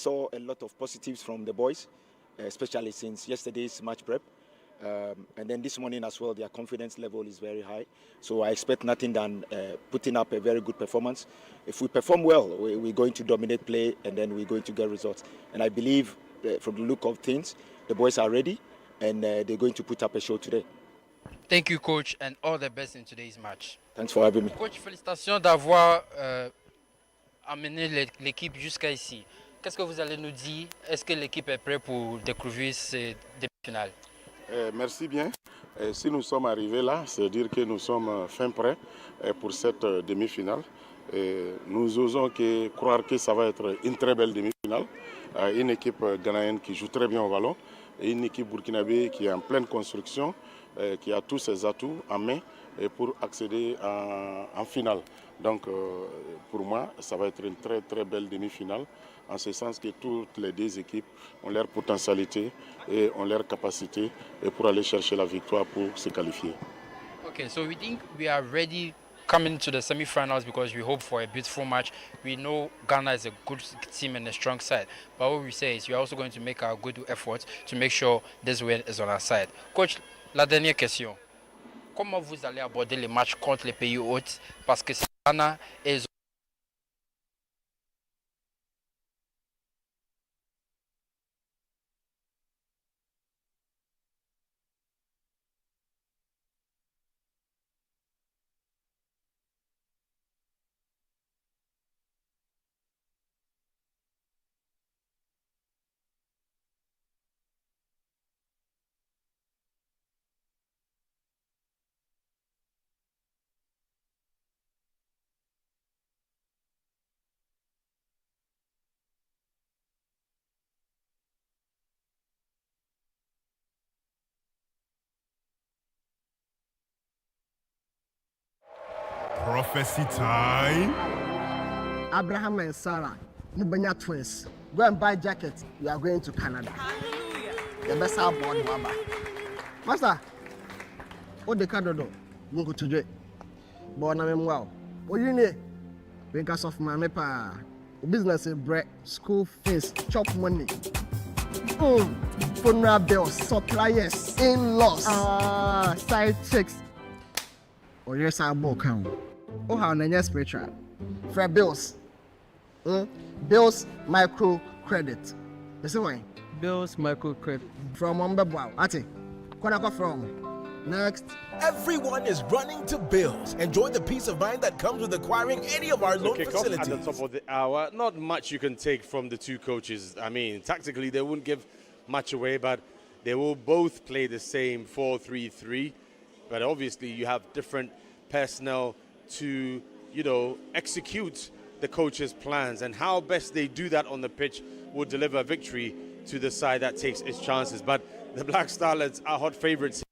saw a lot of positives from the boys, especially since yesterday's match prep. And then this morning as well, their confidence level is very high. So I expect nothing than putting up a very good performance. If we perform well, we're going to dominate play and then we're going to get results. And I believe from the look of things, the boys are ready and they're going to put up a show today. Thank you, coach, and all the best in today's match. Thanks for having me. Coach, félicitations d'avoir amené l'équipe jusqu'à ici. Qu'est-ce que vous allez nous dire? Est-ce que l'équipe est prête pour découvrir ces demi-finales? Merci bien. Si nous sommes arrivés là, c'est-à-dire que nous sommes fin prêts pour cette demi-finale. Nous osons croire que ça va être une très belle demi-finale. Une équipe ghanéenne qui joue très bien au ballon et une équipe burkinabé qui est en pleine construction, qui a tous ses atouts en main pour accéder en finale. Donc pour moi, ça va être une très très belle demi-finale, en ce sens que toutes les deux équipes ont leur potentialité et ont leur capacité pour aller chercher la victoire pour se qualifier. Okay, so we think we are ready coming to the semi-finals because we hope for a beautiful match. We know Ghana is a good team and a strong side, but what we say is we are also going to make our good efforts to make sure this win is on our side. Coach, la dernière question. Comment vous allez aborder les matchs contre les pays hôtes? Parce que Ghana est Prophecy time. Abraham and Sarah, Mubanya twins. Go and buy jackets. We are going to Canada. The best our board waba. Master, what the Canada? Mungu today. Born am wow. Oh you know, because of my mepa. Business in bread, school fees, chop money. Funeral bills, suppliers, in-laws. Side chicks. Oh yes, our book count. Oh, how nanya spiritual. For bills. Bills micro credit. You see why? Bills micro credit. From Mbabwa. Ati. Kwanako from. Next. Everyone is running to Bills. Enjoy the peace of mind that comes with acquiring any of our loan facilities. At the top of the hour, not much you can take from the two coaches. I mean, tactically they wouldn't give much away, but they will both play the same 4-3-3. But obviously you have different personnel to, execute the coach's plans, and how best they do that on the pitch will deliver victory to the side that takes its chances. But the Black Starlets are hot favorites.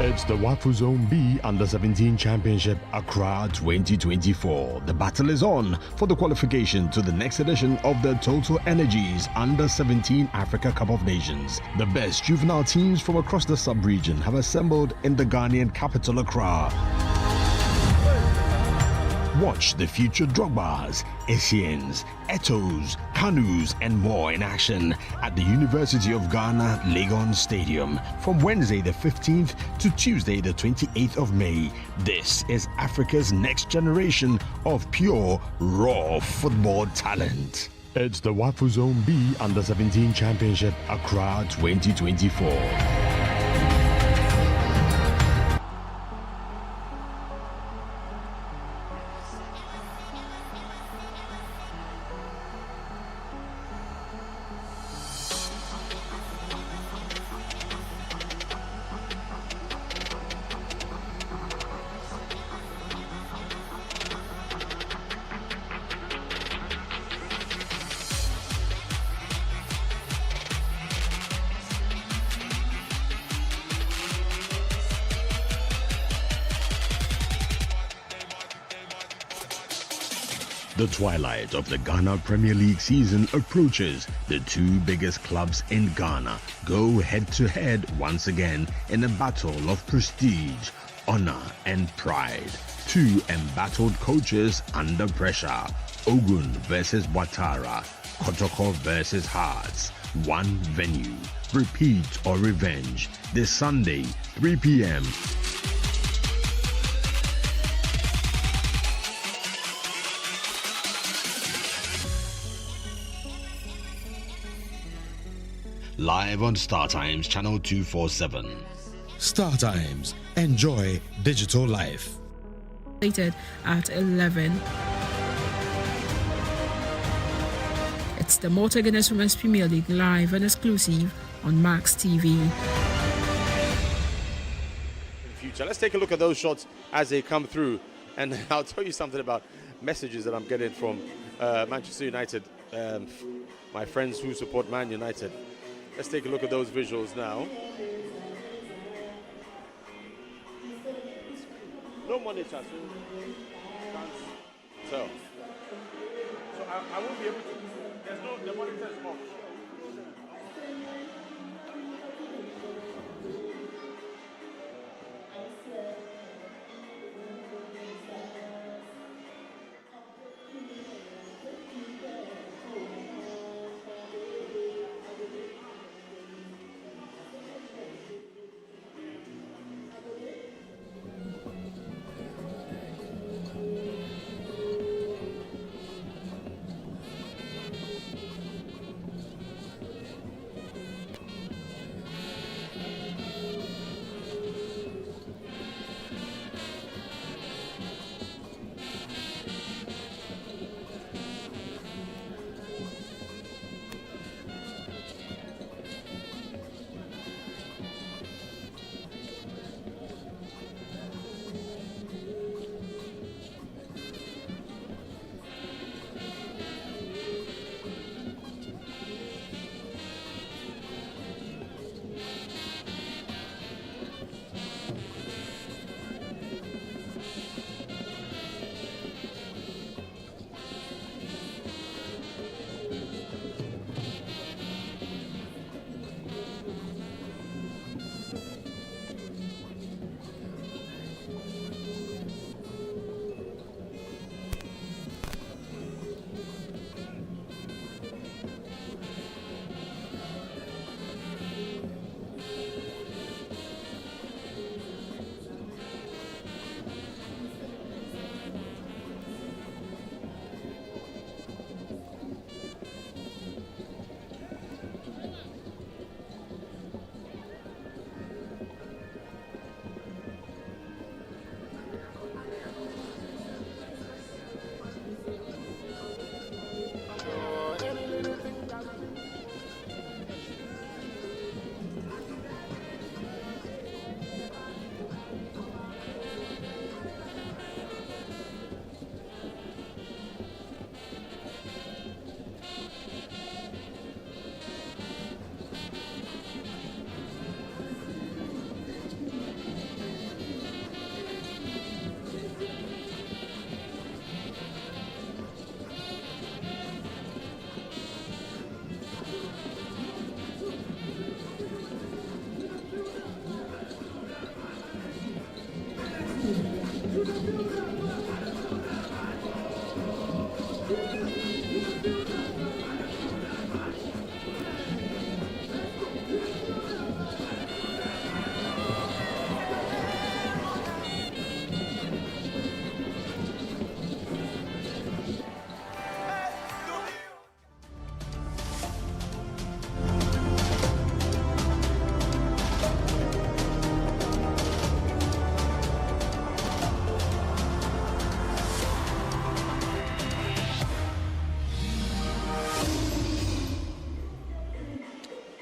It's the WAFU Zone B Under-17 Championship Accra 2024. The battle is on for the qualification to the next edition of the Total Energies Under-17 Africa Cup of Nations. The best juvenile teams from across the sub-region have assembled in the Ghanaian capital, Accra. Watch the future Drogbas, Essiens, Etos, Kanus, and more in action at the University of Ghana Legon Stadium from Wednesday the 15th to Tuesday the 28th of May. This is Africa's next generation of pure, raw football talent. It's the WAFU Zone B Under-17 Championship Accra 2024. The twilight of the Ghana Premier League season approaches. The two biggest clubs in Ghana go head-to-head once again in a battle of prestige, honor and pride. Two embattled coaches under pressure. Ogun versus Ouattara, Kotoko versus Hearts. One venue. Repeat or revenge. This Sunday, 3 p.m. Live on StarTimes channel 247. StarTimes. Enjoy digital life. Later at 11. It's the Malta Guinness Women's Premier League live and exclusive on Max TV. Future. Let's take a look at those shots as they come through, and I'll tell you something about messages that I'm getting from Manchester United, my friends who support Man United. Let's take a look at those visuals now. No monitor, so can't tell. So I won't be able to. There's no, the monitor is off.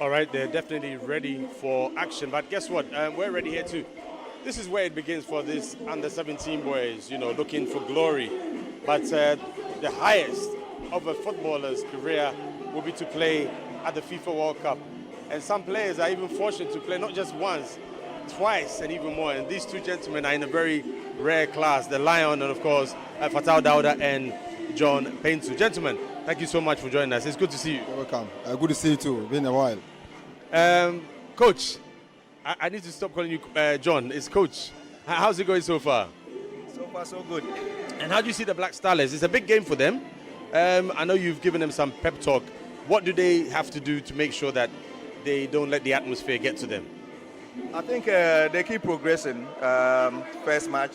All right, they're definitely ready for action. But guess what? We're ready here too. This is where it begins for these under-17 boys, you know, looking for glory. But the highest of a footballer's career will be to play at the FIFA World Cup. And some players are even fortunate to play not just once, twice, and even more. And these two gentlemen are in a very rare class. The Lion and, of course, Fatal Dauda and John Paintu. Gentlemen, thank you so much for joining us. It's good to see you. You're welcome. Good to see you too. Been a while. Coach, I need to stop calling you John. It's Coach. How's it going so far? So far, so good. And how do you see the Black Starlets? It's a big game for them. I know you've given them some pep talk. What do they have to do to make sure that they don't let the atmosphere get to them? I think they keep progressing. First match,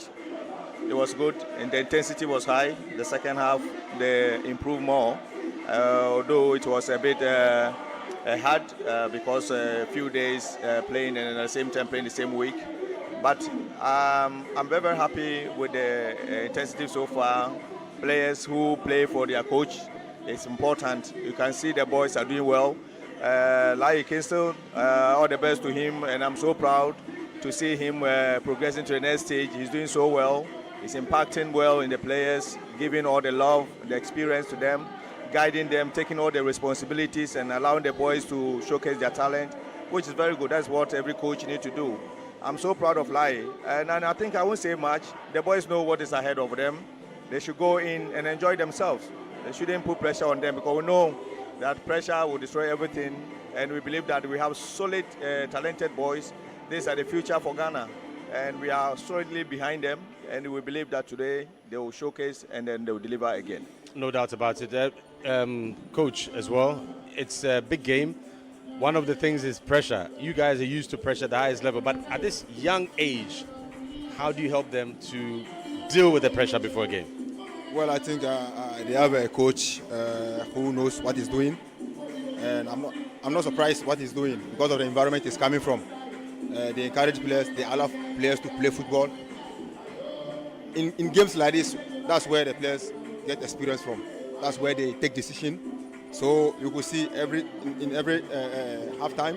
it was good, and the intensity was high. The second half, they improved more, although it was a bit hard because a few days playing and at the same time playing the same week. But I'm very, very happy with the intensity so far. Players who play for their coach, it's important. You can see the boys are doing well. 𝗨𝟭𝟳 all the best to him, and I'm so proud to see him progressing to the next stage. He's doing so well. He's impacting well in the players, giving all the love, the experience to them, guiding them, taking all the responsibilities and allowing the boys to showcase their talent, which is very good. That's what every coach needs to do. I'm so proud of 𝗨𝟑, and I think I won't say much. The boys know what is ahead of them. They should go in and enjoy themselves. They shouldn't put pressure on them because we know that pressure will destroy everything, and we believe that we have solid, talented boys. These are the future for Ghana, and we are solidly behind them, and we believe that today they will showcase and then they will deliver again. No doubt about it. Coach, as well, it's a big game. One of the things is pressure. You guys are used to pressure at the highest level, but at this young age, how do you help them to deal with the pressure before a game? Well, I think they have a coach who knows what he's doing, and I'm not surprised what he's doing because of the environment he's coming from. They encourage players, they allow players to play football. In games like this, that's where the players get experience from. That's where they take decision. So you could see in every halftime,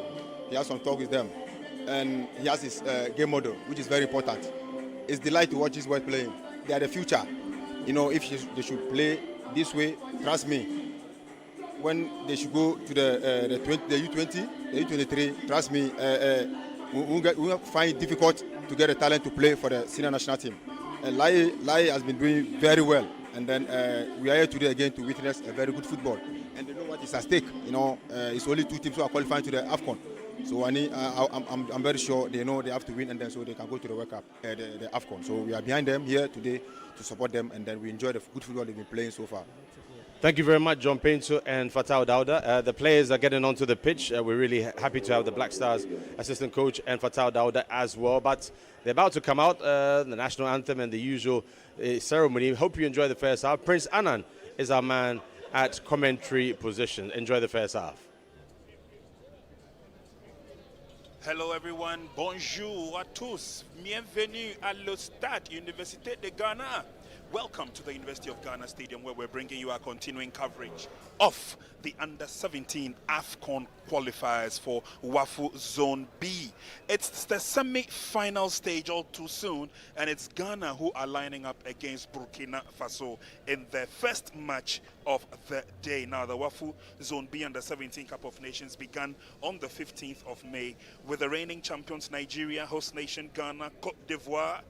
he has some talk with them, and he has his game model, which is very important. It's delight to watch these boys playing. They are the future. You know, if they should play this way, trust me, when they should go to the U20, the U23, trust me, we will find it difficult to get a talent to play for the senior national team. And 𝗨𝟑 has been doing very well. And then we are here today again to witness a very good football. And they know what is at stake. You know, it's only 2 teams who are qualifying to the AFCON. So I'm very sure they know they have to win, and then so they can go to the World Cup, the AFCON. So we are behind them here today to support them, and then we enjoy the good football they've been playing so far. Thank you very much, John Paintu and Fatau Dauda. The players are getting onto the pitch. We're really happy to have the Black Stars assistant coach and Fatau Dauda as well. But they're about to come out, the national anthem and the usual ceremony. Hope you enjoy the first half. Prince Annan is our man at commentary position. Enjoy the first half. Hello everyone, bonjour à tous, bienvenue à le Stade Université de Ghana. Welcome to the University of Ghana Stadium, where we're bringing you our continuing coverage of the Under-17 AFCON qualifiers for WAFU Zone B. It's the semi-final stage all too soon, and it's Ghana who are lining up against Burkina Faso in their first match of the day. Now, the WAFU Zone B Under-17 Cup of Nations began on the 15th of May with the reigning champions Nigeria, host nation Ghana, Côte d'Ivoire,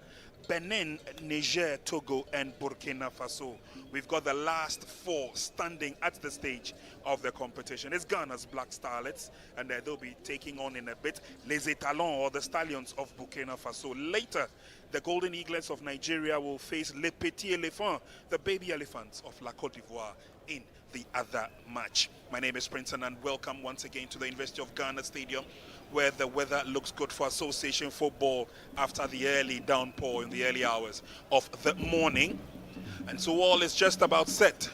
Benin, Niger, Togo, and Burkina Faso. We've got the last 4 standing at the stage of the competition. It's Ghana's Black Starlets, and they'll be taking on in a bit Les Étalons, or the Stallions of Burkina Faso. Later, the Golden Eaglets of Nigeria will face Les Petits Éléphants, the baby elephants of La Côte d'Ivoire, in the other match. My name is Prince, and welcome once again to the University of Ghana Stadium, where the weather looks good for association football after the early downpour in the early hours of the morning. And so all is just about set.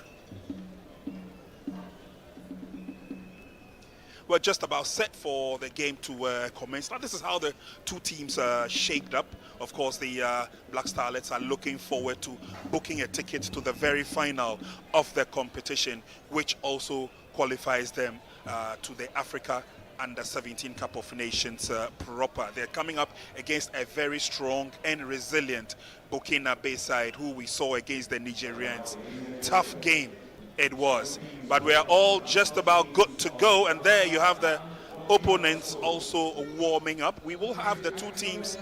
We're just about set for the game to commence. Now, this is how the 2 teams are shaped up. Of course, the Black Starlets are looking forward to booking a ticket to the very final of the competition, which also qualifies them to the Africa Under-17 Cup of Nations proper. They're coming up against a very strong and resilient Burkina Faso side, who we saw against the Nigerians. Tough game it was, but we are all just about good to go. And there you have the opponents also warming up. We will have the 2 teams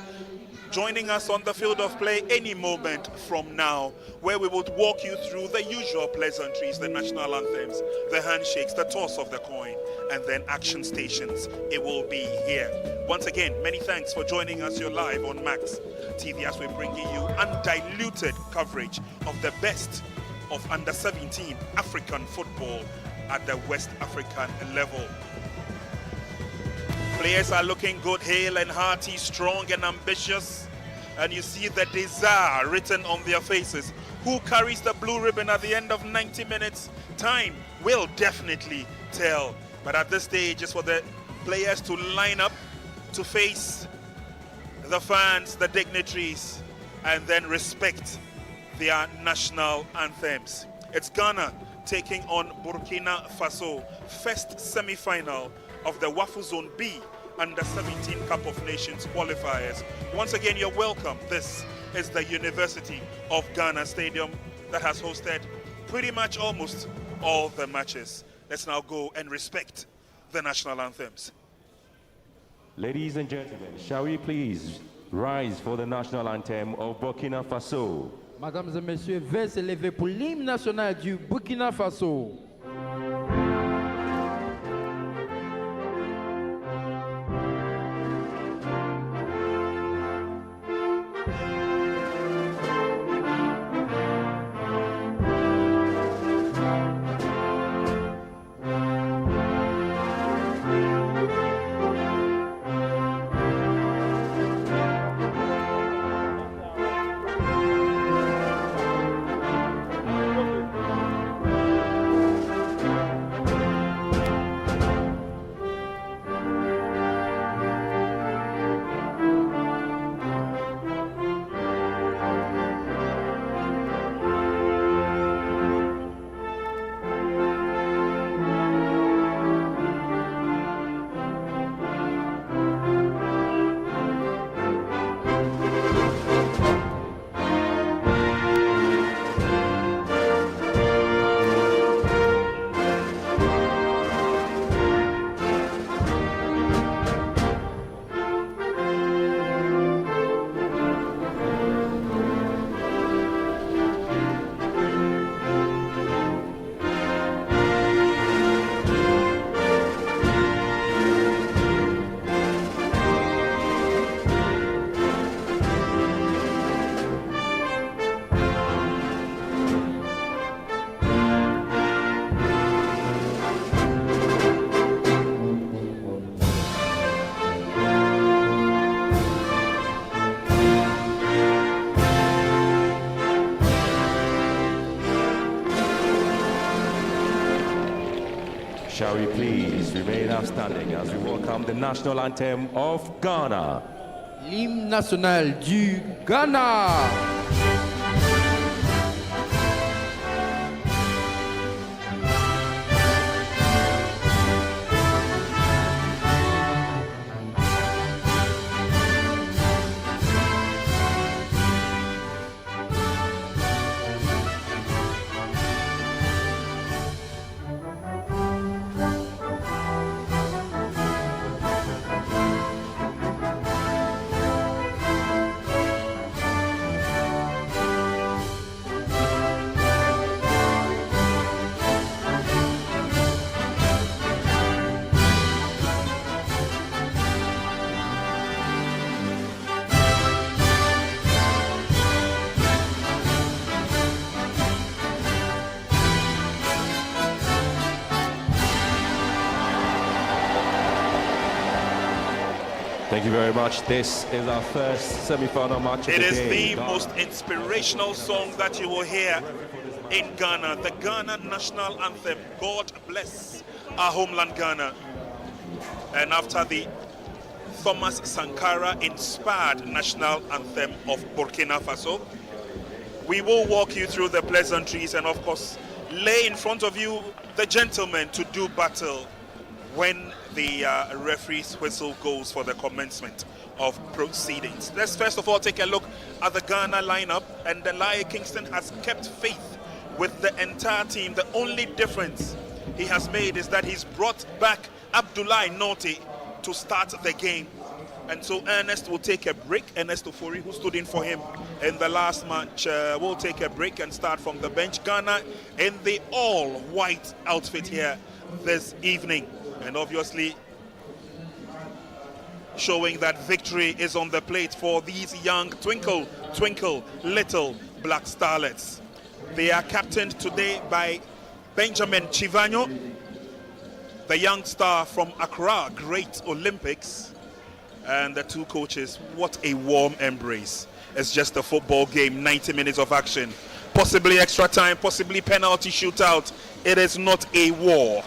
joining us on the field of play any moment from now, where we will walk you through the usual pleasantries, the national anthems, the handshakes, the toss of the coin, and then action stations. It will be here. Once again, many thanks for joining us. You're live on Max TV as we're bringing you undiluted coverage of the best of under-17 African football at the West African level. Players are looking good, hale and hearty, strong and ambitious. And you see the desire written on their faces. Who carries the blue ribbon at the end of 90 minutes? Time will definitely tell. But at this stage, it's for the players to line up to face the fans, the dignitaries, and then respect their national anthems. It's Ghana taking on Burkina Faso, first semi-final of the WAFU Zone B Under-17 Cup of Nations qualifiers. Once again, you're welcome. This is the University of Ghana Stadium that has hosted pretty much almost all the matches. Let's now go and respect the national anthems. Ladies and gentlemen, shall we please rise for the national anthem of Burkina Faso? Mesdames et messieurs, veuillez se lever pour l'hymne national du Burkina Faso. Shall we please remain outstanding as we welcome the national anthem of Ghana? L'hymne national du Ghana. Thank you very much. This is our first semi-final match of the day. It is the most inspirational song that you will hear in Ghana, the Ghana national anthem, God Bless Our Homeland Ghana. And after the Thomas Sankara-inspired national anthem of Burkina Faso, we will walk you through the pleasantries and, of course, lay in front of you the gentlemen to do battle when the referee's whistle goes for the commencement of proceedings. Let's first of all take a look at the Ghana lineup, and Elijah Kingston has kept faith with the entire team. The only difference he has made is that he's brought back Abdoulaye Norte to start the game. And so Ernest will take a break. Ernest Ofori, who stood in for him in the last match, will take a break and start from the bench. Ghana in the all-white outfit here this evening. And obviously showing that victory is on the plate for these young twinkle, twinkle, little black starlets. They are captained today by Benjamin Chivanyo, the young star from Accra, Great Olympics. And the two coaches, what a warm embrace. It's just a football game, 90 minutes of action. Possibly extra time, possibly penalty shootout. It is not a war.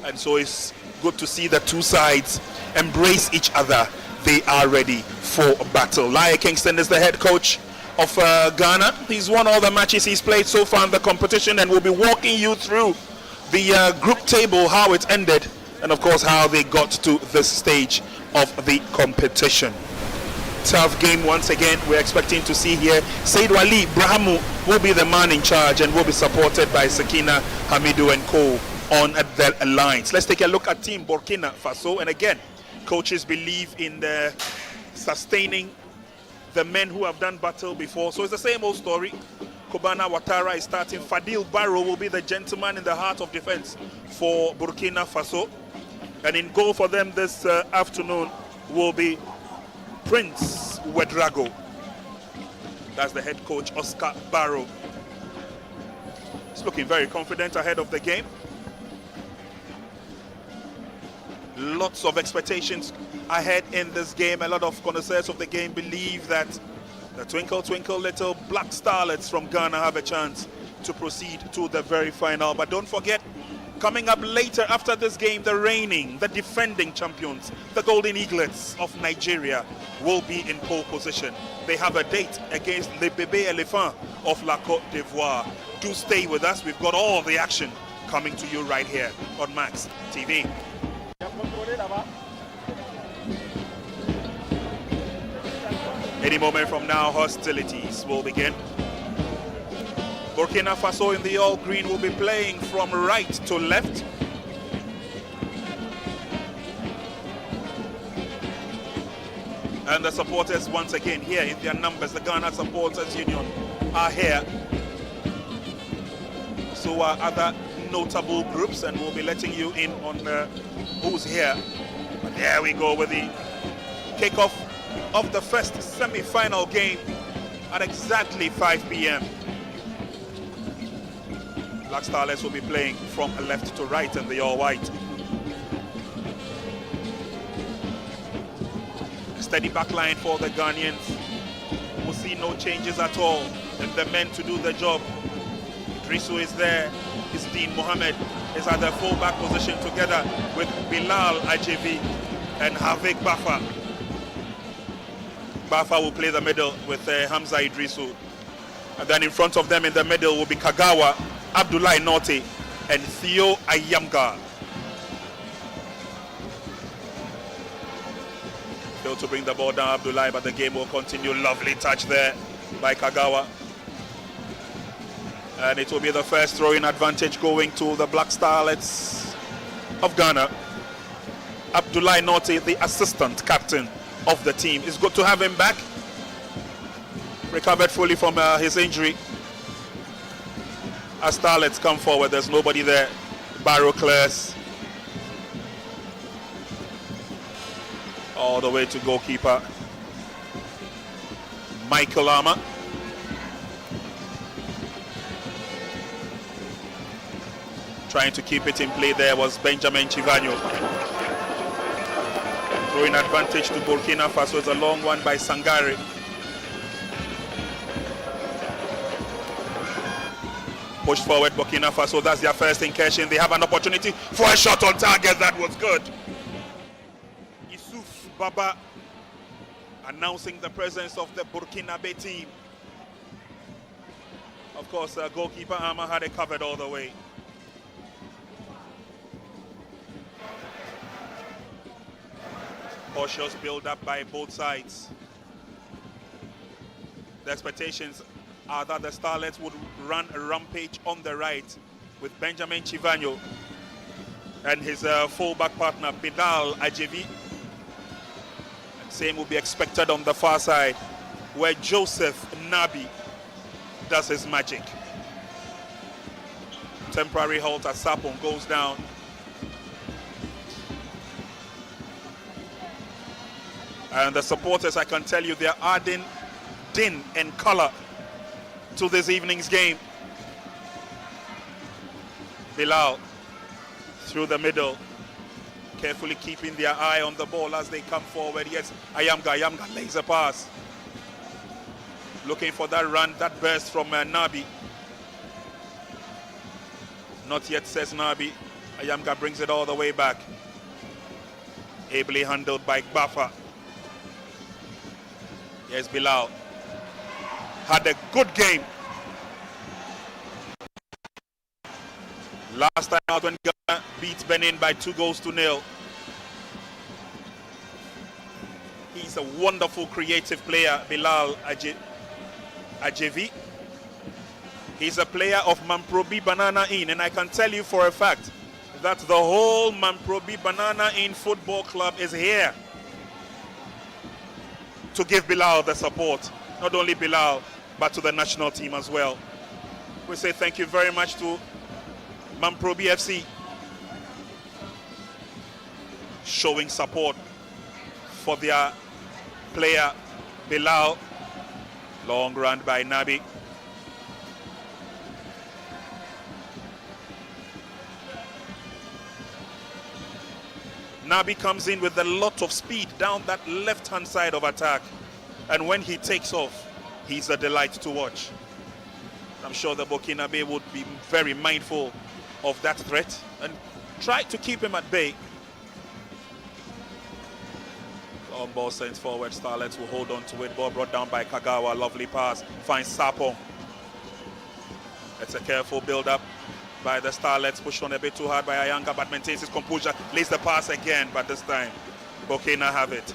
And so it's good to see the two sides embrace each other. They are ready for battle. Laia Kingston is the head coach of Ghana. He's won all the matches he's played so far in the competition and will be walking you through the group table, how it ended, and of course how they got to this stage of the competition. Tough game once again. We're expecting to see here Seydou Ali Brahamu will be the man in charge and will be supported by Sakina Hamidou and co on the lines. Let's take a look at Team Burkina Faso. And again, coaches believe in the sustaining the men who have done battle before. So it's the same old story. Kobana Ouattara is starting. Fadil Barrow will be the gentleman in the heart of defense for Burkina Faso. And in goal for them this afternoon will be Prince Ouedraogo. That's the head coach, Oscar Barrow. He's looking very confident ahead of the game. Lots of expectations ahead in this game. A lot of connoisseurs of the game believe that the twinkle, twinkle, little black starlets from Ghana have a chance to proceed to the very final. But don't forget, coming up later after this game, the reigning, the defending champions, the Golden Eaglets of Nigeria, will be in pole position. They have a date against Le Bébé Elephant of La Côte d'Ivoire. Do stay with us. We've got all the action coming to you right here on Max TV. Any moment from now, hostilities will begin. Burkina Faso in the all green will be playing from right to left. And the supporters once again here in their numbers, the Ghana Supporters Union are here. So are other notable groups, and we'll be letting you in on who's here. But there we go with the kickoff of the first semi-final game at exactly 5 p.m. Black Starlets will be playing from left to right in the all-white. Steady backline for the Ghanaians. We'll see no changes at all. And the men to do the job. Idrisu is there. Dean Mohammed is at the full-back position together with Bilal Ajevi and Havik Bafa. Bafa will play the middle with Hamza Idrisu. And then in front of them in the middle will be Kagawa, Abdoulaye Norte, and Theo Ayamga. Failed to bring the ball down, Abdoulaye, but the game will continue. Lovely touch there by Kagawa. And it will be the first throw-in advantage going to the Black Starlets of Ghana. Abdoulaye Norte, the assistant captain of the team. It's good to have him back. Recovered fully from his injury. As Starlets come forward, there's nobody there. Barrow clears. All the way to goalkeeper Michael Armour. Trying to keep it in play there was Benjamin Chivanyo. Throwing advantage to Burkina Faso is a long one by Sangare. Push forward Burkina Faso, that's their first incursion. They have an opportunity for a shot on target, that was good. Yusuf Baba announcing the presence of the Burkinabe team. Of course, goalkeeper Armour had it covered all the way. Cautious build-up by both sides. The expectations are that the Starlets would run a rampage on the right with Benjamin Chivanyo and his full-back partner Bilal Ajevi. And Same will be expected on the far side, where Joseph Nabi does his magic. Temporary halt as Sapon goes down. And the supporters, I can tell you, they are adding din and color to this evening's game. Bilal through the middle, carefully keeping their eye on the ball as they come forward. Yes, Ayamga lays a pass. Looking for that run, that burst from Nabi. Not yet, says Nabi. Ayamga brings it all the way back. Ably handled by Bafa. Yes, Bilal had a good game. Last time out when Ghana beat Benin by 2-0. He's a wonderful creative player, Bilal Ajevi. He's a player of Mamprobi Banana Inn, and I can tell you for a fact that the whole Mamprobi Banana Inn Football Club is here to give Bilal the support. Not only Bilal, but to the national team as well. We say thank you very much to Mamprobi FC showing support for their player Bilal. Long run by Nabi. Nabi comes in with a lot of speed down that left-hand side of attack. And when he takes off, he's a delight to watch. I'm sure the Burkinabe would be very mindful of that threat and try to keep him at bay. Long ball sent forward, Starlets will hold on to it. Ball brought down by Kagawa, lovely pass, finds Sapong. It's a careful build-up by the Starlets, pushed on a bit too hard by Ayanga, but maintains his composure, lays the pass again, but this time Burkina have it.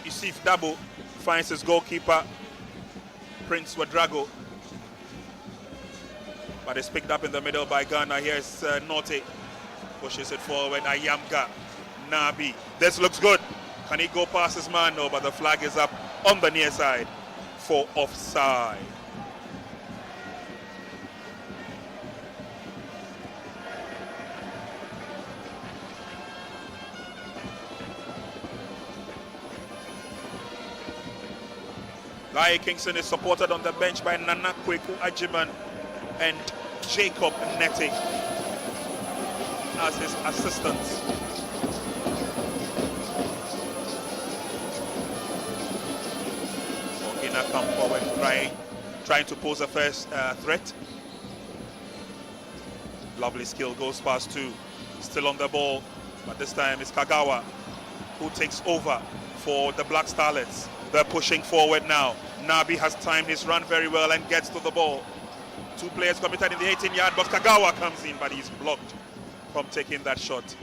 Yusuf Dabo finds his goalkeeper, Prince Wadrago. But it's picked up in the middle by Ghana. Here's Note. Pushes it forward. Ayamga. Nabi. This looks good. Can he go past his man? No, but the flag is up on the near side for offside. Lai Kingston is supported on the bench by Nana Kweku Ajiman and Jacob Neti as his assistants. Burkina come forward, trying to pose a first threat. Lovely skill, goes past two. Still on the ball, but this time it's Kagawa who takes over for the Black Starlets. They're pushing forward now. Nabi has timed his run very well and gets to the ball. Two players committed in the 18-yard box. Kagawa comes in, but he's blocked from taking that shot.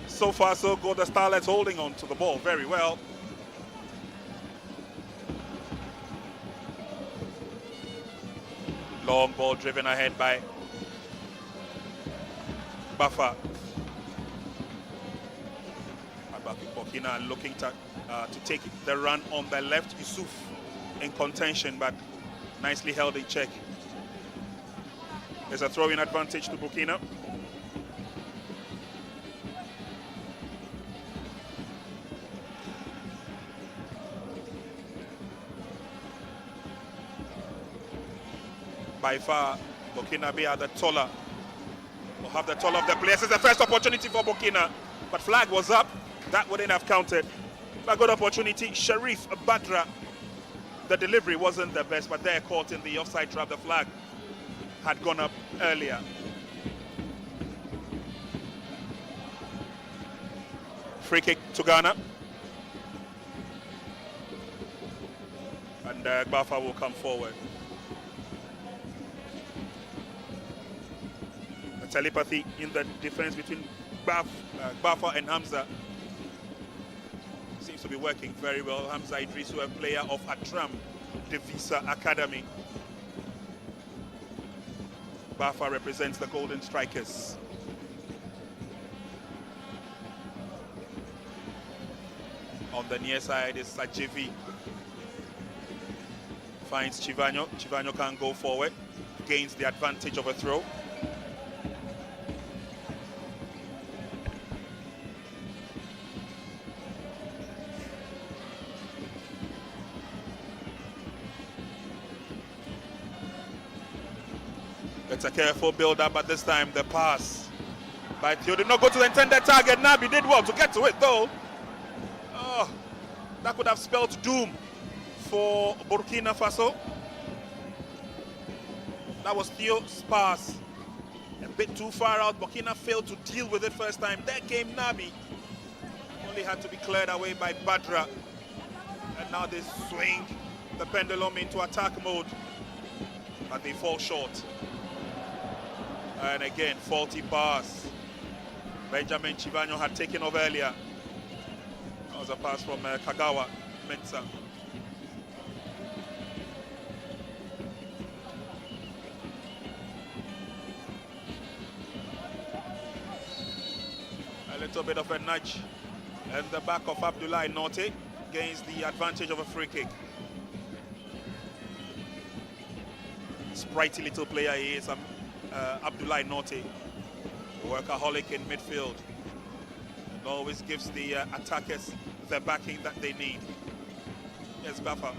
So far, so good. The Starlets holding on to the ball very well. Long ball driven ahead by Bafa. Burkina looking to take the run on the left. Yusuf in contention, but nicely held in check. There's a throw-in advantage to Burkina. By far, Burkina be at the taller, will have the taller of the players. It's the first opportunity for Burkina, but flag was up. That wouldn't have counted. A good opportunity. Sharif Badra. The delivery wasn't the best, but they're caught in the offside trap. The flag had gone up earlier. Free kick to Ghana. And Bafa will come forward. The telepathy in the defense between Bafa and Hamza seems to be working very well. Hamza Idrisu, a player of Atram, the Visa Academy. Bafa represents the Golden Strikers. On the near side is Sajevi. Finds Chivano. Chivano can go forward. Gains the advantage of a throw. It's a careful build-up, but this time the pass by Theo did not go to the intended target. Nabi did well to get to it, though. Oh, that could have spelled doom for Burkina Faso. That was Theo's pass. A bit too far out. Burkina failed to deal with it first time. There came Nabi. Only had to be cleared away by Badra. And now they swing the pendulum into attack mode. But they fall short. And again, faulty pass. Benjamin Chivano had taken over earlier. That was a pass from Kagawa Mensah. A little bit of a nudge. And the back of 𝗭𝗎 gains the advantage of a free kick. Sprightly little player he is. 𝗭𝗎 workaholic in midfield, and always gives the attackers the backing that they need. Yes, Bafa.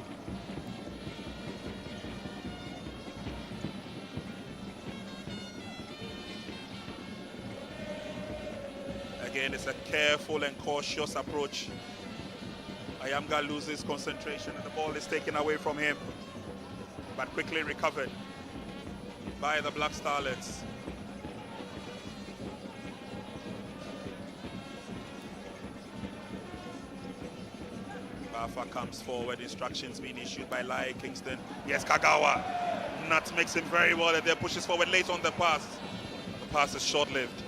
Again, it's a careful and cautious approach. Ayamga loses concentration and the ball is taken away from him, but quickly recovered by the Black Starlets. Bafa comes forward, instructions being issued by Lai Kingston. Yes, Kagawa. Nat makes him very well and then pushes forward late on the pass. The pass is short-lived.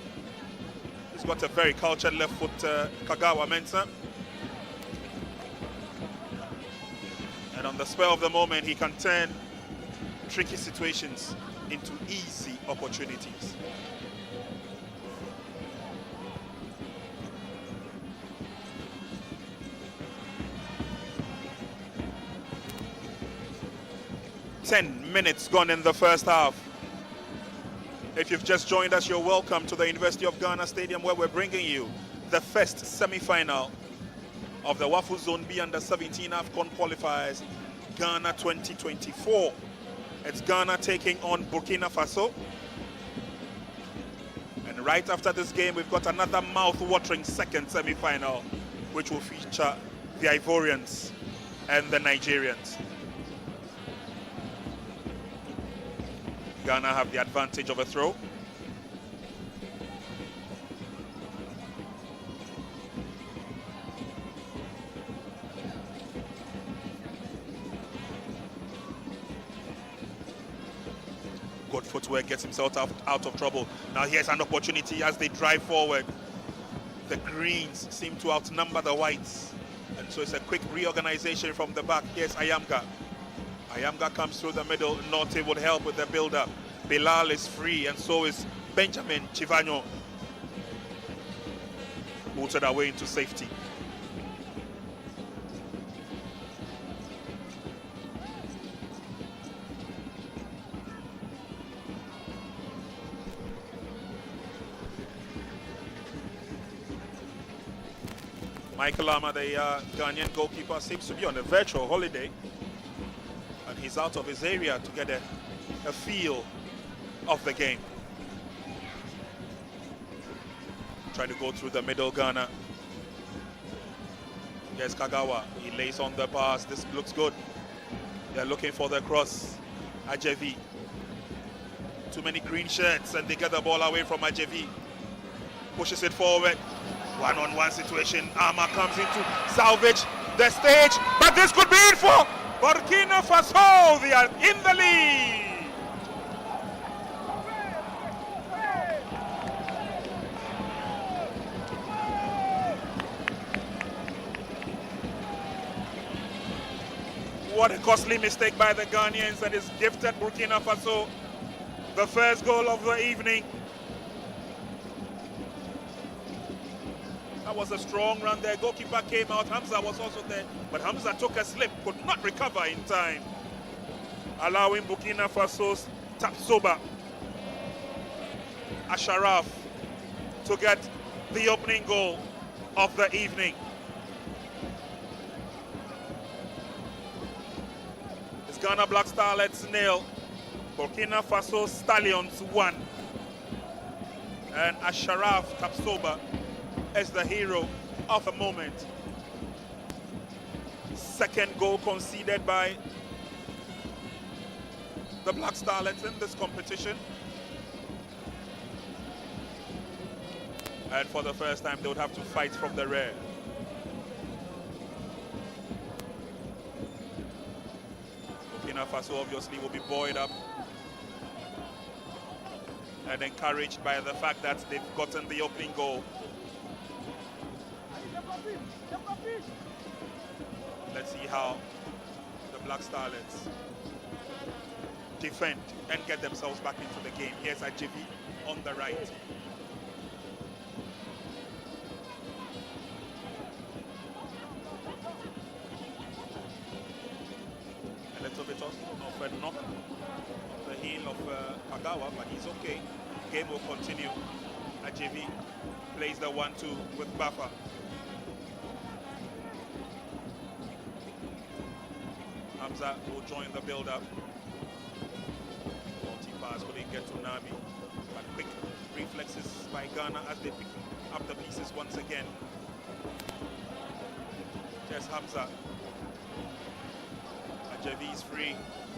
He's got a very cultured left foot, Kagawa Mensah. And on the spur of the moment, he can turn tricky situations into easy opportunities. Ten minutes gone in the first half. If you've just joined us, you're welcome to the University of Ghana Stadium, where we're bringing you the first semi-final of the WAFU Zone B Under-17 AFCON qualifiers, Ghana 2024. It's Ghana taking on Burkina Faso. And right after this game, we've got another mouth-watering second semi-final, which will feature the Ivorians and the Nigerians. Ghana have the advantage of a throw. Good footwork, gets himself out of trouble. Now here's an opportunity as they drive forward. The greens seem to outnumber the whites. And so it's a quick reorganization from the back. Here's Ayamga. Ayamga comes through the middle. Norte would help with the build-up. Bilal is free, and so is Benjamin Chivano. Booted away into safety. Michael Ama, the Ghanaian goalkeeper, seems to be on a virtual holiday. And he's out of his area to get a feel of the game. Trying to go through the middle, Ghana. Yes, Kagawa, he lays on the pass. This looks good. They're looking for the cross. Ajevi. Too many green shirts, and they get the ball away from Ajevi. Pushes it forward. One-on-one situation. Ama comes in to salvage the stage, but this could be it for Burkina Faso. They are in the lead. what a costly mistake by the Ghanaians, and it's gifted Burkina Faso the first goal of the evening. That was a strong run there. Goalkeeper came out. Hamza was also there, but Hamza took a slip, could not recover in time, allowing Burkina Faso's 𝗭𝗎 Asharaf to get the opening goal of the evening. It's Ghana Black Starlets 0, Burkina Faso Stallions 1. And Asharaf 𝗭𝗎 is the hero of the moment. Second goal conceded by the Black Starlets in this competition. And for the first time, they would have to fight from the rear. Burkina Faso obviously will be buoyed up and encouraged by the fact that they've gotten the opening goal. Let's see how the Black Starlets defend and get themselves back into the game. Here's Ajevi on the right. A little bit of a knock on the heel of Kagawa, but he's okay. Game will continue. Ajevi plays the 1-2 with Bafa. Hamza will join the build-up. Multi-pass couldn't get to Nabi, but quick reflexes by Ghana as they pick up the pieces once again. There's Hamza. Ajevi is free,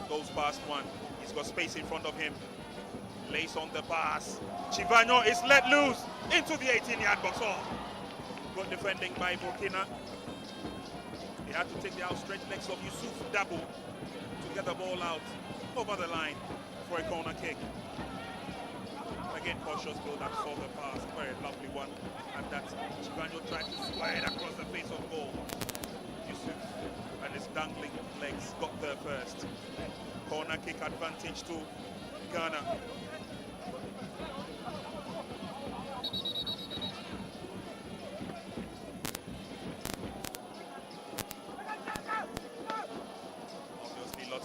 goes past one. He's got space in front of him. Lays on the pass. Chivanyo is let loose into the 18-yard box. Oh, good defending by Burkina. They had to take the outstretched legs of Yusuf Dabo to get the ball out over the line for a corner kick. Again, cautious build-up, saw the pass, very lovely one. And that Chivanyo tried to slide across the face of goal. Yusuf and his dangling legs got there first. Corner kick advantage to Ghana.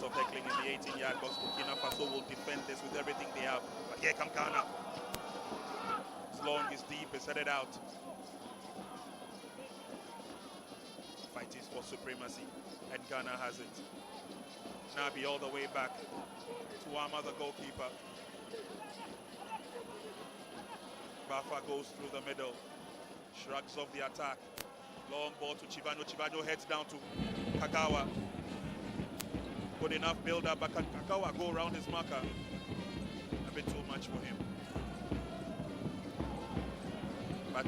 Of heckling in the 18-yard box. Burkina Faso will defend this with everything they have. But here comes Ghana. It's long, it's deep, it's headed out. Fight is for supremacy, and Ghana has it. Nabi all the way back to Wama, the goalkeeper. Bafa goes through the middle, shrugs off the attack. Long ball to Chivanyo. Chivanyo heads down to Kagawa. Good enough build-up, but can Kagawa go around his marker? A bit too much for him. But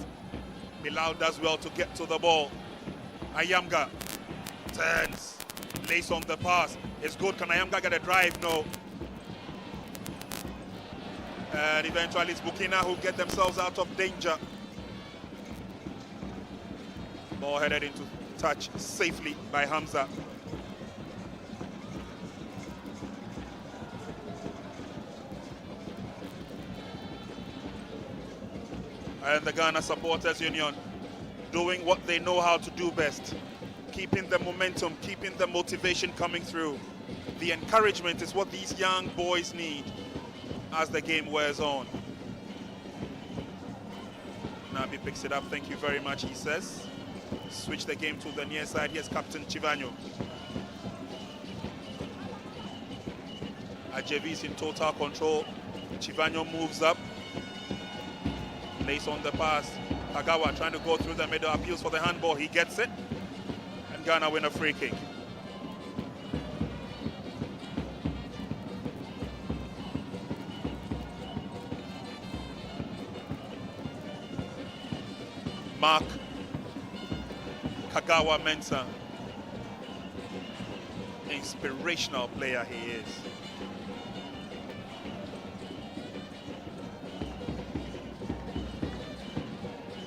Bilal does well to get to the ball. Ayamga turns, lays on the pass. It's good. Can Ayamga get a drive? No. And eventually it's Burkina who get themselves out of danger. Ball headed into touch safely by Hamza. And the Ghana Supporters Union doing what they know how to do best. Keeping the momentum, keeping the motivation coming through. The encouragement is what these young boys need as the game wears on. Nabi picks it up, thank you very much, he says. Switch the game to the near side, here's Captain Chivanyo. Ajevi is in total control. Chivanyo moves up. Lays on the pass. Kagawa trying to go through the middle, appeals for the handball. He gets it. And Ghana win a free kick. Mark Kagawa Mensah. Inspirational player he is.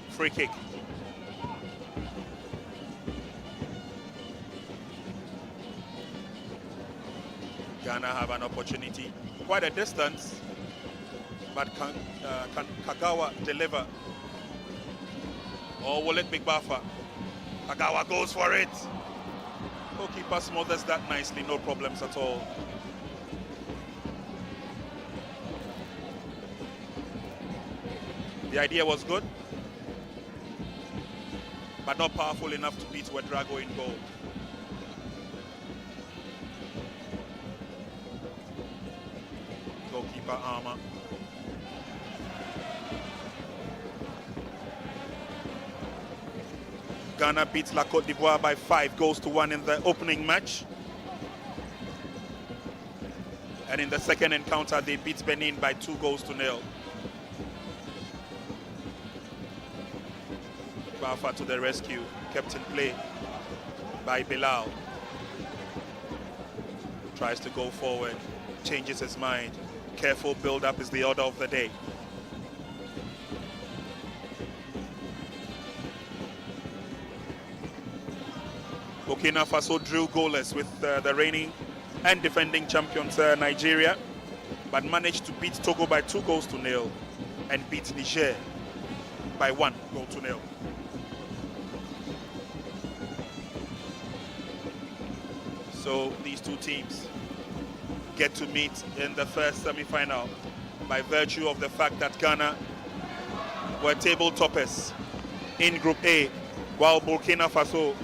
Free kick. Ghana have an opportunity. Quite a distance, but can Kagawa deliver? Or will it be Bafa? Kagawa goes for it. Goalkeeper smothers that nicely, no problems at all. The idea was good, but not powerful enough to beat Ouedraogo in goal. Goalkeeper Armour. Ghana beats La Côte d'Ivoire by 5-1 in the opening match. And in the second encounter, they beat Benin by 2-0. Bafa to the rescue, kept in play by Bilal. Tries to go forward, changes his mind. Careful build-up is the order of the day. Burkina Faso drew goalless with the reigning and defending champions Nigeria, but managed to beat Togo by 2-0 and beat Niger by 1-0. So these two teams get to meet in the first semi-final by virtue of the fact that Ghana were table toppers in Group A, while Burkina Faso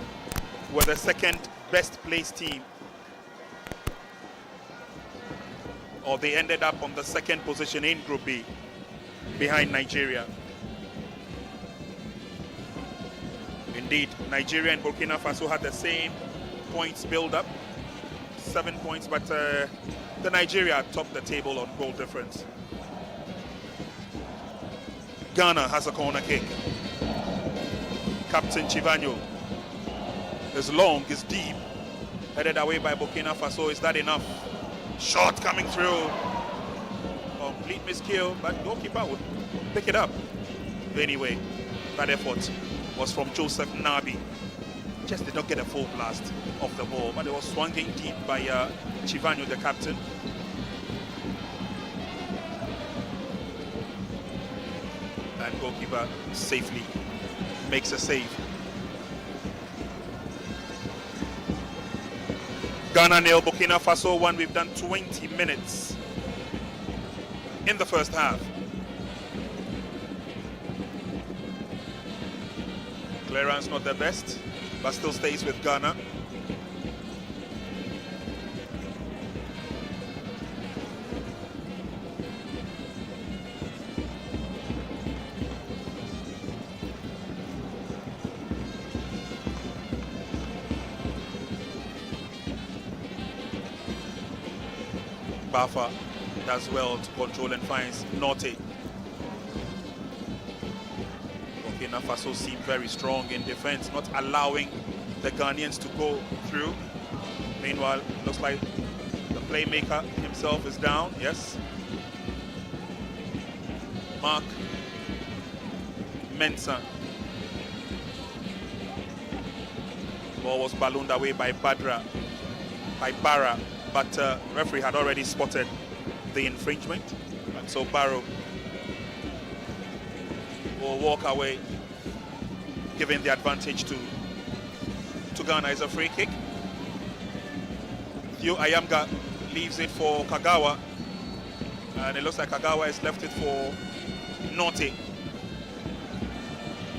were the second best placed team, or they ended up on the second position in Group B behind Nigeria. Indeed, Nigeria and Burkina Faso had the same points build up, 7 points, but the Nigeria topped the table on goal difference. Ghana has a corner kick. Captain Chivanyo is long, is deep, headed away by Burkina Faso. Is that enough? Shot coming through. Complete miskill, but goalkeeper would pick it up. Anyway, that effort was from Joseph Nabi. Just did not get a full blast of the ball, but it was swung in deep by Chivanyo, the captain. And goalkeeper safely makes a save. Ghana 0, Burkina Faso 1. We've done 20 minutes in the first half. Clearance not the best, but still stays with Ghana. Bafa does well to control and finds Norte. Burkina Faso seem very strong in defense, not allowing the Ghanaians to go through. Meanwhile, looks like the playmaker himself is down. Yes. Mark Mensah. Ball was ballooned away by Barra, but referee had already spotted the infringement, and so Barrow will walk away, giving the advantage to Ghana. Is a free kick. Theo Ayamga leaves it for Kagawa, and it looks like Kagawa has left it for Norte.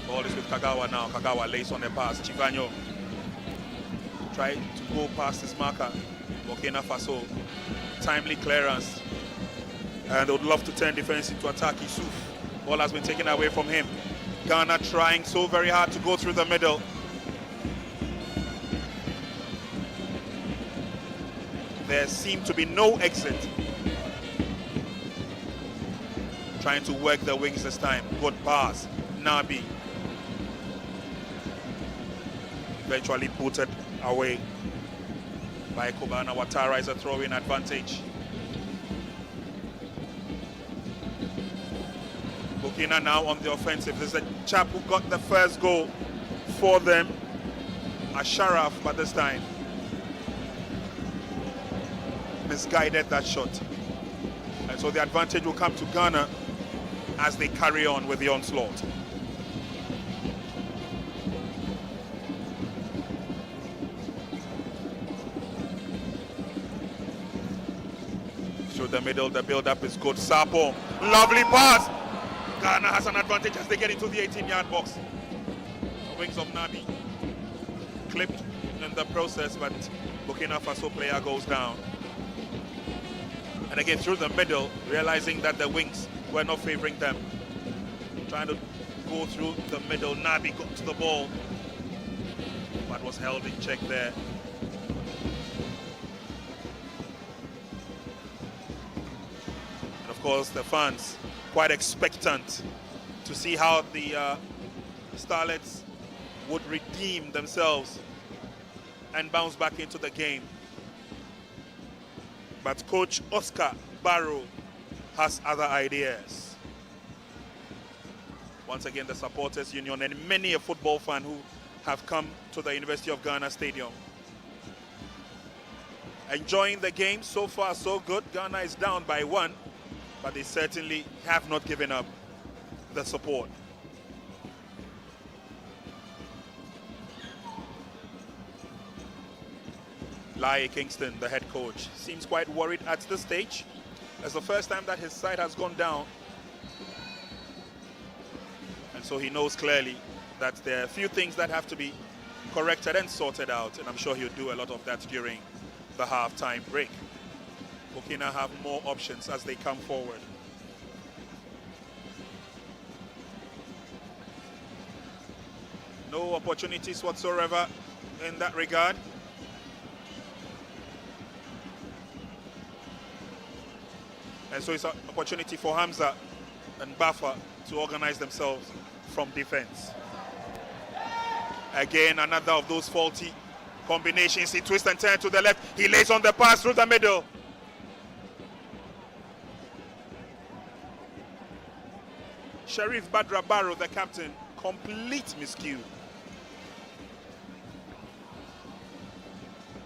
Ball is with Kagawa now. Kagawa lays on the pass. Chivanyo tried to go past his marker. Burkina Faso, timely clearance, and they would love to turn defense into attack. Yusuf, ball has been taken away from him. Ghana trying so very hard to go through the middle. There seemed to be no exit. Trying to work the wings this time. Good pass. Nabi eventually booted away by Kobana. Ouattara is a throw-in advantage. Burkina now on the offensive. There's a chap who got the first goal for them, Asharaf, but this time misguided that shot. And so the advantage will come to Ghana as they carry on with the onslaught. Through the middle, the build-up is good. Sapo, lovely pass. Ghana has an advantage as they get into the 18-yard box. The wings of Nabi clipped in the process, but Burkina Faso player goes down. And again, through the middle, realizing that the wings were not favoring them. Trying to go through the middle. Nabi got to the ball, but was held in check there. And of course, the fans quite expectant to see how the Starlets would redeem themselves and bounce back into the game. But coach 𝗭𝗢𝗡𝗘 has other ideas. Once again, the supporters union and many a football fan who have come to the University of Ghana Stadium. Enjoying the game. So far so good. Ghana is down by 1, but they certainly have not given up the support. 𝗨🭭 Kingston, the head coach, seems quite worried at this stage. It's the first time that his side has gone down. And so he knows clearly that there are a few things that have to be corrected and sorted out. And I'm sure he'll do a lot of that during the half-time break. Burkina have more options as they come forward. No opportunities whatsoever in that regard. And so it's an opportunity for Hamza and Bafa to organize themselves from defense. Again, another of those faulty combinations. He twists and turns to the left. He lays on the pass through the middle. Sheriff Badra Barrow, the captain, complete miscue.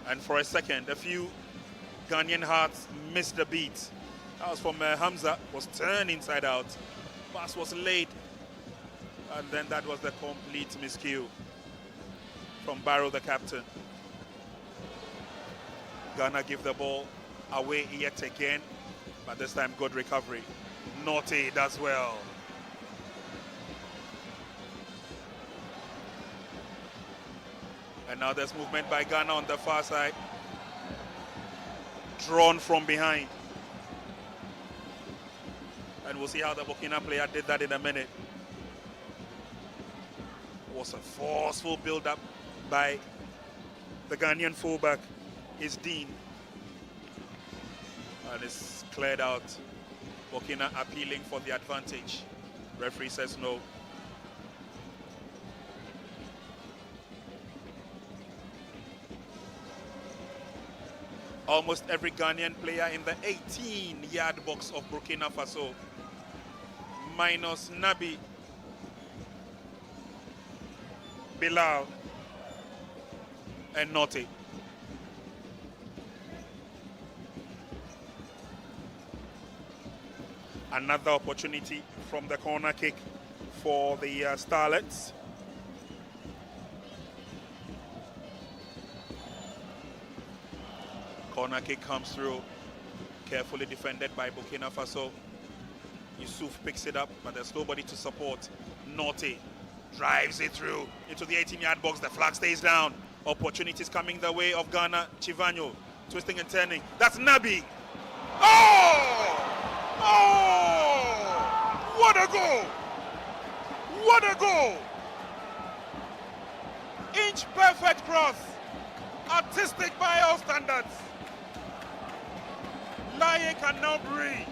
And for a second, a few Ghanaian hearts missed the beat. That was from Hamza, was turned inside out. Pass was laid. And then that was the complete miscue from Barrow, the captain. Ghana give the ball away yet again, but this time good recovery. 𝗨𝟐 does well. And now there's movement by Ghana on the far side. Drawn from behind. And we'll see how the Burkina player did that in a minute. It was a forceful build-up by the Ghanaian fullback, his Dean. And it's cleared out. Burkina appealing for the advantage. Referee says no. Almost every Ghanaian player in the 18-yard box of Burkina Faso, minus Nabi, Bilal, and 𝗨𝟐. Another opportunity from the corner kick for the Starlets. Corner kick comes through, carefully defended by Burkina Faso. Yusuf picks it up, but there's nobody to support. 𝗨𝟐 drives it through into the 18-yard box. The flag stays down. Opportunities coming the way of Ghana. Chivanyo twisting and turning. That's Nabi. Oh! Oh! What a goal! What a goal! Inch perfect cross. Artistic by all standards. 𝗨🭭 can now breathe.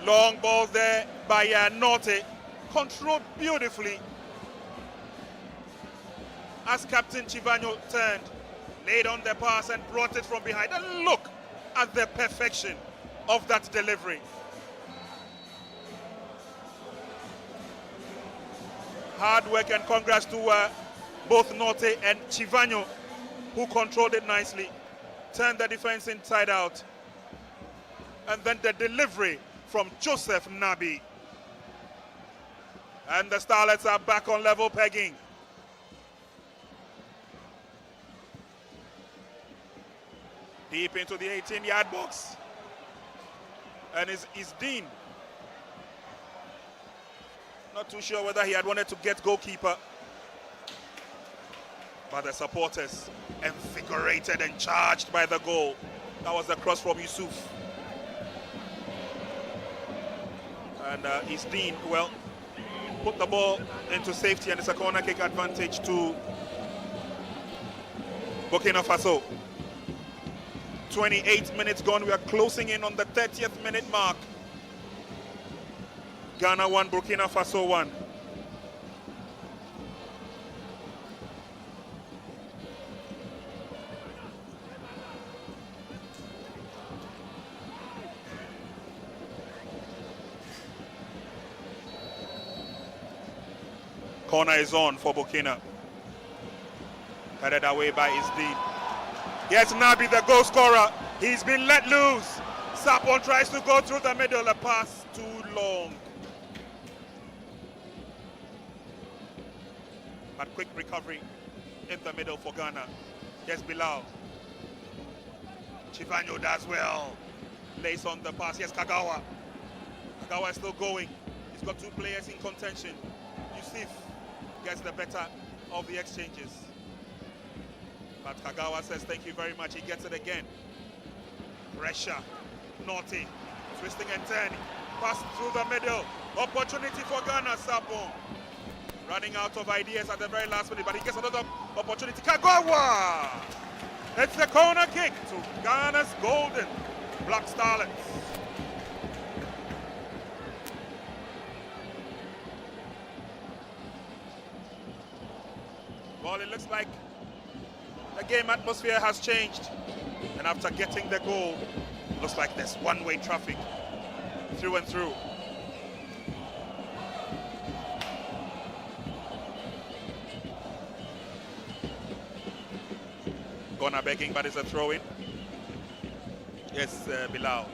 Long ball there by 𝗨𝟐. Controlled beautifully. as Captain Chivanyo turned, laid on the pass and brought it from behind. And look at the perfection of that delivery. Hard work and congrats to both Norte and Chivanyo, who controlled it nicely, turned the defense inside out. And then the delivery from Joseph Nabi. And the Starlets are back on level pegging. Deep into the 18-yard box. And is Dean. Not too sure whether he had wanted to get goalkeeper. But the supporters invigorated and charged by the goal. That was the cross from Yusuf. And Dean, well, put the ball into safety, and it's a corner kick advantage to Burkina Faso. 28 minutes gone. We are closing in on the 30th minute mark. Ghana 1, Burkina Faso 1. Corner is on for Burkina. Headed away by Isdin. Yes, Nabi, the goal scorer. He's been let loose. Sapon tries to go through the middle. A pass too long. But quick recovery in the middle for Ghana. Yes, Bilal. Chivanyo does well. Lays on the pass. Yes, Kagawa. Kagawa is still going. He's got two players in contention. Yusuf gets the better of the exchanges. But Kagawa says thank you very much. He gets it again. Pressure. Naughty. Twisting and turning. Pass through the middle. Opportunity for Ghana. Sapon running out of ideas at the very last minute, but he gets another opportunity. Kagawa! It's the corner kick to Ghana's golden Black Starlets. Well, it looks like the game atmosphere has changed. And after getting the goal, it looks like there's one-way traffic through and through. Ghana begging, but it's a throw-in. Yes, Bilal.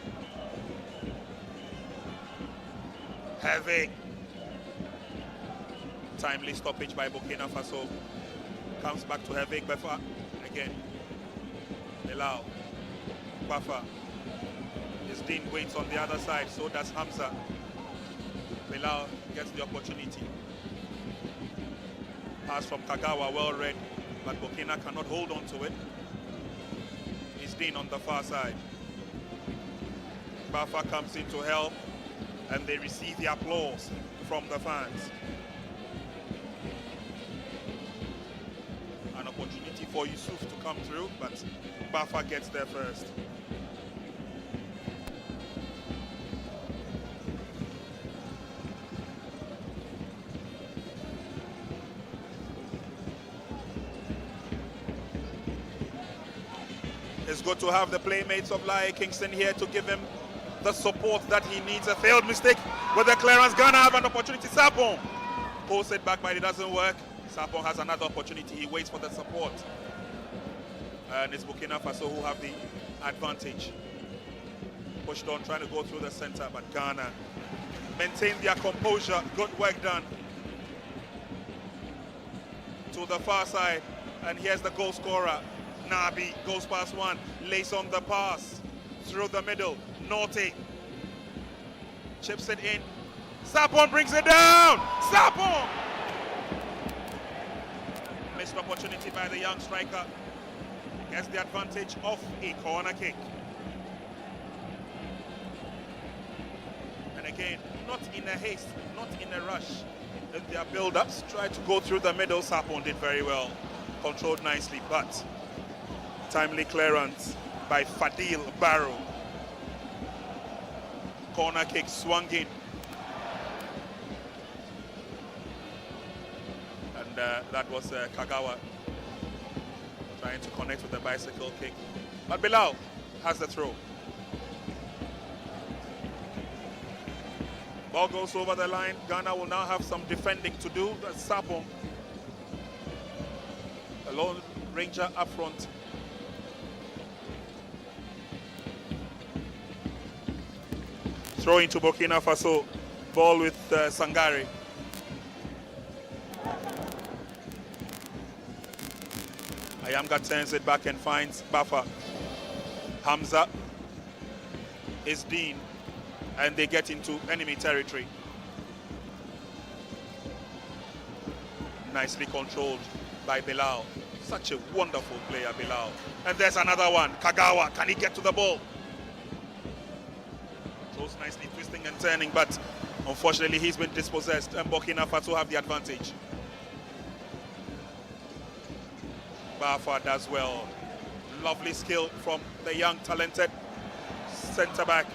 Heavy. Timely stoppage by Burkina Faso. Comes back to Hervik Befa again. Bilal. Bafa. Isdin waits on the other side, so does Hamza. Bilal gets the opportunity. Pass from Kagawa, well read, but Burkina cannot hold on to it. Isdin on the far side. Bafa comes in to help, and they receive the applause from the fans. An opportunity for Yusuf to come through, but Bafa gets there first. It's good to have the playmates of 𝗨𝟑 Kingston here to give him the support that he needs. A failed mistake with the clearance. Ghana have an opportunity. Sapon pulls it back, but it doesn't work. Sapon has another opportunity. He waits for the support. And it's Burkina Faso who have the advantage. Pushed on, trying to go through the center, but Ghana maintain their composure. Good work done. To the far side, and here's the goal scorer. Nabi goes past one, lays on the pass through the middle. Naughty chips it in. Sapon brings it down. Sapon! Missed opportunity by the young striker. Gets the advantage of a corner kick. And again, not in a haste, not in a rush. In their build-ups, tried to go through the middle. Sapon did very well. Controlled nicely, but timely clearance by Fadil Barrow. Corner kick swung in. And that was Kagawa Trying to connect with the bicycle kick. But Bilal has the throw. Ball goes over the line. Ghana will now have some defending to do. That's Sabong. The Lone Ranger up front. Throw into Burkina Faso. Ball with Sangare. Ayamga turns it back and finds Bafa. Hamza is Dean, and they get into enemy territory. Nicely controlled by Bilal. Such a wonderful player, Bilal. And there's another one. Kagawa, can he get to the ball? Throws nicely, twisting and turning, but unfortunately he's been dispossessed, and Burkina Faso have the advantage. Bafa does well. Lovely skill from the young, talented centre-back.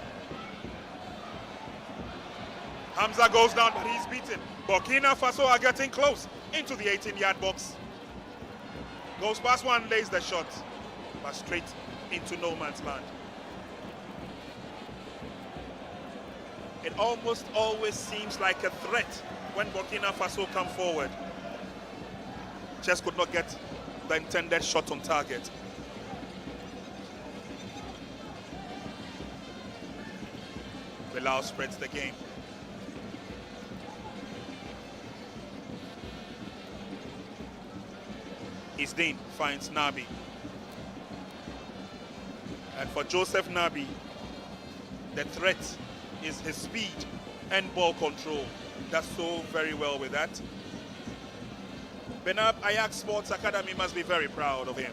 Hamza goes down, but he's beaten. Burkina Faso are getting close into the 18-yard box. Goes past one, lays the shot, but straight into no man's land. It almost always seems like a threat when Burkina Faso come forward. Just could not get the intended shot on target. Bilal spreads the game. Isdin finds Nabi. And for Joseph Nabi, the threat is his speed and ball control. Does so very well with that. Benab Ajax Sports Academy must be very proud of him.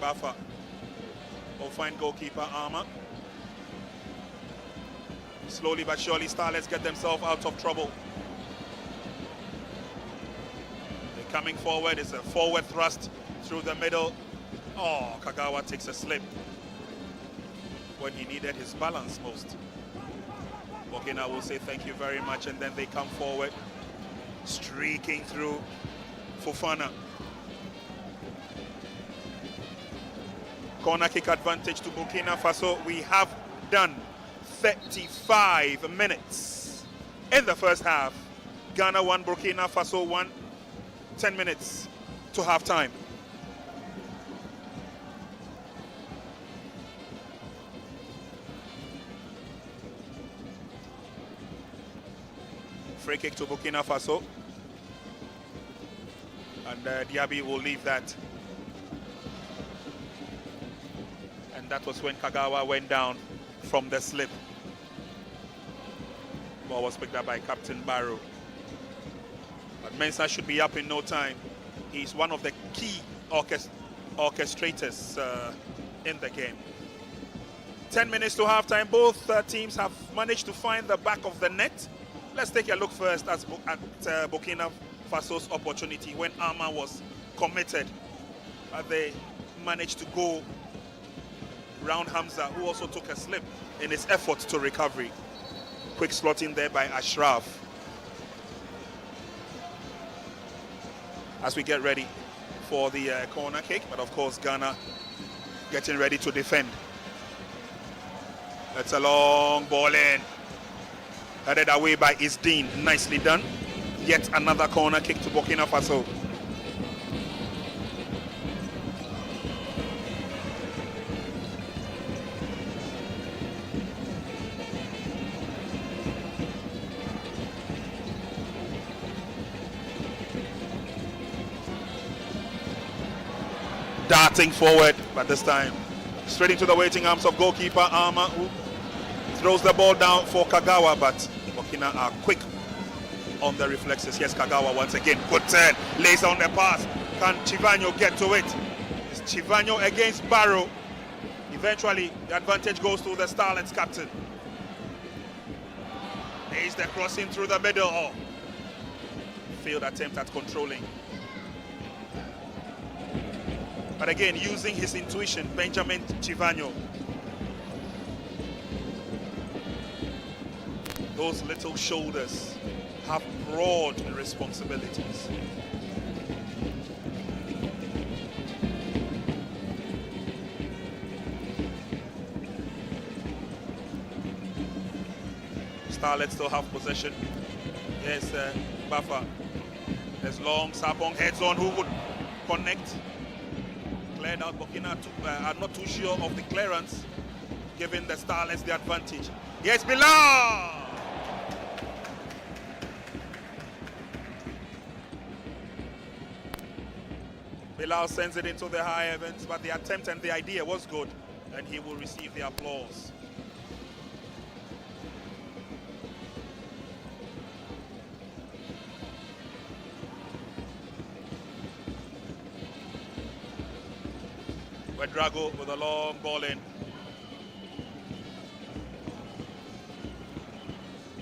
Bafa will find goalkeeper Arma. Slowly but surely, Starlets get themselves out of trouble. They're coming forward. It's a forward thrust through the middle. Oh, Kagawa takes a slip when he needed his balance most. Burkina will say thank you very much, and then they come forward, streaking through Fofana. Corner kick advantage to Burkina Faso. We have done 35 minutes in the first half. Ghana 1, Burkina Faso 1. 10 minutes to half time. Free kick to Burkina Faso. And Diaby will leave that. And that was when Kagawa went down from the slip. Ball was picked up by Captain Barrow. But Mensah should be up in no time. He's one of the key orchestrators in the game. 10 minutes to halftime. Both teams have managed to find the back of the net. Let's take a look first at Burkina Faso's opportunity when Arma was committed. They managed to go round Hamza, who also took a slip in his effort to recovery. Quick slot in there by Ashraf. As we get ready for the corner kick, but of course Ghana getting ready to defend. That's a long ball in. Headed away by Isdin. Nicely done. Yet another corner kick to Burkina Faso. Darting forward, but this time straight into the waiting arms of goalkeeper Arma, who throws the ball down for Kagawa, but Burkina are quick on the reflexes. Yes, Kagawa once again, good turn, lays on the pass. Can Chivanyo get to it? It's Chivanyo against Barrow. Eventually, the advantage goes to the Starlets captain. Lays the crossing through the middle. Oh, failed attempt at controlling. But again, using his intuition, Benjamin Chivanyo. Those little shoulders have broad responsibilities. Starlets still have possession. Yes, Bafa. There's long, Sapong heads on, who would connect. Cleared out. Burkina are not too sure of the clearance, giving the Starlets the advantage. Yes, Bilal! Bilal sends it into the high heavens, but the attempt and the idea was good, and he will receive the applause. Drago with a long ball in.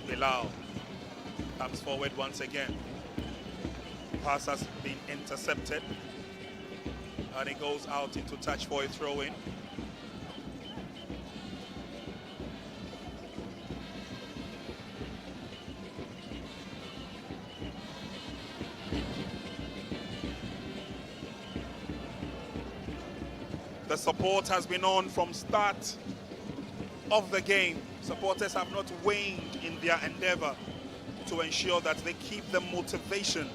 Bilal comes forward once again. Pass has been intercepted, and it goes out into touch for a throw-in. The support has been on from start of the game. Supporters have not waned in their endeavor to ensure that they keep the motivation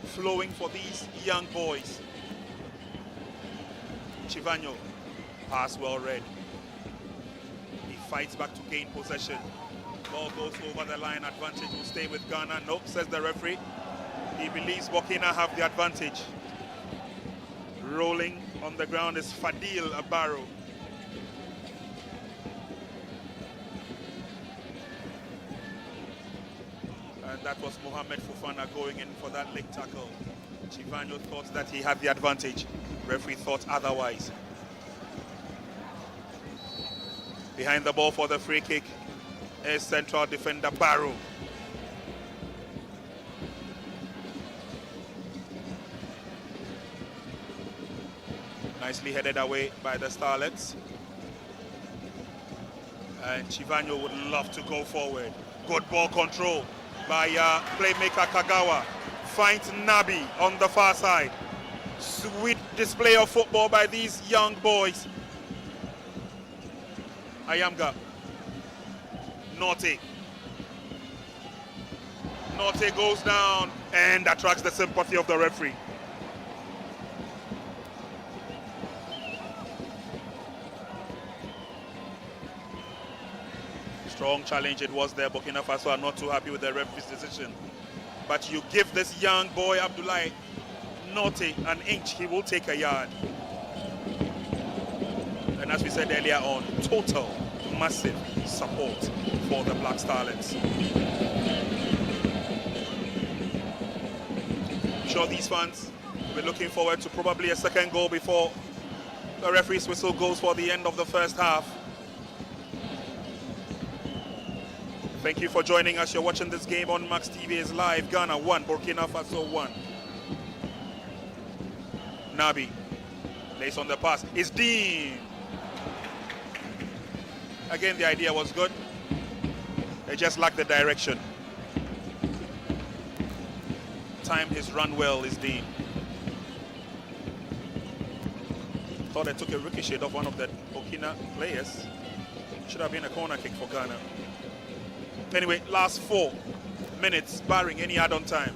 flowing for these young boys. Chivano, pass well read. He fights back to gain possession. Ball goes over the line, advantage will stay with Ghana. Nope, says the referee. He believes Burkina have the advantage. Rolling on the ground is Fadil Abaro. And that was Mohamed Fofana going in for that leg tackle. Chivano thought that he had the advantage. Referee thought otherwise. Behind the ball for the free kick is central defender Barrow. Nicely headed away by the Starlets. And Chivano would love to go forward. Good ball control by playmaker Kagawa. Finds Nabi on the far side. Sweet display of football by these young boys. Ayamga. Norte. Norte goes down and attracts the sympathy of the referee. Strong challenge it was there. Burkina Faso are not too happy with the referee's decision. But you give this young boy, Abdoulaye Norte, an inch, he will take a yard. And as we said earlier on, total, massive support for the Black Starlets. I'm sure these fans will be looking forward to probably a second goal before the referee's whistle goes for the end of the first half. Thank you for joining us. You're watching this game on Max TV is live. Ghana 1, Burkina Faso 1. Nabi lays on the pass. It's Dean. Again, the idea was good. They just lacked the direction. Time his run well is Dean. Thought they took a ricochet off one of the Burkina players. Should have been a corner kick for Ghana. Anyway, last 4 minutes, barring any add-on time.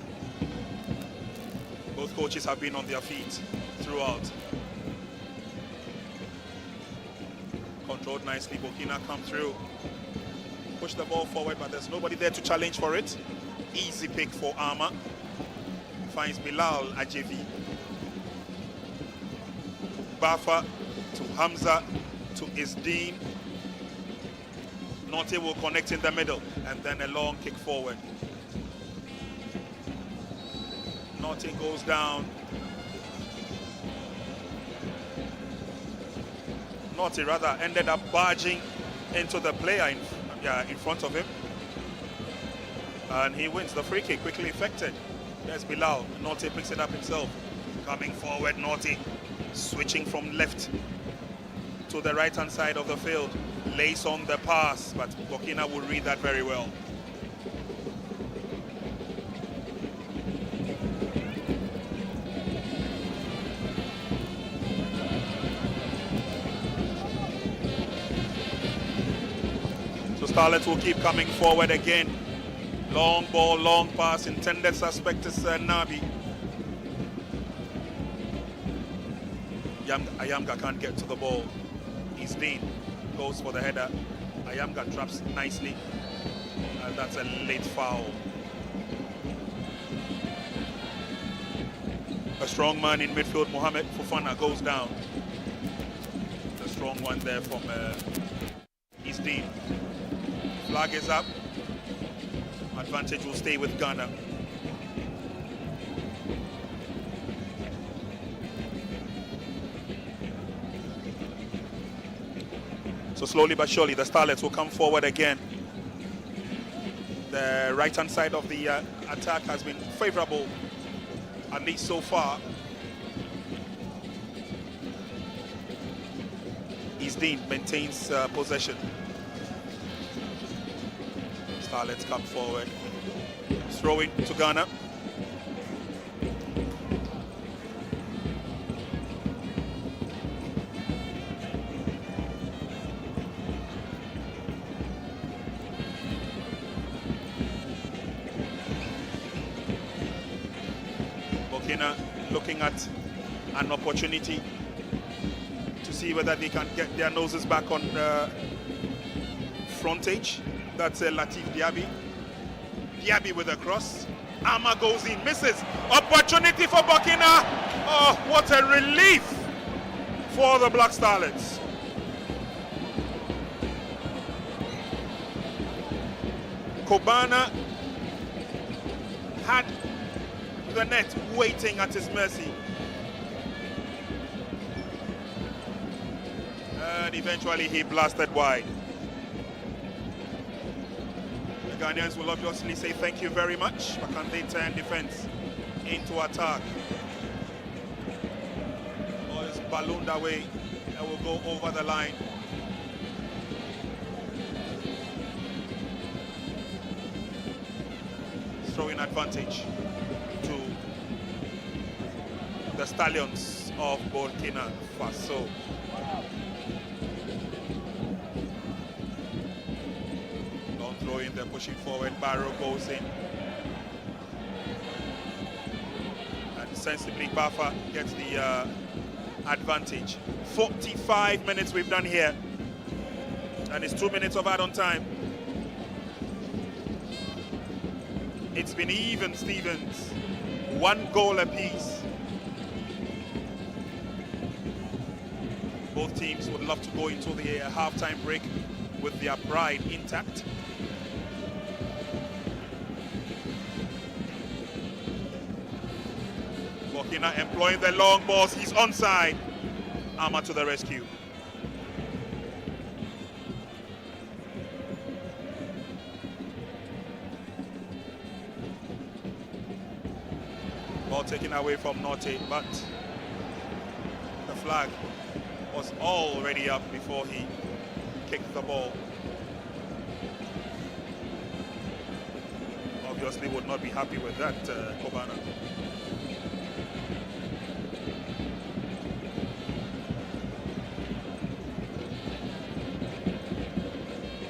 Both coaches have been on their feet throughout. Controlled nicely, Burkina come through. Push the ball forward, but there's nobody there to challenge for it. Easy pick for Arma. Finds Bilal Ajevi. Bafa to Hamza to Isdeen. Norte will connect in the middle, and then a long kick forward. Norte goes down. Norte rather ended up barging into the player in front of him. And he wins the free kick, quickly effected. There's Bilal. Norte picks it up himself. Coming forward, Norte. Switching from left to the right-hand side of the field. Lays on the pass, but Burkina will read that very well. So Starlets will keep coming forward again. Long ball, long pass, intended suspect is Nabi. Ayamga can't get to the ball. He's Dean, goes for the header. Ayamga traps nicely, and that's a late foul. A strong man in midfield, Mohamed Fofana, goes down. The strong one there from Dean. Flag is up. Advantage will stay with Ghana. So slowly but surely, the Starlets will come forward again. The right-hand side of the attack has been favorable, at least so far. Dean maintains possession. Starlets come forward. Throw it to Ghana. Burkina looking at an opportunity to see whether they can get their noses back on frontage. That's Latif Diaby. Diaby with a cross. Ama goes in, misses. Opportunity for Burkina. Oh, what a relief for the Black Starlets. Kobana had the net waiting at his mercy. And eventually he blasted wide. The Ghanaians will obviously say thank you very much, but can they turn defense into attack? Ball is ballooned away and will go over the line. Throwing advantage to the Stallions of Burkina Faso. Don't throw in, they're pushing forward. Barrow goes in. And sensibly Bafa gets the advantage. 45 minutes we've done here. And it's 2 minutes of add-on time. It's been even, Stevens. 1 goal apiece. Both teams would love to go into the halftime break with their pride intact. Burkina employing the long balls. He's onside. Ama to the rescue. Ball taken away from Norte, but the flag was already up before he kicked the ball. Obviously would not be happy with that, Kobana.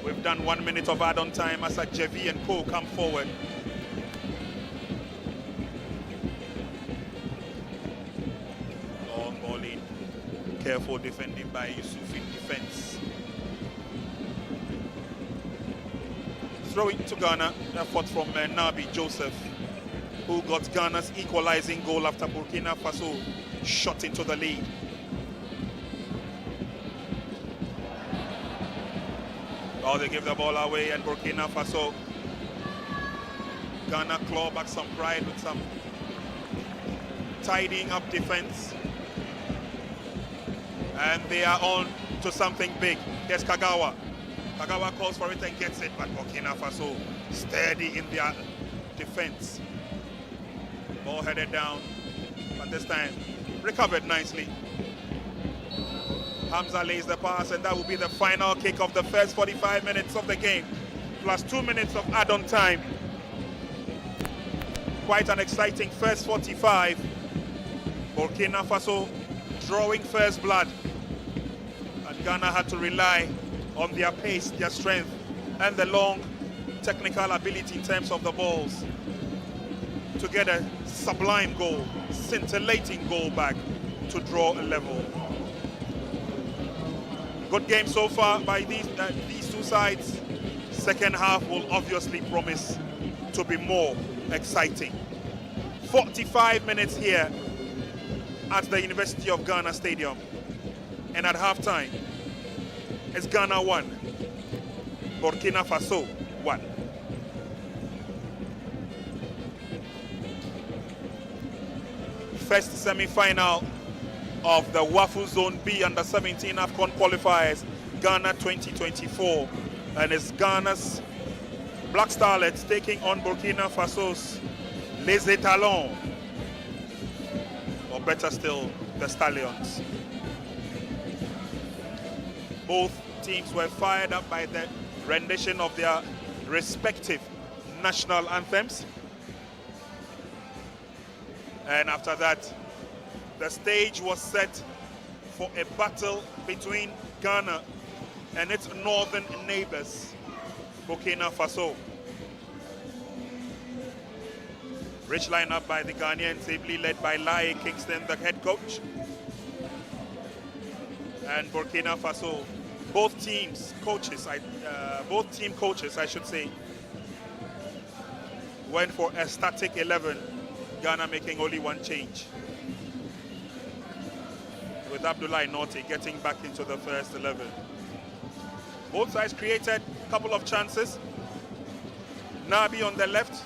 We've done 1 minute of add-on time as Jevi and Co come forward. Long ball in. Careful defending by Yusuf in defense. Throw it to Ghana. Effort from Nabi Joseph, who got Ghana's equalizing goal after Burkina Faso shot into the lead. Oh, they give the ball away, and Burkina Faso. Ghana claw back some pride with some tidying up defense. And they are on to something big. Here's Kagawa. Kagawa calls for it and gets it, but Burkina Faso steady in their defense. Ball headed down, but this time recovered nicely. Hamza lays the pass, and that will be the final kick of the first 45 minutes of the game, plus 2 minutes of add-on time. Quite an exciting first 45. Burkina Faso drawing first blood, and Ghana had to rely on their pace, their strength, and the long technical ability in terms of the balls to get a sublime goal, scintillating goal back to draw a level. Good game so far by these two sides. Second half will obviously promise to be more exciting. 45 minutes here at the University of Ghana Stadium, and at halftime it's Ghana 1, Burkina Faso 1. First semi-final of the WAFU Zone B under 17 AFCON qualifiers, Ghana 2024, and it's Ghana's Black Starlets taking on Burkina Faso's Les Étalons, or better still, the Stallions. Both teams were fired up by the rendition of their respective national anthems. And after that, the stage was set for a battle between Ghana and its northern neighbors, Burkina Faso. Rich lineup by the Ghanaians, ably led by Lai Kingston, the head coach. And Burkina Faso, both team coaches, I should say, went for a static 11. Ghana making only one change, with Abdoulaye Norte getting back into the first 11. Both sides created a couple of chances. Nabi on the left,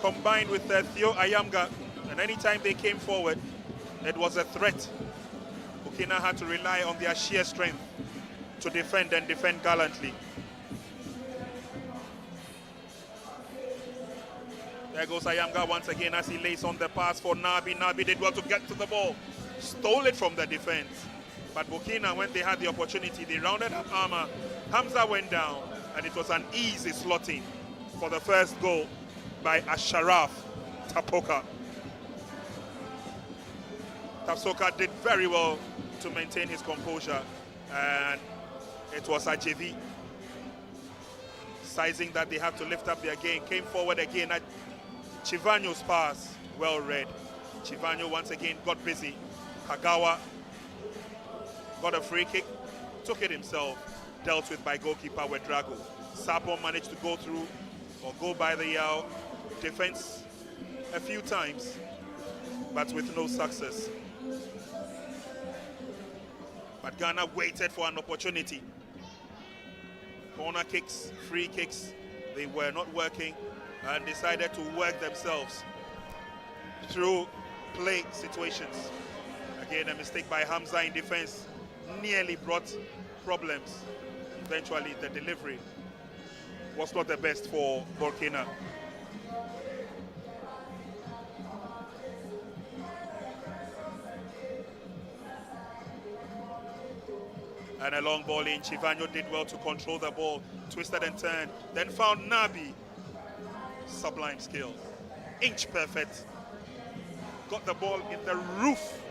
combined with Theo Ayamga, and anytime they came forward, it was a threat. Burkina had to rely on their sheer strength to defend, and defend gallantly. There goes Ayamga once again as he lays on the pass for Nabi. Nabi did well to get to the ball, stole it from the defense. But Burkina, when they had the opportunity, they rounded up armor. Hamza went down, and it was an easy slotting for the first goal by Asharaf Tapoka. Tapoka did very well to maintain his composure, and it was Ajevi, sizing that they have to lift up their game, came forward again at Chivanyo's pass, well read. Chivanyo once again got busy. Kagawa got a free kick, took it himself, dealt with by goalkeeper Wedrago. Sapon managed to go through, or go by the defense a few times, but with no success. But Ghana waited for an opportunity. Corner kicks, free kicks, they were not working, and decided to work themselves through play situations. Again, a mistake by Hamza in defense nearly brought problems. Eventually, the delivery was not the best for Burkina. And a long ball in. Chivanyo did well to control the ball, twisted and turned, then found Nabi. Sublime skill, inch perfect. Got the ball in the roof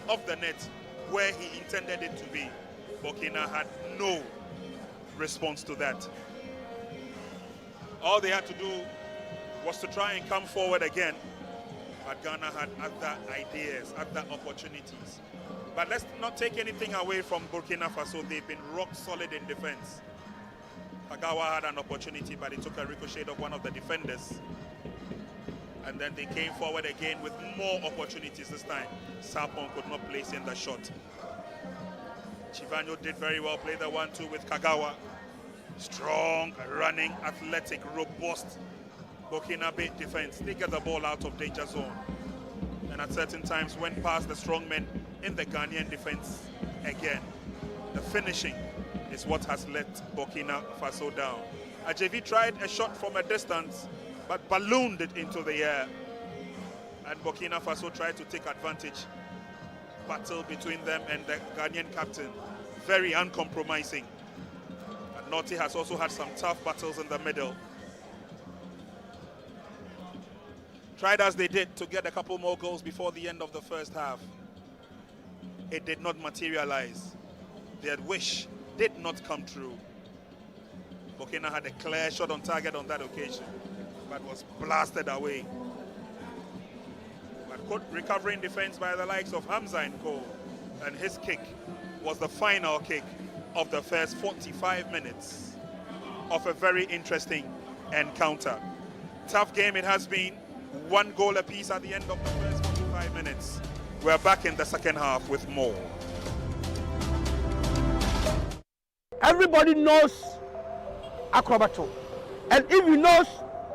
of the net where he intended it to be. Burkina had no response to that. All they had to do was to try and come forward again. But Ghana had other ideas, other opportunities. But let's not take anything away from Burkina Faso. They've been rock solid in defense. Kagawa had an opportunity, but he took a ricochet of one of the defenders. And then they came forward again with more opportunities this time. Sapon could not place in the shot. Chivanyo did very well, played the 1-2 with Kagawa. Strong, running, athletic, robust Burkinabe defense. They get the ball out of danger zone. And at certain times went past the strong men in the Ghanaian defense again. The finishing is what has let Burkina Faso down. Ajevi tried a shot from a distance, but ballooned it into the air. And Burkina Faso tried to take advantage. Battle between them and the Ghanaian captain. Very uncompromising. And Norte has also had some tough battles in the middle. Tried as they did to get a couple more goals before the end of the first half. It did not materialize. Their wish did not come true. Burkina had a clear shot on target on that occasion, but was blasted away. But good recovering defense by the likes of Hamza and Co. And his kick was the final kick of the first 45 minutes of a very interesting encounter. Tough game it has been. 1 goal apiece at the end of the first 45 minutes. We're back in the second half with more. Everybody knows 𝗭𝗢𝗡. And if you know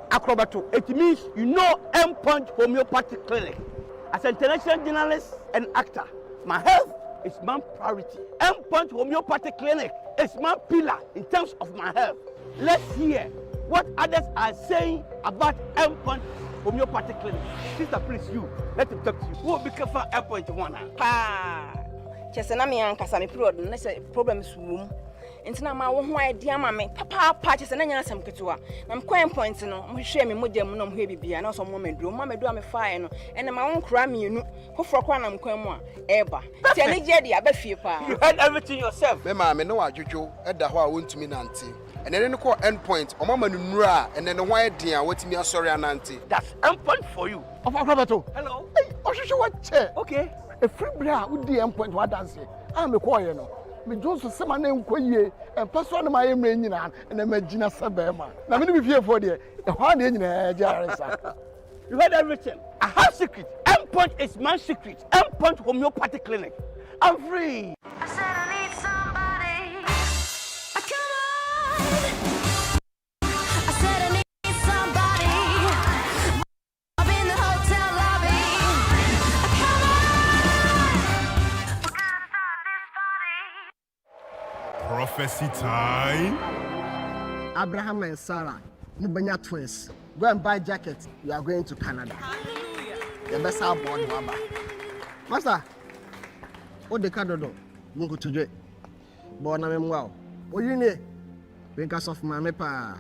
𝗭𝗢𝗡, it means you know Endpoint Homeopathic Clinic. As an international journalist and actor, my health is my priority. Endpoint Homeopathic Clinic is my pillar in terms of my health. Let's hear what others are saying about Endpoint Homeopathic Clinic. Sister, please, you. Let him talk to you. Who will be careful Endpoint one? Chesena me ankasa me period no say problem is wom. Ntina ma wo ho idea ma me papa chesena nya asem ketewa. Na mkwan point no mo hwe me modem no mo hwe bibia na so mo meduro me fae no ene ma won kra mienu foforo kwa na mkwan mu a eba. Ti ani je dia ba fie pa. You heard everything yourself. Me ma me no adwodwo eda ho a wontumi nante. And then call Endpoint omama nura and then why dia wetimi asori anante. That's Endpoint for you. Of 𝗭𝗢𝗡. Hello. Hey, Oshisho what chair? Okay. A free bra would the Endpoint what dance. I'm a choir no. Me Joseph Sama name Koye and plus one of my name and then Magina Sabema. Now me be here for the hard in You heard everything. I have secret. Endpoint is my secret. Endpoint Homeopathic Clinic. I'm free. I said I need somebody. Come on. I said I need somebody. Up in the hotel lobby. Come on. Prophecy time. Abraham and Sarah, Mubanya twins. Go and buy jackets. You are going to Canada. The best aboard Waba. Master, what the card do? Mungu today. Born a wow. What you need? Because of my mepa.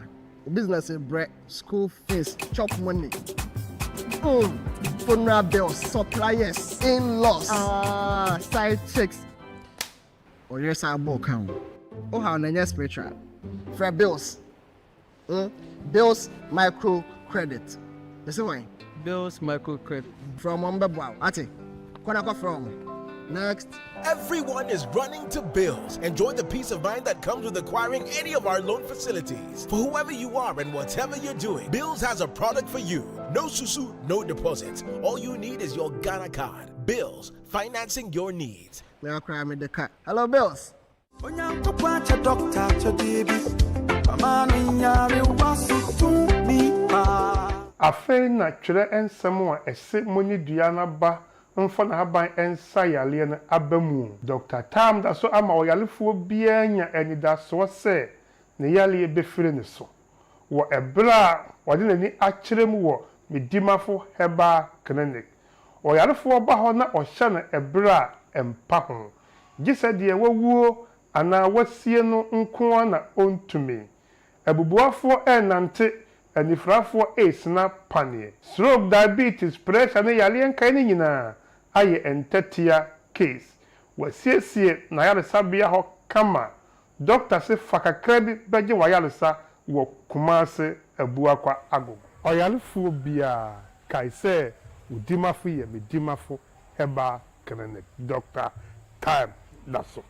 Business is bread, school fees, chop money. Funeral bills, suppliers, in-laws, side chicks. Oh yes, I book count. Oh how na spiritual. For bills. Bills micro credit. You see why? Bills micro credit. From Mambabwa. Ati. Kona from. Next. Everyone is running to Bills. Enjoy the peace of mind that comes with acquiring any of our loan facilities. For whoever you are and whatever you're doing, Bills has a product for you. No susu, no deposits. All you need is your Ghana card. Bills, financing your needs. Hello, Bills. Afei na twere ensem a ese moni duana ba mfa na haban ensa yale na abamu Dr. Tam da so ama oyalefo bia nya anida so se ne yale befire ne so wo ebra wode nani akyerem wo medimafo heba clinic oyalefo ba ho na ohye na ebra empa ho gise de wawuo ana wasie no nko na ontumi abubuafo enante anifrafo esna panie stroke diabetes pressure ne yale enka ne nyina aye entetia case wasiesie na yaresa bia ho kama doctor se fakakra bi beje wayalesa wo kumase abuakwa ago oyalefo bia kaise udimafo ye medimafo heba clinic Dr. Time daso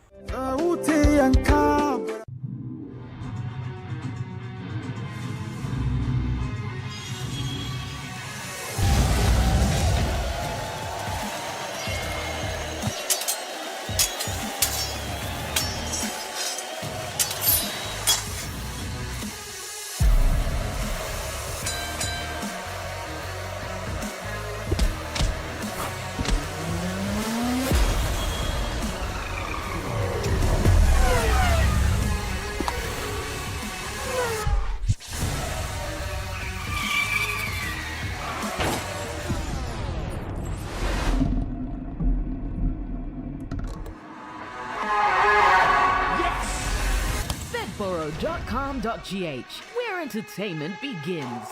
bedboro.com.gh, where entertainment begins.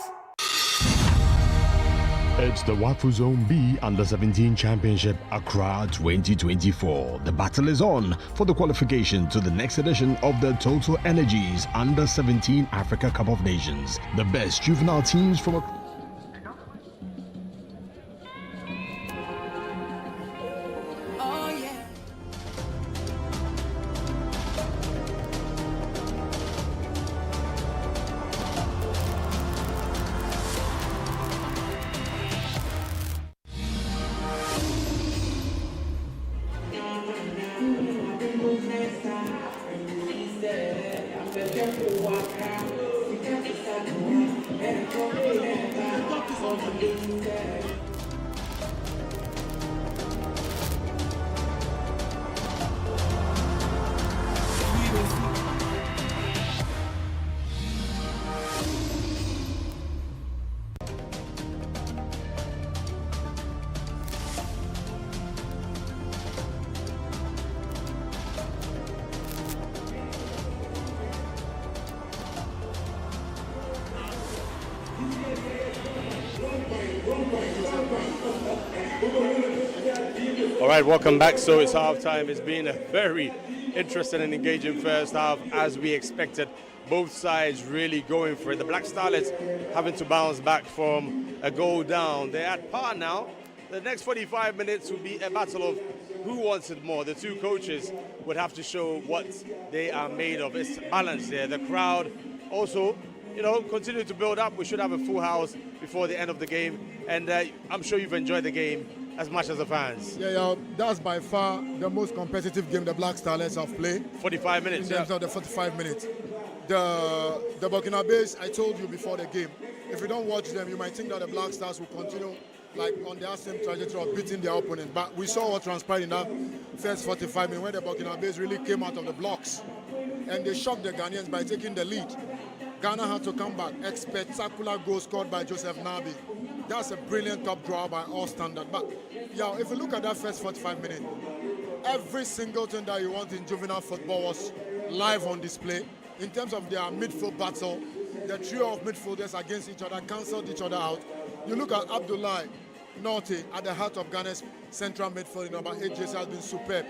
It's the WAFU Zone B Under-17 Championship Accra 2024. The battle is on for the qualification to the next edition of the Total Energies Under-17 Africa Cup of Nations. The best juvenile teams from All right, welcome back. So it's halftime. It's been a very interesting and engaging first half, as we expected. Both sides really going for it. The Black Starlets having to bounce back from a goal down. They're at par now. The next 45 minutes will be a battle of who wants it more. The two coaches would have to show what they are made of. It's balance there. The crowd also, continue to build up. We should have a full house before the end of the game. And I'm sure you've enjoyed the game as much as the fans. Yeah, that's by far the most competitive game the Black Starlets have played. 45 minutes, in terms of the 45 minutes. The Burkina Faso, I told you before the game, if you don't watch them, you might think that the Black Stars will continue like on their same trajectory of beating their opponent. But we saw what transpired in that first 45 minutes when the Burkina Faso really came out of the blocks. And they shocked the Ghanaians by taking the lead. Ghana had to come back. A spectacular goal scored by Joseph Nabi. That's a brilliant top draw by all standards. But yeah, if you look at that first 45 minutes, every single thing that you want in juvenile football was live on display. In terms of their midfield battle, the trio of midfielders against each other cancelled each other out. You look at Abdoulaye Norte at the heart of Ghana's central midfield, number 8 jersey has been superb.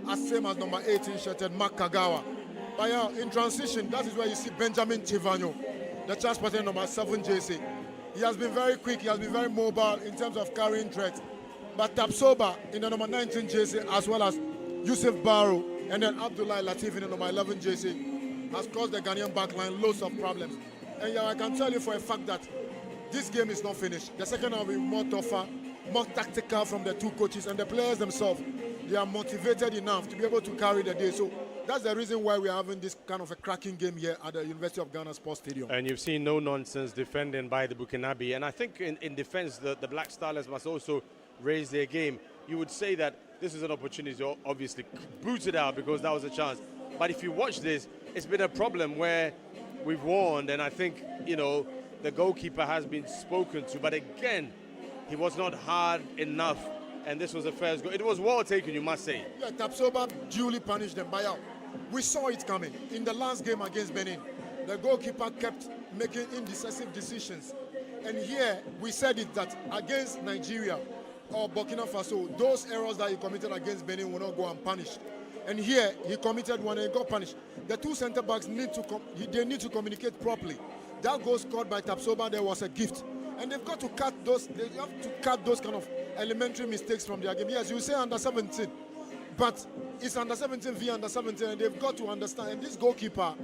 As same as number 18 shirted Mark Kagawa. But yeah, in transition, that is where you see Benjamin Chivanyo, the transporter number 7 jersey. He has been very quick, he has been very mobile in terms of carrying threat. But Tapsoba in the number 19 jersey, as well as Yusuf Barrow, and then Abdoulaye Latif in the number 11 jersey, has caused the Ghanaian backline loads of problems. And yeah, I can tell you for a fact that this game is not finished. The second half will be more tougher, more tactical from the two coaches, and the players themselves, they are motivated enough to be able to carry the day. So that's the reason why we're having this kind of a cracking game here at the University of Ghana Sports Stadium. And you've seen no nonsense defending by the Burkinabe. And I think in defense, the Black Starlets must also raise their game. You would say that this is an opportunity to obviously boot it out because that was a chance. But if you watch this, it's been a problem where we've warned, and I think, the goalkeeper has been spoken to. But again, he was not hard enough, and this was the first goal. It was well taken, you must say. Yeah, Tapsoba duly punished them by out. We saw it coming. In the last game against Benin, the goalkeeper kept making indecisive decisions. And here, we said it that against Nigeria or Burkina Faso, those errors that he committed against Benin will not go unpunished. And here, he committed one and he got punished. The two centre-backs need to communicate properly. That goal scored by Tapsoba, there was a gift. And they've got to cut those, kind of elementary mistakes from their game. Yes, you say under 17, but it's under 17 v under 17, and they've got to understand. And this goalkeeper,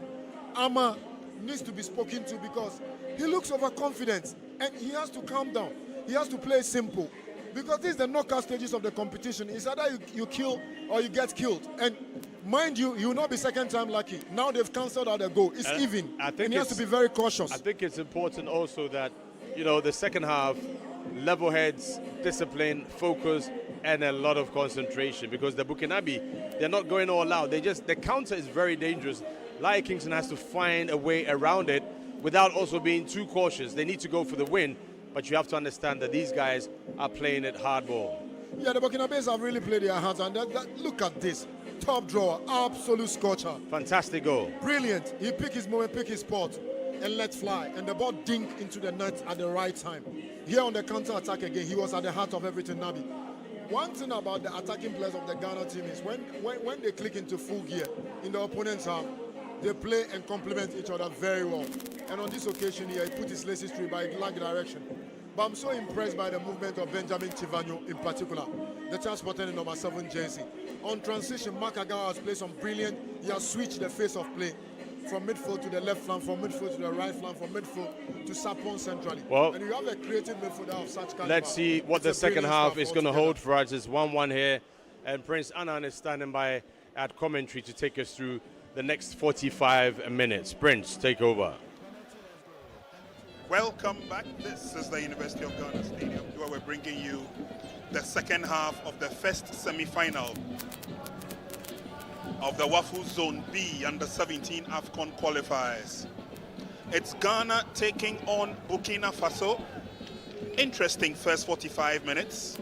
Ama, needs to be spoken to because he looks overconfident and he has to calm down. He has to play simple because this is the knockout stages of the competition. It's either you kill or you get killed. And mind you, you will not be second time lucky. Now they've cancelled out the goal. It's even. And he has to be very cautious. I think it's important also that, the second half, level heads, discipline, focus, and a lot of concentration because the Burkinabe, they're not going all out. The counter is very dangerous. Lai Kingston has to find a way around it without also being too cautious. They need to go for the win, but you have to understand that these guys are playing it hardball. Yeah, the Burkinabes have really played their hands, and look at this. Top drawer, absolute scorcher. Fantastic goal. Brilliant. He picked his moment, picked his spot. and let fly, and the ball dinked into the net at the right time. Here on the counter attack again, he was at the heart of everything, Nabi. One thing about the attacking players of the Ghana team is when they click into full gear in the opponent's half, they play and complement each other very well. And on this occasion here, he put his laces through by lack direction. But I'm so impressed by the movement of Benjamin Chivanyo in particular, the transporter in number 7 jersey. On transition, Mark Agawa has played some brilliant, he has switched the face of play from midfield to the left flank, from midfield to the right flank, from midfield to Sapon centrally. Well, and you have a creative midfielder of such caliber. Let's see what the second half is going to hold for us. It's 1-1 here, and Prince Annan is standing by at commentary to take us through the next 45 minutes. Prince, take over. Welcome back. This is the University of Ghana Stadium, where we're bringing you the second half of the first semi-final of the WAFU Zone B under 17 AFCON qualifiers. It's Ghana taking on Burkina Faso. Interesting first 45 minutes.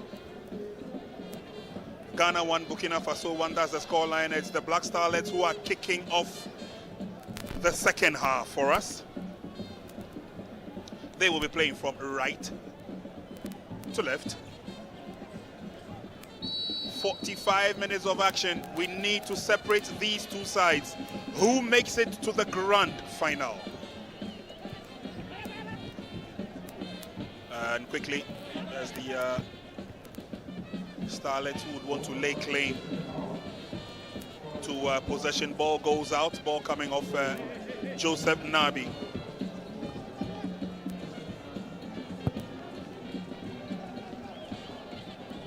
Ghana 1, Burkina Faso 1. That's the scoreline. It's the Black Starlets who are kicking off the second half for us. They will be playing from right to left. 45 minutes of action. We need to separate these two sides. Who makes it to the grand final? And quickly, there's the Starlets who would want to lay claim to possession. Ball goes out. Ball coming off Joseph Nabi.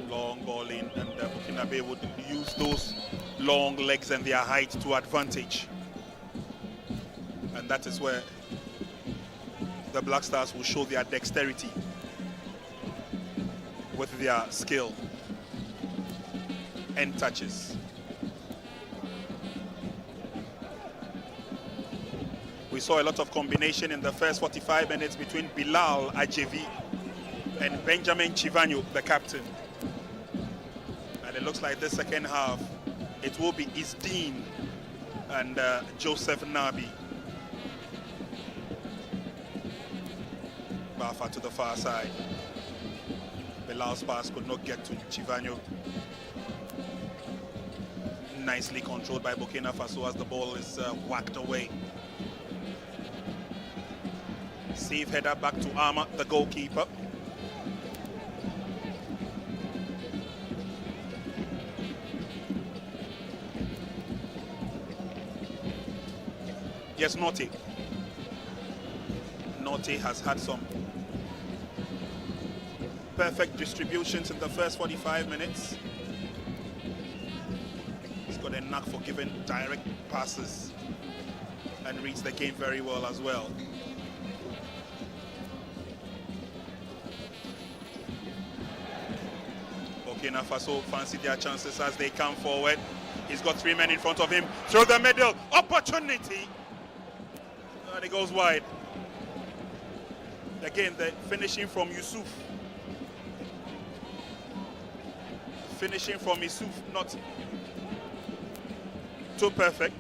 Long ball in, and Burkina Faso would use those long legs and their height to advantage. And that is where the Black Stars will show their dexterity with their skill and touches. We saw a lot of combination in the first 45 minutes between Bilal Ajevi and Benjamin Chivanyo, the captain. And it looks like this second half, it will be Isdeen and Joseph Nabi. Bafa to the far side. Bilal's pass could not get to Chivanyo. Nicely controlled by Burkina Faso as the ball is whacked away. Safe header back to Ama, the goalkeeper. Yes, Naughty. Naughty has had some perfect distributions in the first 45 minutes. He's got a knack for giving direct passes and reads the game very well as well. Burkina Faso fancy their chances as they come forward. He's got 3 men in front of him. Through the middle, opportunity. And it goes wide. Again, the finishing from Yusuf. Finishing from Yusuf, not too perfect.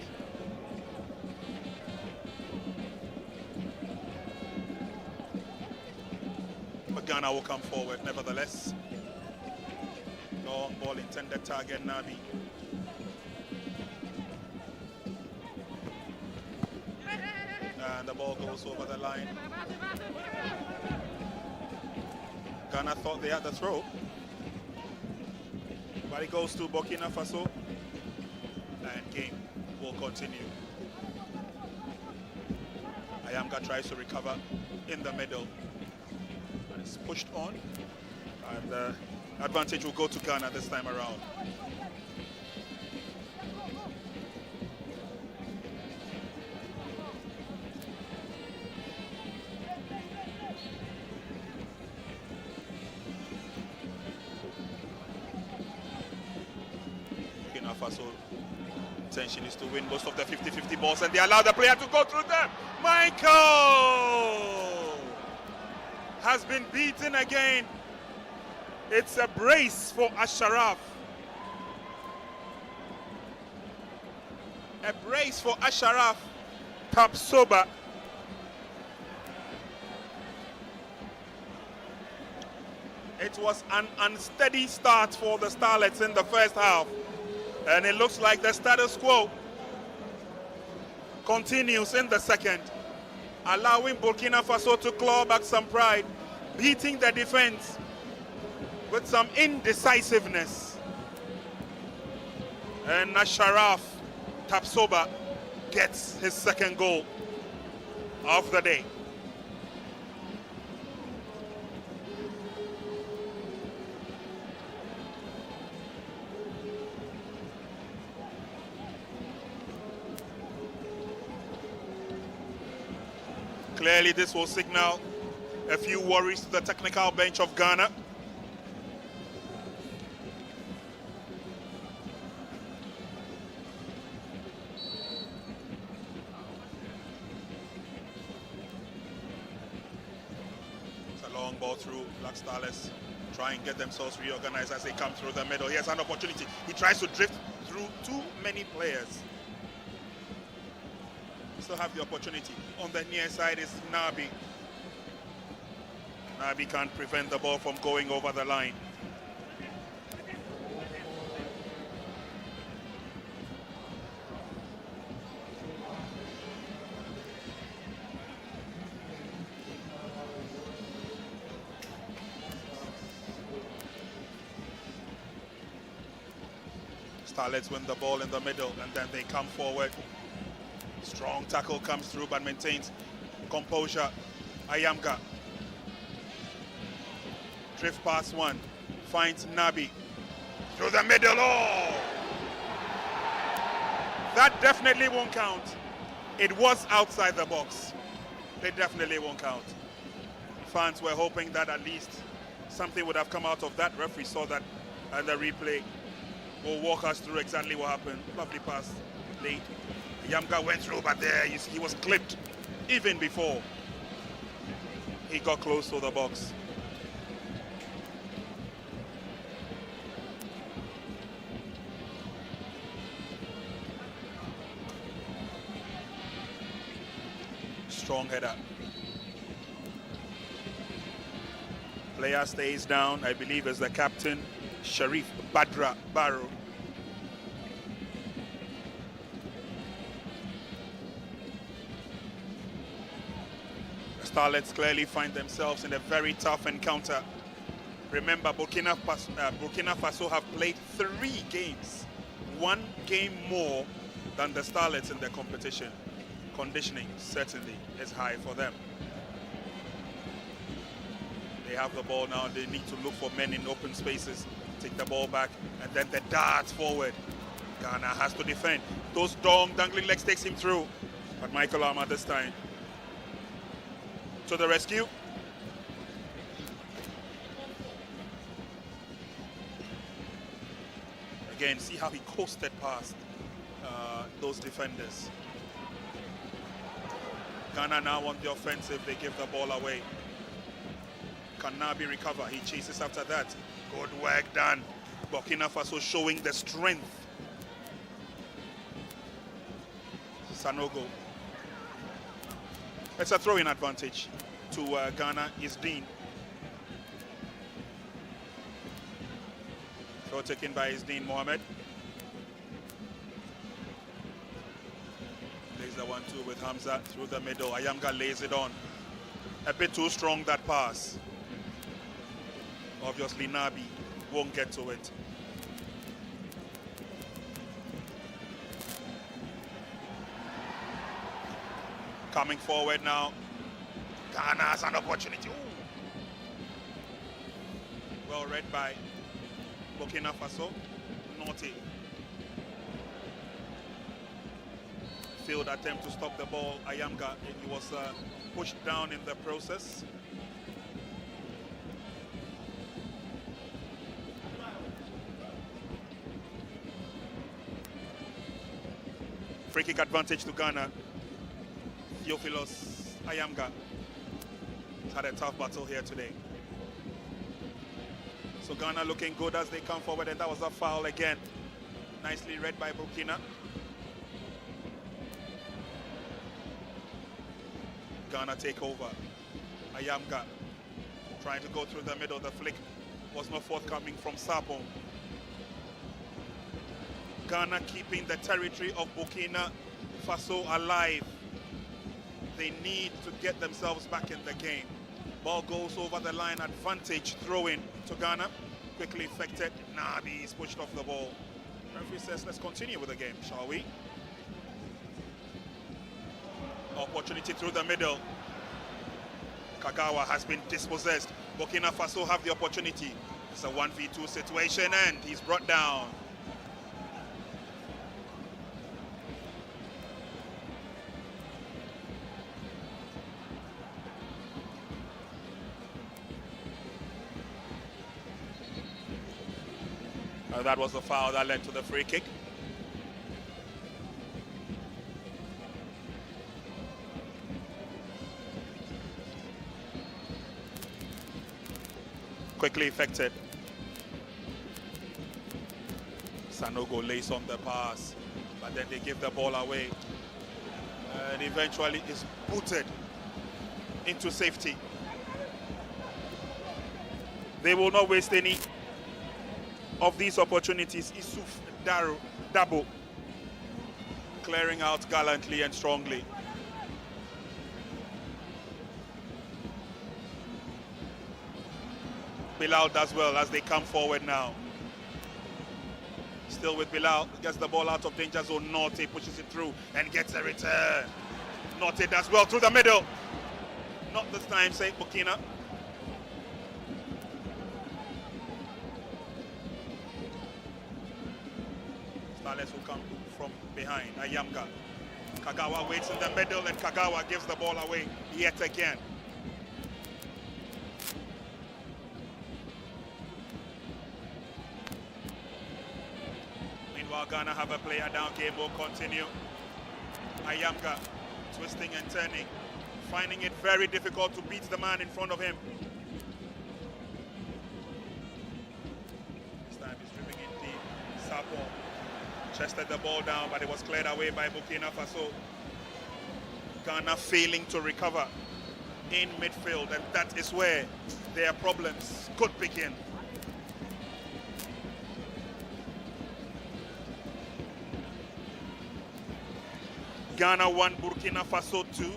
But Ghana will come forward nevertheless. Long ball intended target Nabi. And the ball goes over the line. Ghana thought they had the throw. But it goes to Burkina Faso. And game will continue. Ayamga tries to recover in the middle. And it's pushed on. And the advantage will go to Ghana this time around. Burkina Faso intention is to win most of the 50-50 balls, and they allow the player to go through them. Michael has been beaten again. It's a brace for Asharaf. A brace for Asharaf Tapsoba. It was an unsteady start for the Starlets in the first half. And it looks like the status quo continues in the second, allowing Burkina Faso to claw back some pride, beating the defense with some indecisiveness. And Sharaf Tapsoba gets his second goal of the day. Clearly, this will signal a few worries to the technical bench of Ghana. It's a long ball through. Black Starlets try and get themselves reorganized as they come through the middle. Here's an opportunity. He tries to drift through too many players. Still have the opportunity. On the near side is Nabi. Nabi can't prevent the ball from going over the line. Starlets win the ball in the middle and then they come forward. Strong tackle comes through but maintains composure. Ayamga. Drift past one. Finds Nabi. Through the middle. Oh! That definitely won't count. It was outside the box. It definitely won't count. Fans were hoping that at least something would have come out of that. Referee saw that and the replay will walk us through exactly what happened. Lovely pass late. Yamga went through, but there he was clipped even before he got close to the box. Strong header. Player stays down, I believe, as the captain, Sharif Badra Barrow. Starlets clearly find themselves in a very tough encounter. Remember, Burkina Faso have played 3 games, 1 game more than the Starlets in the competition. Conditioning certainly is high for them. They have the ball now and they need to look for men in open spaces, take the ball back, and then the darts forward. Ghana has to defend. Those dangling legs takes him through, but Michael Armour this time to the rescue. Again, see how he coasted past those defenders. Ghana now on the offensive, they give the ball away. Can Nabi recover? He chases after that. Good work done. Burkina Faso showing the strength. Sanogo. It's a throw-in advantage to Ghana. Is Dean. Throw taken by Isdeen Mohamed. Plays the 1-2 with Hamza through the middle. Ayamga lays it on. A bit too strong, that pass. Obviously, Nabi won't get to it. Coming forward now. Ghana has an opportunity. Ooh. Well read by Burkina Faso. Naughty. Failed attempt to stop the ball. Ayamga, he was pushed down in the process. Free kick advantage to Ghana. Theophilus Ayamga had a tough battle here today. So Ghana looking good as they come forward, and that was a foul again. Nicely read by Burkina. Ghana take over. Ayamga trying to go through the middle. The flick was not forthcoming from Sapong. Ghana keeping the territory of Burkina Faso alive. They need to get themselves back in the game. Ball goes over the line, advantage throw-in to Ghana. Quickly affected. Nabi is pushed off the ball. Referee says, let's continue with the game, shall we? Opportunity through the middle. Kagawa has been dispossessed. Burkina Faso have the opportunity. It's a 1v2 situation and he's brought down. That was the foul that led to the free kick. Quickly effected. Sanogo lays on the pass, but then they give the ball away. And eventually is booted into safety. They will not waste any of these opportunities. Isuf Dabo clearing out gallantly and strongly. Bilal does well as they come forward now. Still with Bilal, gets the ball out of danger zone. Norte pushes it through and gets a return. Norte does well through the middle. Not this time, say Burkina. Starlets will come from behind. Ayamga. Kagawa waits in the middle and Kagawa gives the ball away yet again. Meanwhile, Ghana have a player down. Game will continue. Ayamga twisting and turning, finding it very difficult to beat the man in front of him. This time he's dribbling in deep. Sapo chested the ball down, but it was cleared away by Burkina Faso. Ghana failing to recover in midfield, and that is where their problems could begin. Ghana 1, Burkina Faso 2.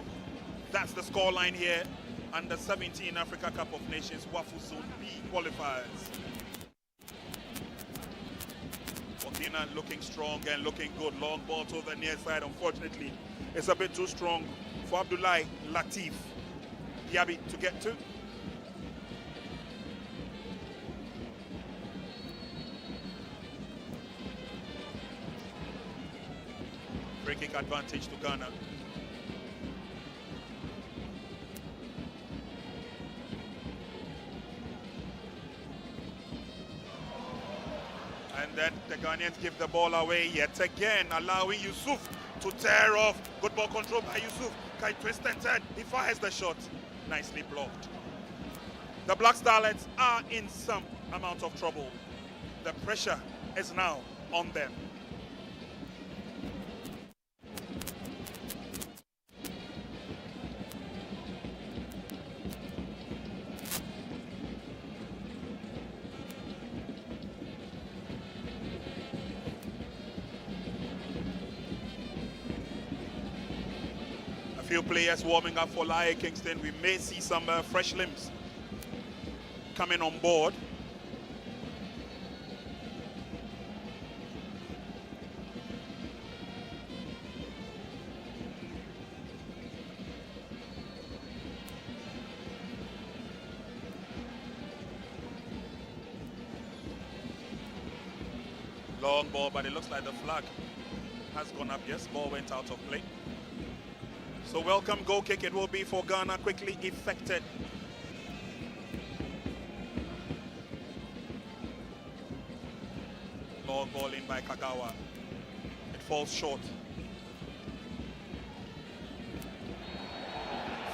That's the scoreline here. Under 17 Africa Cup of Nations WAFU Zone B qualifiers. Burkina looking strong and looking good. Long ball to the near side. Unfortunately, it's a bit too strong for Abdoulaye Latif Diaby to get to. Free kick advantage to Ghana. And then the Ghanaians give the ball away yet again, allowing Yusuf to tear off. Good ball control by Yusuf. Kai twist and turn. He fires the shot. Nicely blocked. The Black Starlets are in some amount of trouble. The pressure is now on them. Few players warming up for Laie Kingston. We may see some fresh limbs coming on board. Long ball, but it looks like the flag has gone up. Yes, ball went out of play. So welcome goal kick it will be for Ghana, quickly effected. Long ball in by Kagawa. It falls short.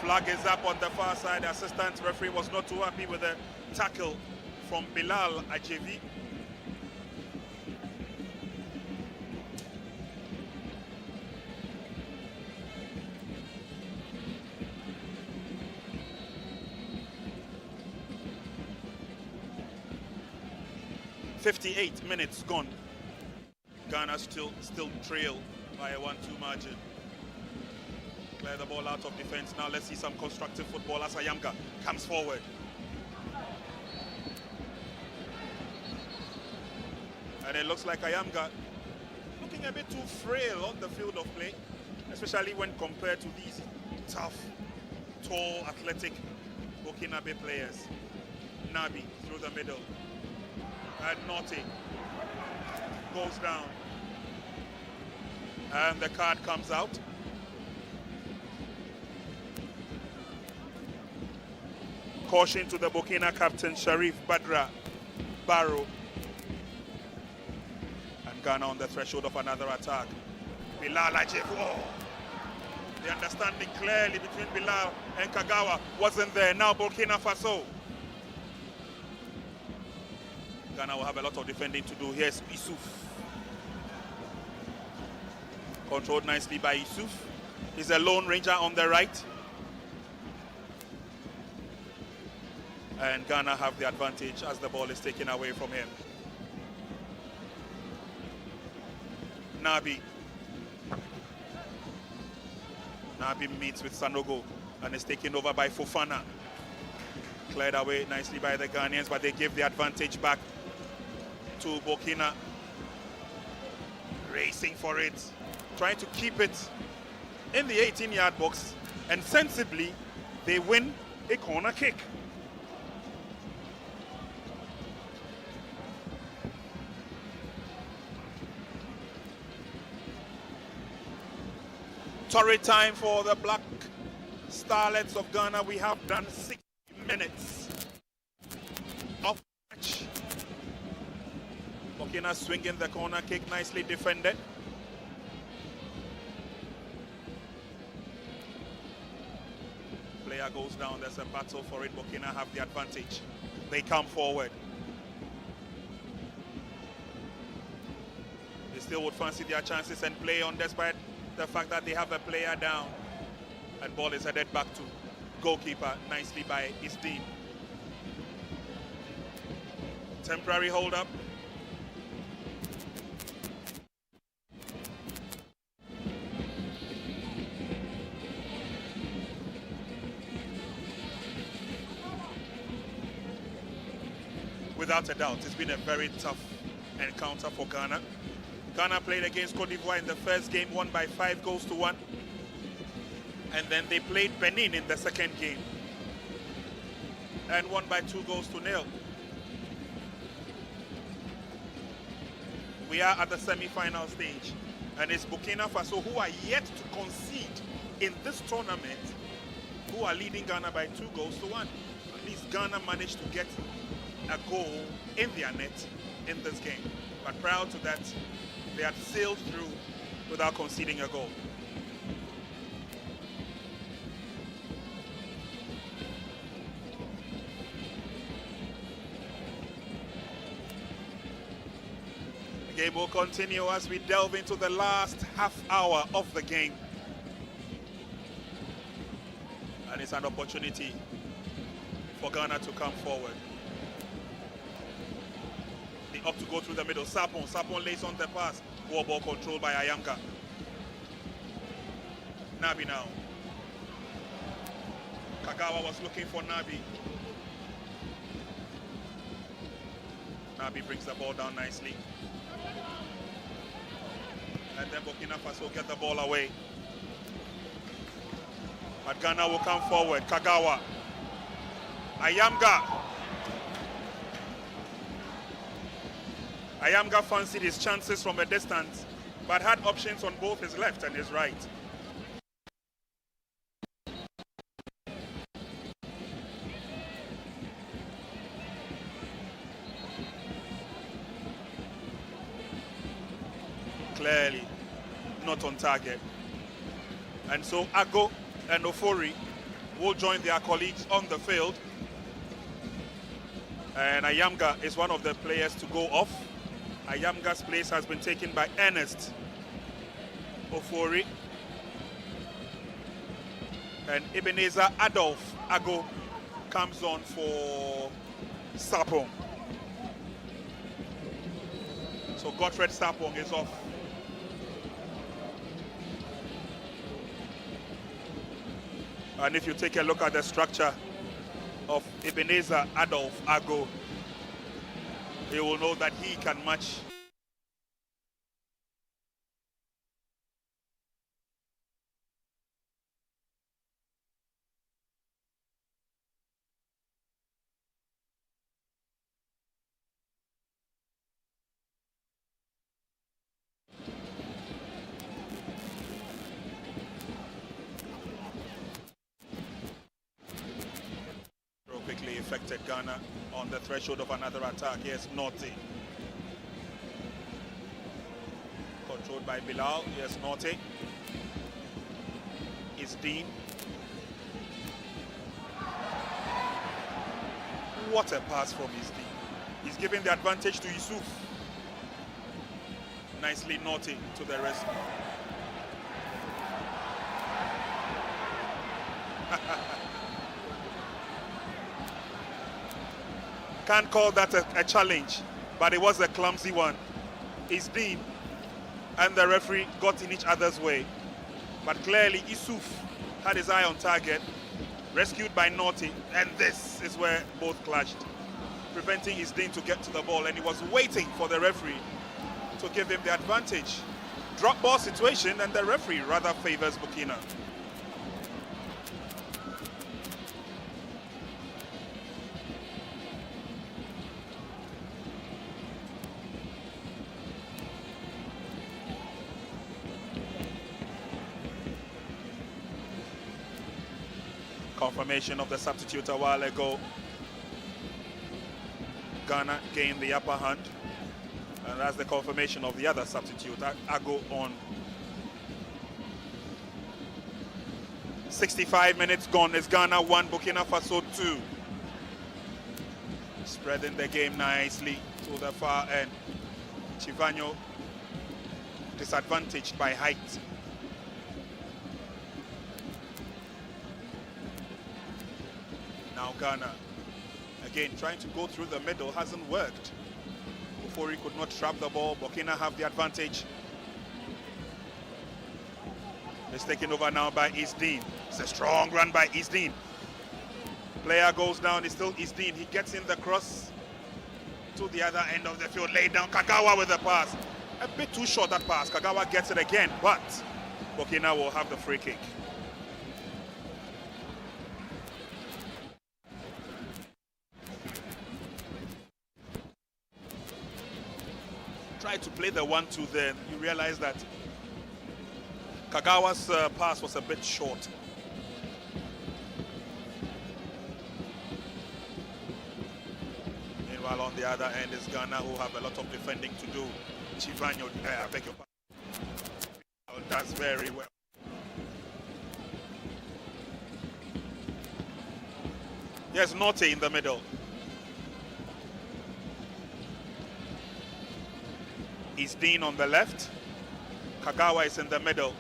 Flag is up on the far side. The assistant referee was not too happy with the tackle from Bilal Ajevi. 58 minutes gone. Ghana still trail by a 1-2 margin. Clear the ball out of defense. Now let's see some constructive football as Ayamga comes forward. And it looks like Ayamga looking a bit too frail on the field of play, especially when compared to these tough, tall, athletic Burkinabe players. Nabi through the middle. And Naughty goes down. And the card comes out. Caution to the Burkina captain, Sharif Badra Barrow. And Ghana on the threshold of another attack. Bilal Ajif. Oh. The understanding clearly between Bilal and Kagawa wasn't there. Now Burkina Faso. Ghana will have a lot of defending to do. Here's Issouf. Controlled nicely by Issouf. He's a lone ranger on the right. And Ghana have the advantage as the ball is taken away from him. Nabi. Nabi meets with Sanogo and is taken over by Fofana. Cleared away nicely by the Ghanaians, but they give the advantage back to Burkina. Racing for it, trying to keep it in the 18-yard box, and sensibly they win a corner kick. Torrid time for the Black Starlets of Ghana. We have done 60 minutes of match. Burkina swinging the corner kick, nicely defended. Player goes down, there's a battle for it. Burkina have the advantage. They come forward. They still would fancy their chances and play on, despite the fact that they have a player down. And ball is headed back to goalkeeper, nicely by Isdin. Temporary hold up. Without a doubt, it's been a very tough encounter for Ghana. Ghana played against Cote d'Ivoire in the first game, won by 5-1. And then they played Benin in the second game and won by 2-0. We are at the semi-final stage, and it's Burkina Faso, who are yet to concede in this tournament, who are leading Ghana by 2-1. At least Ghana managed to get a goal in their net in this game. But prior to that, they had sailed through without conceding a goal. The game will continue as we delve into the last half hour of the game. And it's an opportunity for Ghana to come forward. They opt to go through the middle. Sapon lays on the pass. War ball controlled by Ayamga. Nabi now. Kagawa was looking for Nabi. Nabi brings the ball down nicely. And then Burkina Faso get the ball away. But Ghana will come forward. Kagawa. Ayamga. Ayamga fancied his chances from a distance, but had options on both his left and his right. Clearly not on target. And so Ago and Ofori will join their colleagues on the field. And Ayamga is one of the players to go off. Ayamga's place has been taken by Ernest Ofori. And Ebenezer Adolf Ago comes on for Sapon. So Gottfred Sapong is off. And if you take a look at the structure of Ebenezer Adolf Ago, you will know that he can match quickly affected Ghana on the threshold of another attack. Yes, Naughty. Controlled by Bilal. Yes, Naughty. Is Dean. What a pass from Isdean. He's giving the advantage to Yusuf. Nicely Naughty to the rescue. Can't call that a challenge, but it was a clumsy one. Isdean and the referee got in each other's way. But clearly Yusuf had his eye on target, rescued by Naughty, and this is where both clashed, preventing Isdean to get to the ball, and he was waiting for the referee to give him the advantage. Drop ball situation, and the referee rather favors Burkina. Confirmation of the substitute a while ago. Ghana gained the upper hand, and that's the confirmation of the other substitute, Ago, on 65 minutes gone. Is Ghana 1, Burkina Faso 2. Spreading the game nicely to the far end. Chivanyo disadvantaged by height. Now Ghana, again, trying to go through the middle, hasn't worked. Before he could not trap the ball, Burkina have the advantage. It's taken over now by Isdean. It's a strong run by Isdean. Player goes down, it's still Isdean. He gets in the cross to the other end of the field, laid down. Kagawa with the pass. A bit too short, that pass. Kagawa gets it again, but Burkina will have the free kick. Tried to play the 1-2 there. You realize that Kagawa's pass was a bit short. Meanwhile, on the other end is Ghana, who have a lot of defending to do. Chivanyo, I beg your pardon, does very well. Yes, Naughty in the middle. Isdean on the left. Kagawa is in the middle.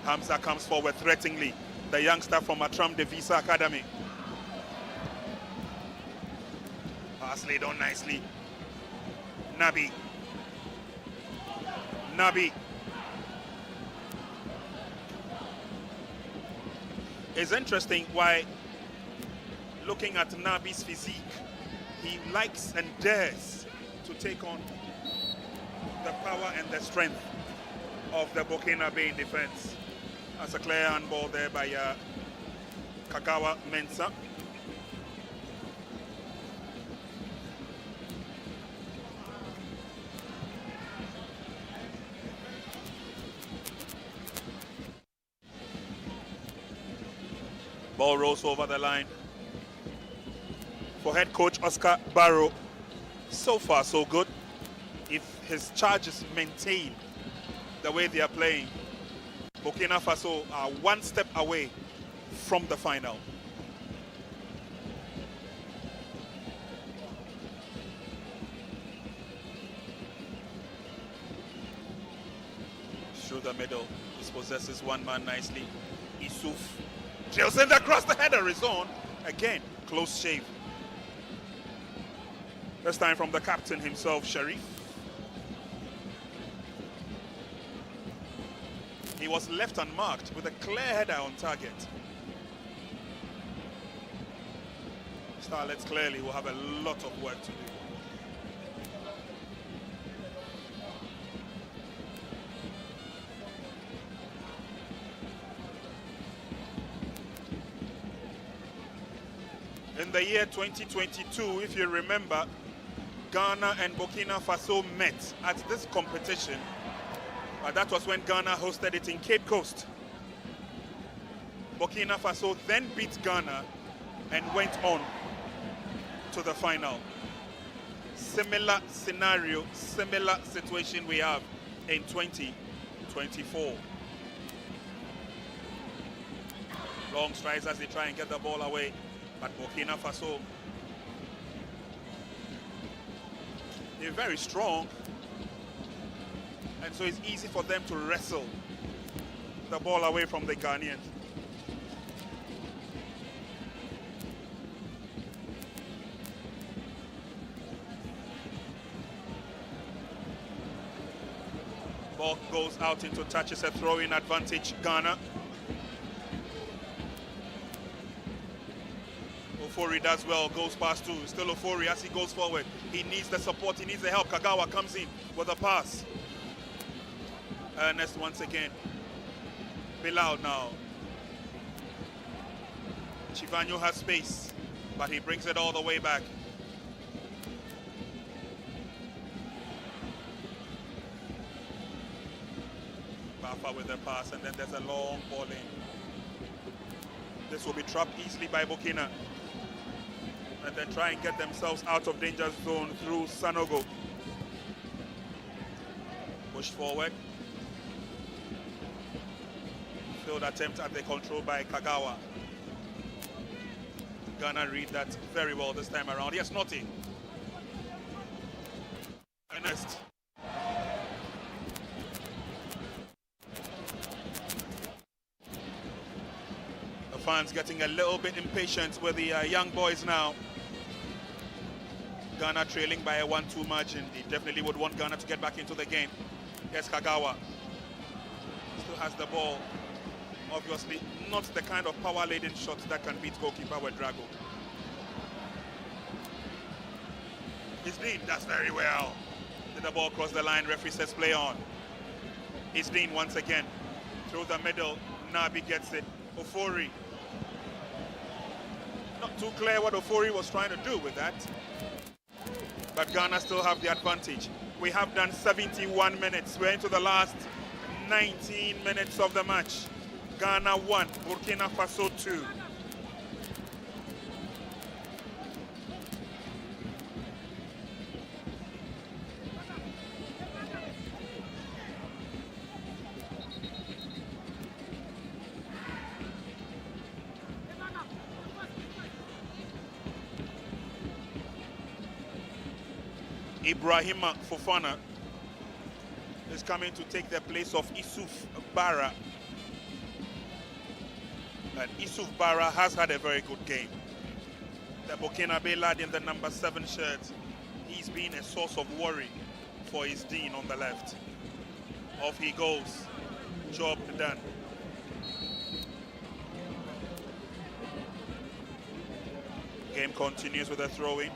Hamza comes forward threateningly. The youngster from Atram de Visa Academy. Pass laid on nicely. Nabi. It's interesting why, looking at Nabi's physique, he likes and dares to take on the power and the strength of the Burkina Bay defense. That's a clear handball there by Kagawa Mensah. Ball rolls over the line for head coach Oscar Barrow. So far, so good. If his charges maintain the way they are playing, Burkina Faso are one step away from the final. Through the middle, he possesses one man nicely. Isuf drills in across, the header is on. Again, close shave. This time from the captain himself, Sharif. He was left unmarked with a clear header on target. Starlets clearly will have a lot of work to do. In the year 2022, if you remember, Ghana and Burkina Faso met at this competition. That was when Ghana hosted it in Cape Coast. Burkina Faso then beat Ghana and went on to the final. Similar scenario, similar situation we have in 2024. Long strides as they try and get the ball away, but Burkina Faso, they're very strong, and so it's easy for them to wrestle the ball away from the Ghanaians. Ball goes out into touch. It's a throw-in advantage, Ghana. Ofori does well, goes past two. Still Ofori as he goes forward. He needs the support, he needs the help. Kagawa comes in with a pass. Ernest once again. Bilal now. Chivanyo has space, but he brings it all the way back. Bafa with the pass, and then there's a long ball in. This will be trapped easily by Burkina. And then try and get themselves out of danger zone through Sanogo. Push forward. Failed attempt at the control by Kagawa. Ghana read that very well this time around. Yes, Naughty. Ernest. The fans getting a little bit impatient with the young boys now. Ghana trailing by a 1-2 margin. They definitely would want Ghana to get back into the game. Yes, Kagawa still has the ball. Obviously, not the kind of power-laden shots that can beat goalkeeper Wedrago. Isdin does very well. Did the ball cross the line? Referee says play on. Isdin once again through the middle. Nabi gets it. Ofori. Not too clear what Ofori was trying to do with that. But Ghana still have the advantage. We have done 71 minutes. We're into the last 19 minutes of the match. Ghana 1, Burkina Faso 2. Ibrahima Fofana is coming to take the place of Issouf Bara. And Issouf Bara has had a very good game. The Burkinabe lad in the number 7 shirt, he's been a source of worry for his dean on the left. Off he goes. Job done. Game continues with a throw-in.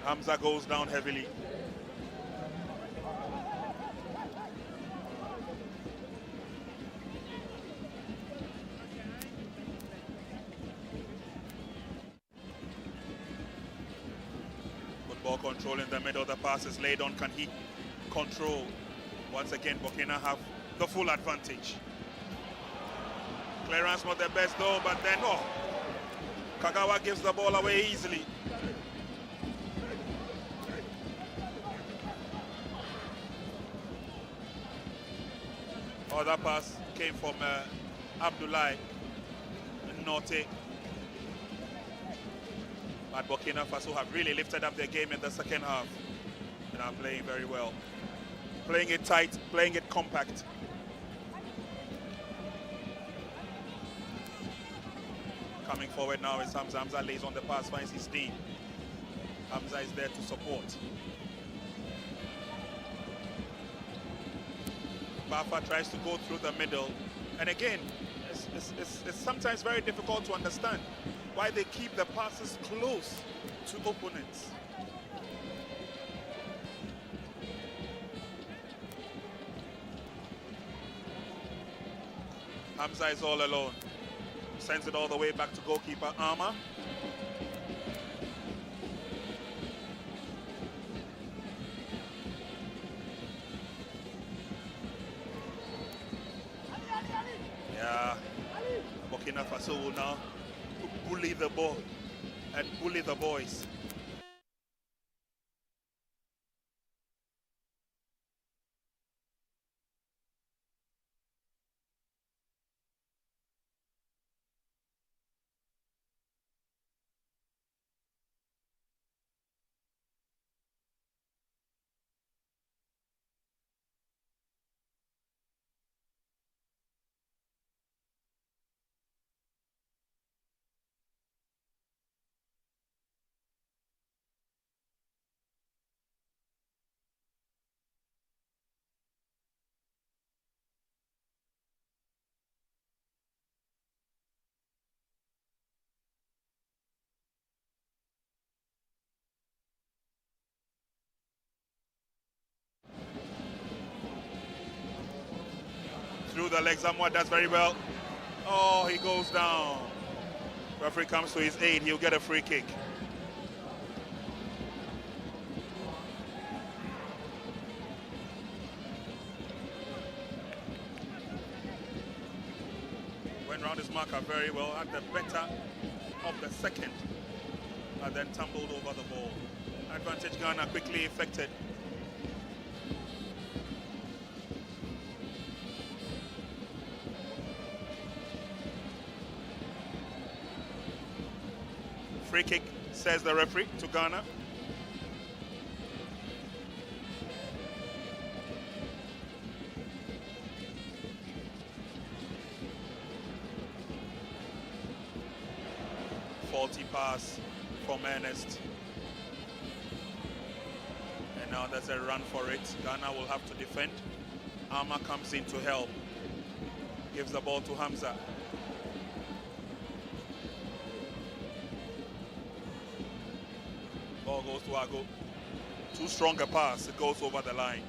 Hamza goes down heavily. Good ball control in the middle. The pass is laid on. Can he control? Once again, Burkina have the full advantage. Clearance not the best though, but then, oh, Kagawa gives the ball away easily. Other pass came from Abdoulaye Note. But Burkina Faso have really lifted up their game in the second half and are playing very well. Playing it tight, playing it compact. Coming forward now is Hamza. Hamza lays on the pass, finds his team. Hamza is there to support. Bafa tries to go through the middle. And again, it's sometimes very difficult to understand why they keep the passes close to opponents. Hamza is all alone. Sends it all the way back to goalkeeper Arma. Yeah, Burkina Faso will now bully the ball and bully the boys. Through the legs, Amwa does very well. Oh, he goes down. Referee comes to his aid, he'll get a free kick. Went round his marker very well, had the better of the second, and then tumbled over the ball. Advantage Ghana quickly effected. Free kick, says the referee, to Ghana. Faulty pass from Ernest. And now there's a run for it. Ghana will have to defend. Arma comes in to help. Gives the ball to Hamza. Ball goes to Ago. Too strong a pass, it goes over the line.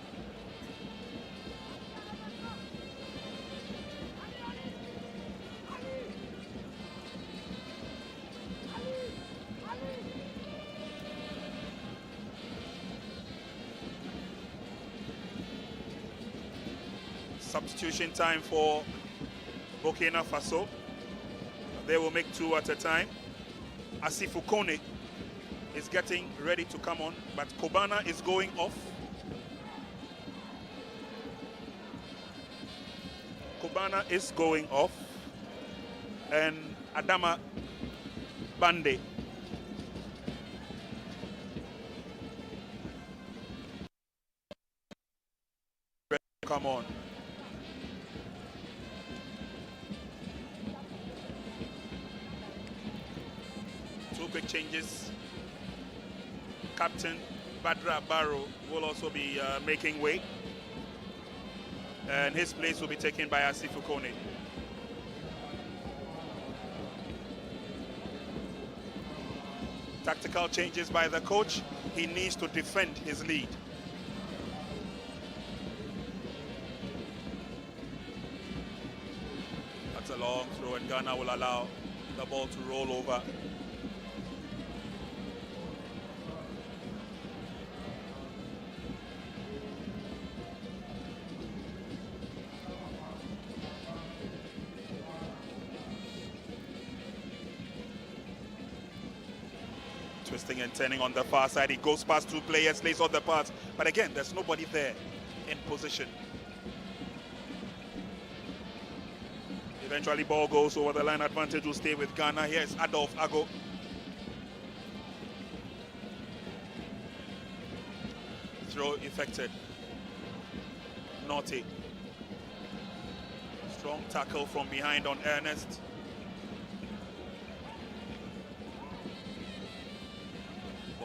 Substitution time for Burkina Faso. They will make two at a time. Asifu Kone is getting ready to come on, but Kobana is going off. Kobana is going off. And Adama Bande come on. Two quick changes. Captain Badra Barrow will also be making way, and his place will be taken by Asifu Kone. Tactical changes by the coach. He needs to defend his lead. That's a long throw, and Ghana will allow the ball to roll over. Twisting and turning on the far side. He goes past two players, lays on the pass. But again, there's nobody there in position. Eventually, ball goes over the line. Advantage will stay with Ghana. Here's Adolf Ago. Throw effected. Naughty. Strong tackle from behind on Ernest.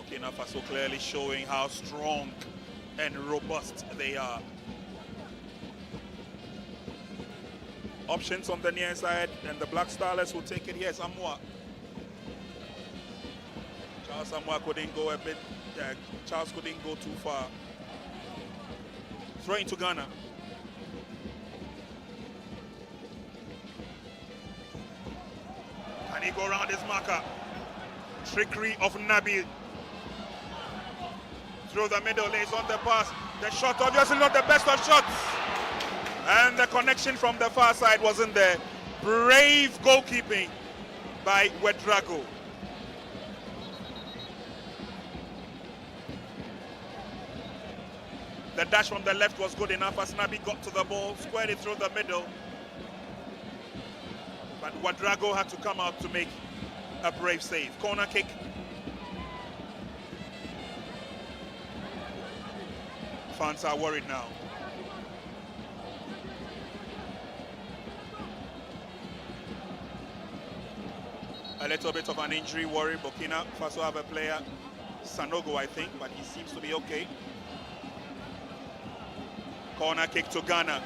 Burkina Faso clearly showing how strong and robust they are. Options on the near side, and the Black Starlets will take it. Yes, Amoah. Charles Amoah couldn't go a bit. Charles couldn't go too far. Throw into Ghana. Can he go around his marker? Trickery of Nabil. Through the middle, lays on the pass. The shot, obviously not the best of shots. And the connection from the far side wasn't there. Brave goalkeeping by Ouedraogo. The dash from the left was good enough as Nabi got to the ball, squared it through the middle. But Ouedraogo had to come out to make a brave save. Corner kick. Fans are worried now. A little bit of an injury worry. Burkina Faso have a player, Sanogo, I think, but he seems to be okay. Corner kick to Ghana.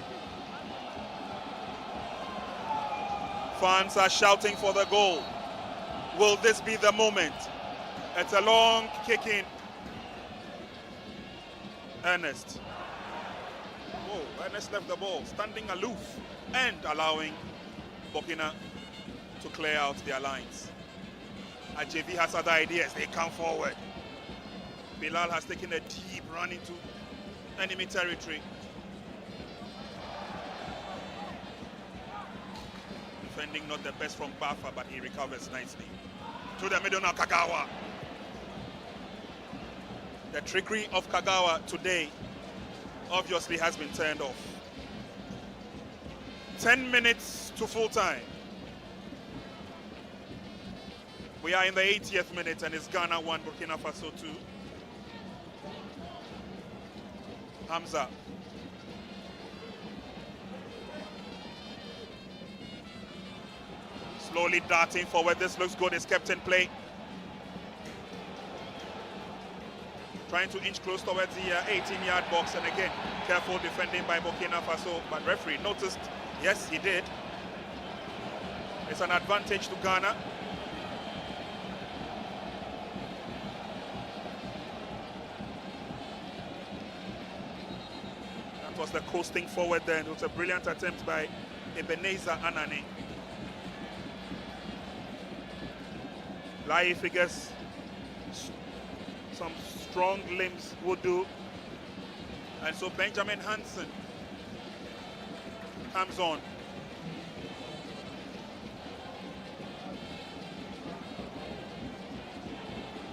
Fans are shouting for the goal. Will this be the moment? It's a long kick in. Ernest. Oh, Ernest left the ball, standing aloof and allowing Burkina to clear out their lines. JV has other ideas. They come forward. Bilal has taken a deep run into enemy territory. Defending not the best from Bafa, but he recovers nicely. To the middle now, Kagawa. The trickery of Kagawa today obviously has been turned off. 10 minutes to full time. We are in the 80th minute and it's Ghana 1, Burkina Faso 2. Hamza. Slowly darting forward. This looks good. It's kept in play. Trying to inch close towards the 18-yard box, and again, careful defending by Burkina Faso. But referee noticed, yes, he did. It's an advantage to Ghana. That was the coasting forward then. It was a brilliant attempt by Ebenezer Anane. Lai figures, some strong limbs would do. And so Benjamin Hansen comes on.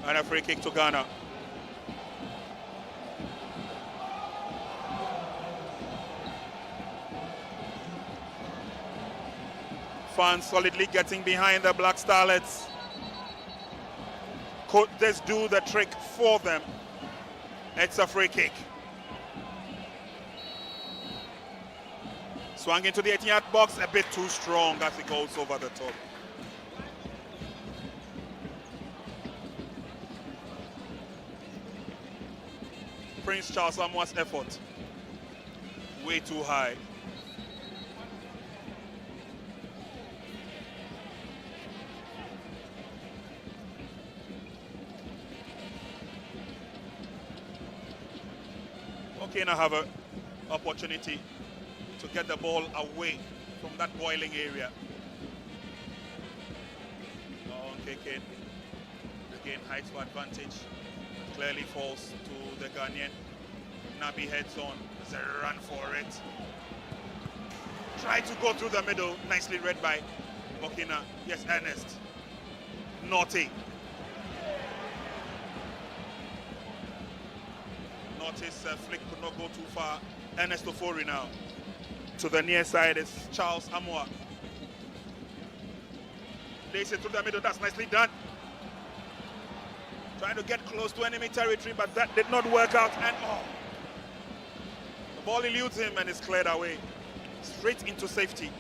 And a free kick to Ghana. Fans solidly getting behind the Black Starlets. Could this do the trick for them? It's a free kick. Swung into the 18-yard box, a bit too strong as it goes over the top. Prince Charles Amoah's effort, way too high. Burkina have an opportunity to get the ball away from that boiling area. Long kick in. Again, height for advantage. Clearly falls to the Ghanaian. Nabi heads on. There's a run for it. Try to go through the middle. Nicely read by Burkina. Yes, Ernest. Naughty. His flick could not go too far. Ernest Ofori now. To the near side is Charles Amoah. Lays it through the middle. That's nicely done. Trying to get close to enemy territory, but that did not work out. And the ball eludes him and is cleared away. Straight into safety.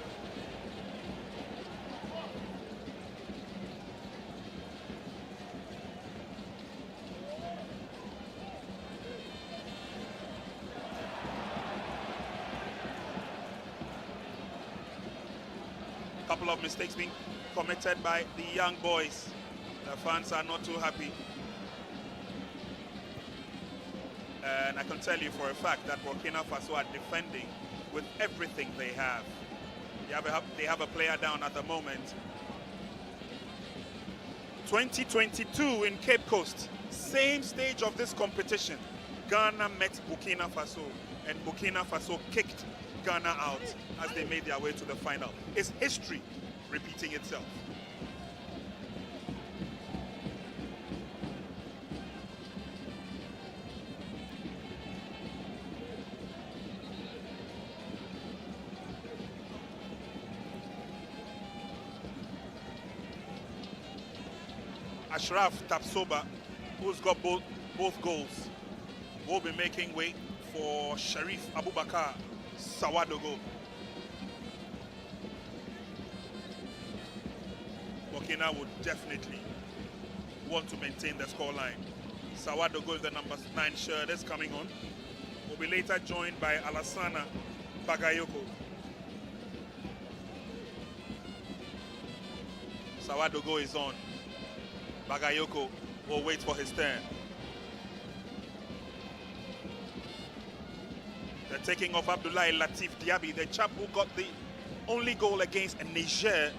Couple of mistakes being committed by the young boys. The fans are not too happy. And I can tell you for a fact that Burkina Faso are defending with everything they have. They have a player down at the moment. 2022 in Cape Coast, same stage of this competition. Ghana met Burkina Faso, and Burkina Faso kicked Ghana out as they made their way to the final. It's history repeating itself. Ashraf Tapsoba, who's got both goals, will be making way for Sharif Abubakar Sawadogo. Burkina would definitely want to maintain the scoreline. Sawadogo is the number 9 shirt that's coming on. Will be later joined by Alassana Bagayoko. Sawadogo is on. Bagayoko will wait for his turn. They're taking off Abdoulaye Latif Diaby, the chap who got the only goal against Niger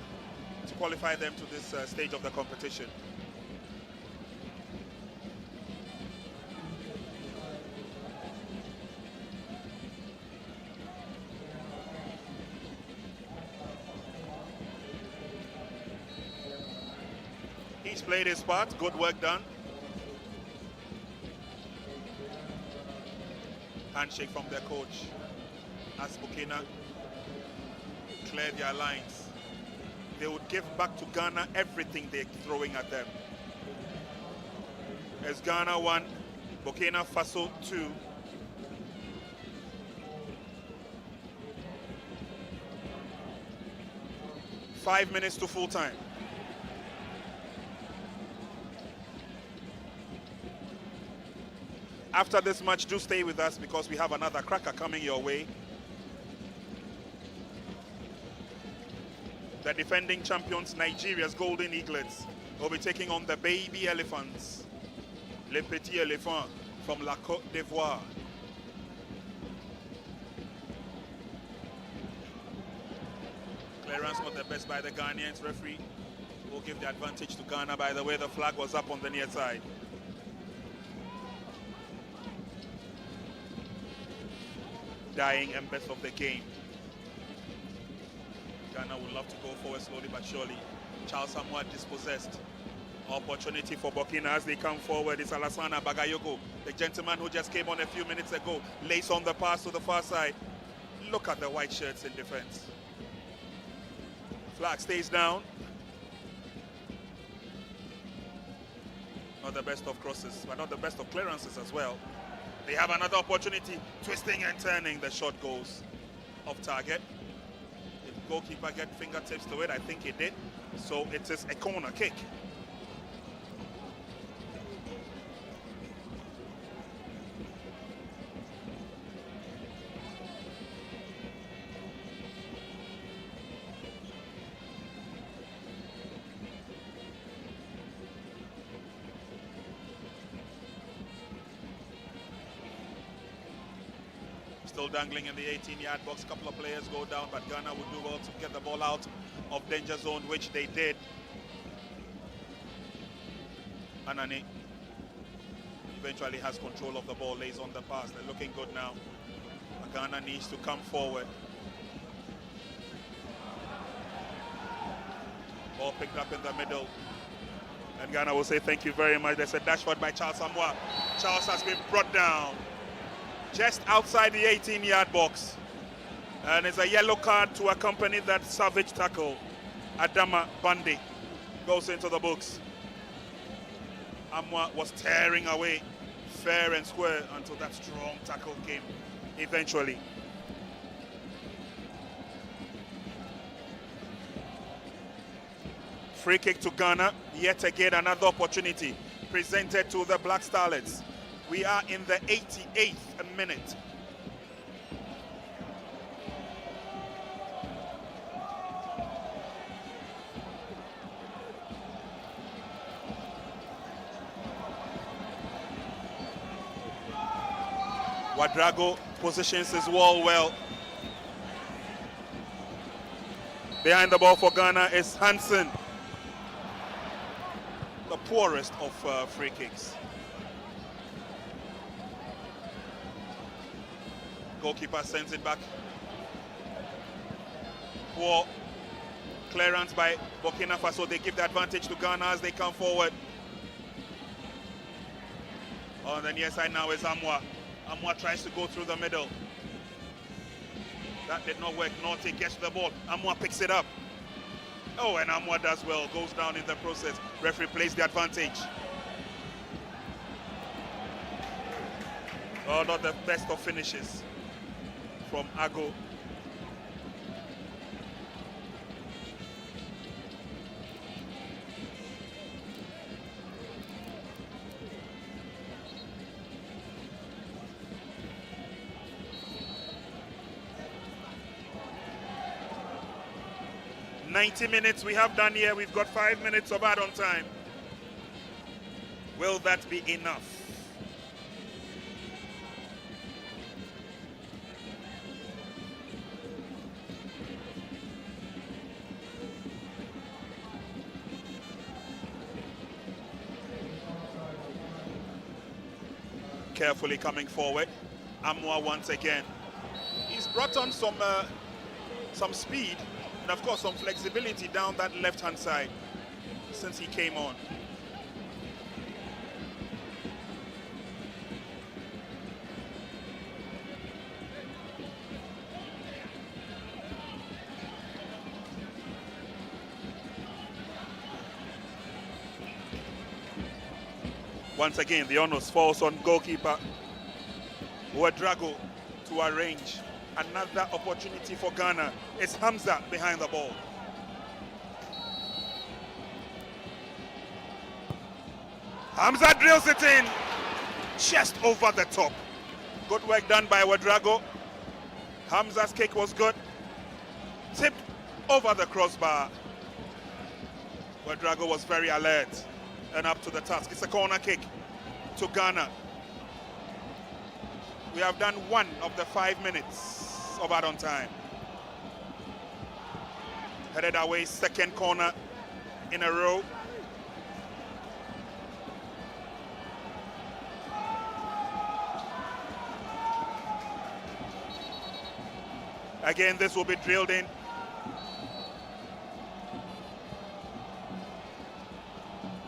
to qualify them to this stage of the competition. He's played his part, good work done. Handshake from their coach as Burkina clear their lines. They would give back to Ghana everything they're throwing at them. As Ghana 1, Burkina Faso 2. Five minutes to full time. After this match, do stay with us because we have another cracker coming your way. The defending champions, Nigeria's Golden Eaglets, will be taking on the Baby Elephants, Les Petits Éléphants from La Côte d'Ivoire. Clearance not the best by the Ghanaians. Referee will give the advantage to Ghana. By the way, the flag was up on the near side. Dying embers of the game. Ghana would love to go forward slowly but surely. Charles Samoa dispossessed. Opportunity for Burkina as they come forward. It's Alassana Bagayoko, the gentleman who just came on a few minutes ago. Lace on the pass to the far side. Look at the white shirts in defense. Flag stays down. Not the best of crosses, but not the best of clearances as well. They have another opportunity, twisting and turning. The shot goes off target. If the goalkeeper get fingertips to it, I think he did. So it is a corner kick. Still dangling in the 18-yard box. Couple of players go down, but Ghana would do well to get the ball out of danger zone, which they did. Anani eventually has control of the ball, lays on the pass. They're looking good now. But Ghana needs to come forward. Ball picked up in the middle. And Ghana will say thank you very much. There's a dashboard by Charles Samoa. Charles has been brought down just outside the 18-yard box. And it's a yellow card to accompany that savage tackle. Adama Bandi goes into the books. Amwa was tearing away fair and square until that strong tackle came eventually. Free kick to Ghana. Yet again another opportunity presented to the Black Starlets. We are in the 88th minute. Ouedraogo positions his wall well. Behind the ball for Ghana is Hansen. The poorest of free kicks. Goalkeeper sends it back. Poor clearance by Burkina Faso. They give the advantage to Ghana as they come forward. On the near side now is Amwa. Amwa tries to go through the middle. That did not work. Norte gets the ball. Amwa picks it up. Oh, and Amwa does well. Goes down in the process. Referee plays the advantage. Oh, not the best of finishes from Ago. "90 minutes we have done here. We've got 5 minutes of add-on time. Will that be enough? Carefully coming forward. Amwa once again. He's brought on some speed and of course some flexibility down that left-hand side since he came on. Once again, the onus falls on goalkeeper Ouedraogo to arrange another opportunity for Ghana. It's Hamza behind the ball. Hamza drills it in, just over the top. Good work done by Ouedraogo. Hamza's kick was good. Tipped over the crossbar. Ouedraogo was very alert and up to the task. It's a corner kick to Ghana. We have done 1 of the 5 minutes of add-on time. Headed away, second corner in a row. Again, this will be drilled in.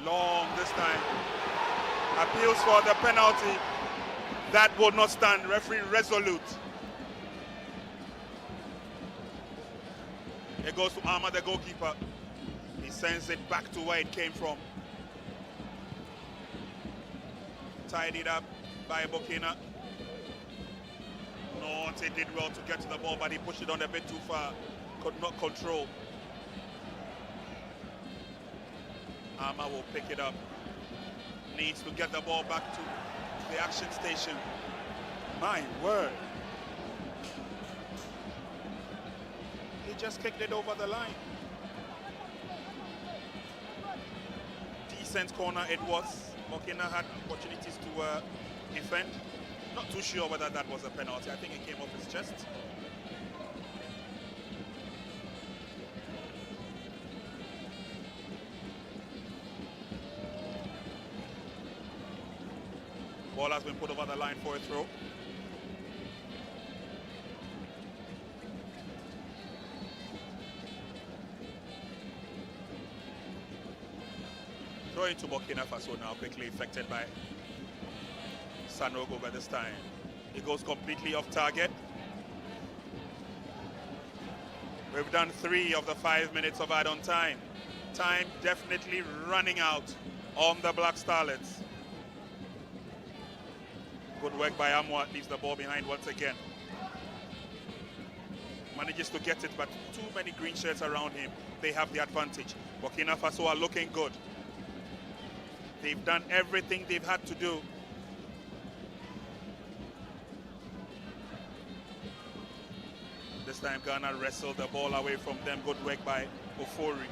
Long this time. Appeals for the penalty. That will not stand. Referee resolute. It goes to Ahmad, the goalkeeper. He sends it back to where it came from. Tidied up by Burkina. Norte did well to get to the ball, but he pushed it on a bit too far. Could not control. Ama will pick it up. Needs to get the ball back to the action station. My word. He just kicked it over the line. Decent corner it was. Burkina had opportunities to defend. Not too sure whether that was a penalty. I think it came off his chest. Ball has been put over the line for a throw. Throw into Burkina Faso now, quickly affected by Sanogo by this time. It goes completely off target. We've done 3 of the 5 minutes of add-on time. Time definitely running out on the Black Starlets. Good work by Amwa, leaves the ball behind once again. Manages to get it, but too many green shirts around him. They have the advantage. Burkina Faso are looking good. They've done everything they've had to do. This time Ghana wrestled the ball away from them. Good work by Ofori.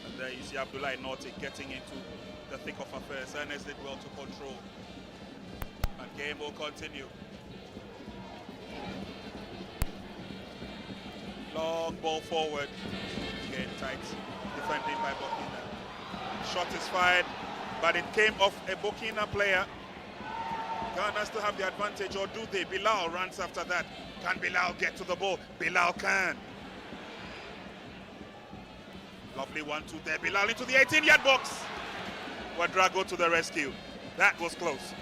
And there you see Abdullah Norte getting into the thick of affairs. Ernest did well to control. And game will continue. Long ball forward. Again, tight defending by Burkina. Shot is fired, but it came off a Burkina player. Ghana still have the advantage, or do they? Bilal runs after that. Can Bilal get to the ball? Bilal can. Lovely 1-2 there. Bilal into the 18-yard box. Ouedraogo to the rescue. That was close.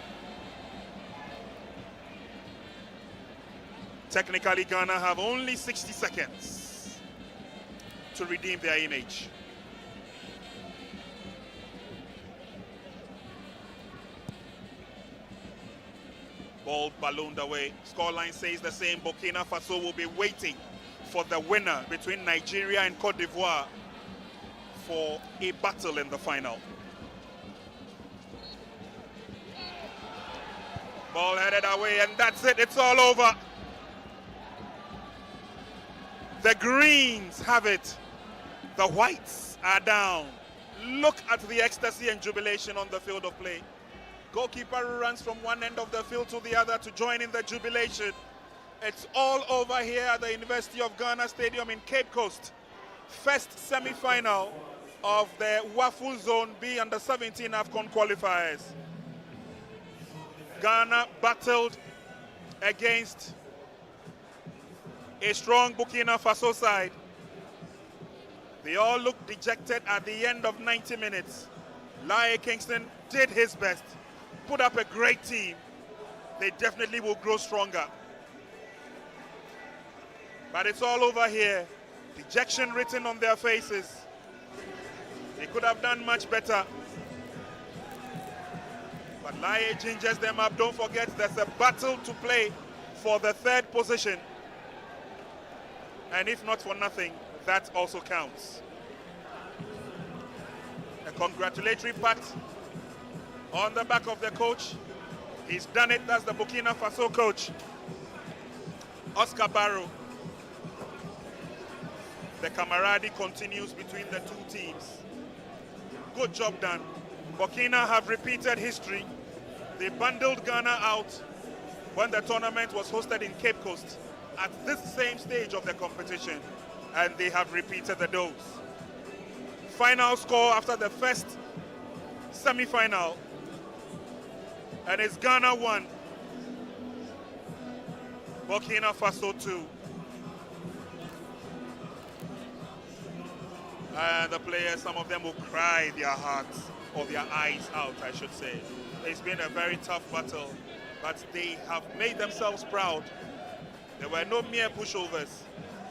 Technically, Ghana have only 60 seconds to redeem their image. Ball ballooned away. Scoreline says the same. Burkina Faso will be waiting for the winner between Nigeria and Cote d'Ivoire for a battle in the final. Ball headed away, and that's it. It's all over. The greens have it. The whites are down. Look at the ecstasy and jubilation on the field of play. Goalkeeper runs from one end of the field to the other to join in the jubilation. It's all over here at the University of Ghana Stadium in Cape Coast. First semi-final of the WAFU Zone B under 17 AFCON qualifiers. Ghana battled against a strong Burkina Faso side. They all looked dejected at the end of 90 minutes. 𝗨 Kingston did his best, put up a great team. They definitely will grow stronger. But it's all over here. Dejection written on their faces. They could have done much better. But 𝗨 gingers them up. Don't forget, there's a battle to play for the third position. And if not for nothing, that also counts. A congratulatory pat on the back of the coach. He's done it. That's the Burkina Faso coach, Oscar Barrow. The camaraderie continues between the two teams. Good job done. Burkina have repeated history. They bundled Ghana out when the tournament was hosted in Cape Coast at this same stage of the competition, and they have repeated the dose. Final score after the first semi-final, and it's Ghana 1, Burkina Faso 2. And the players, some of them will cry their hearts, or their eyes out, I should say. It's been a very tough battle, but they have made themselves proud. There were no mere pushovers,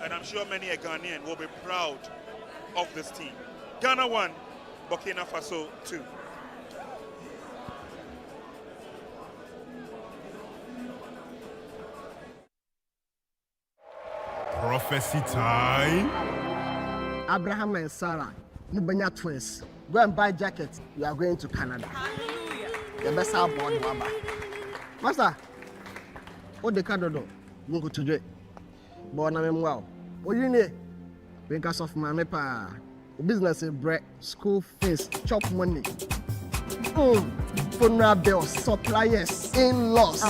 and I'm sure many a Ghanaian will be proud of this team. Ghana 1, Burkina Faso 2. Prophecy time. Abraham and Sarah, Mubanya twins. Go and buy jackets. We are going to Canada. The best aboard Waba. Master, what the card? Mungu tujue. Bona memwao. Oyine. Because of my mepa. Business bread, school fees, chop money. Funeral bills, suppliers, in-laws,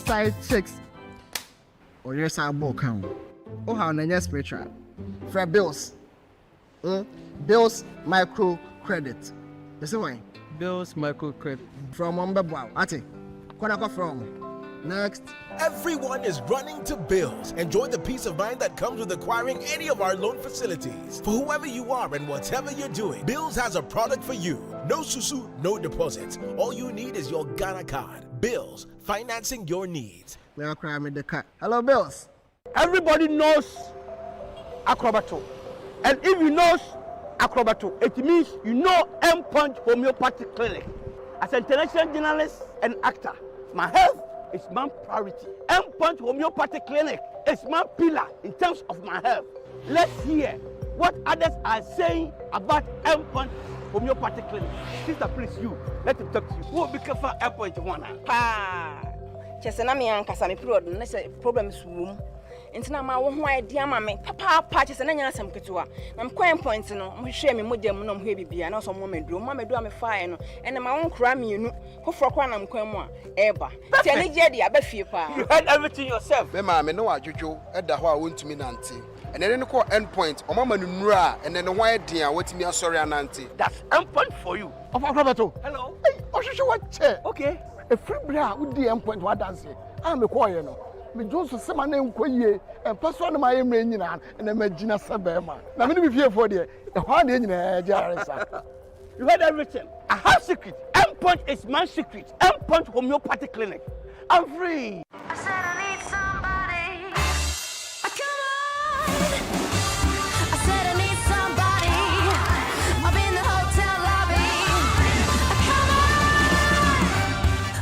side chicks. Or yes, I book count. Oh, how nanya spiritual. For bills. Bills micro credit. You see why? Bills micro credit. From Umbabwa. Ati. Kwanako from. Next. Everyone is running to Bills. Enjoy the peace of mind that comes with acquiring any of our loan facilities. For whoever you are and whatever you're doing, Bills has a product for you. No susu, no deposits. All you need is your Ghana card. Bills, financing your needs. Hello, Bills. Everybody knows 𝗭𝗢𝗡. And if you know 𝗭𝗢𝗡, it means you know 𝗭𝗡 Homeopathic Clinic. As an international journalist and actor, my health is my priority. 𝗭𝗡 Homeopathic Clinic is my pillar in terms of my health. Let's hear what others are saying about 𝗭𝗡 Homeopathic Clinic. Sister, please, let him talk to you. Who will be careful 𝗭𝗡 one? Chese na me ankasa me period na say problems wom. nti na ma wo ho ade ama me papa kyese na nya asem ketewa na mkwan point no mhwehwe me modem no mhwe bibia na so mo medu am fire no ene ma won kra mienu foforo kwa na mkwan mu a eba ti ani je de abafie pa. You heard everything yourself. Me ma me no adwodwo eda ho a wontumi nante ene ne ko end point omama no nura ene ne ho ade a watimi asori anante. That's end point for you. Of Akrobato. Hello. Hey, Oshisho what che? Okay. A free bra would the end point what dance. I'm a choir no. Me Johnson say my name Koye and plus one of my name and then Magina Sabema. Now me be here for the hard in Jarisa. You heard everything. I have secret. End point is my secret. End point homeopathic clinic. I'm free. I said I need somebody. Come on. I said I need somebody. Up in the hotel lobby. Come on.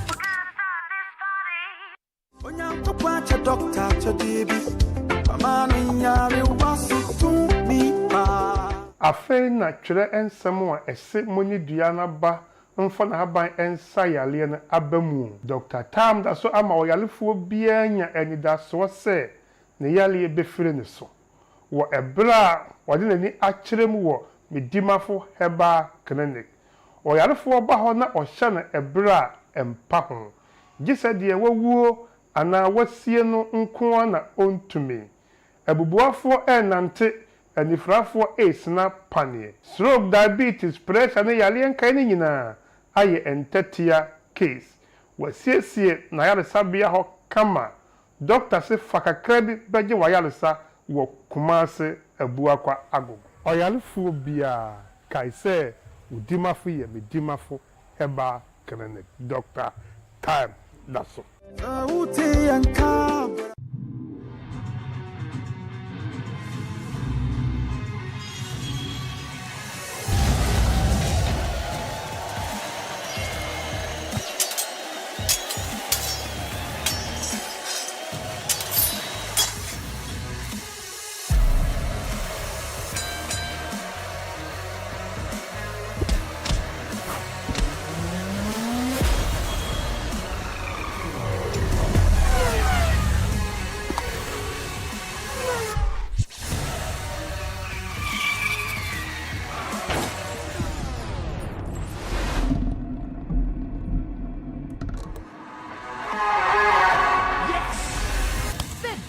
We're gonna start this party. Onyankopacha doctor chadibi. Amanu nyari wasu me pa. Afei na twere ensem a ese moni dua na ba mfo na haban ensa yale na abamu Dr. Tam da so ama oyalefo bia nya enida so se ne yale befire ne so wo ebra wode nani akyerem wo medimafo heba clinic oyalefo ba ho na ohye na ebra empa ho gise de wawuo ana wasie no nko na ontumi abubuafo enante anifrafo esna panie stroke diabetes pressure ne yale enkan ne nyina aye entetia case wasiesie na yale sabia ho kama doctor se fakakra bi beje wayalesa wo kumase abuakwa ago oyalefo bia kaise udimafo ye medimafo heba clinic Dr. Time daso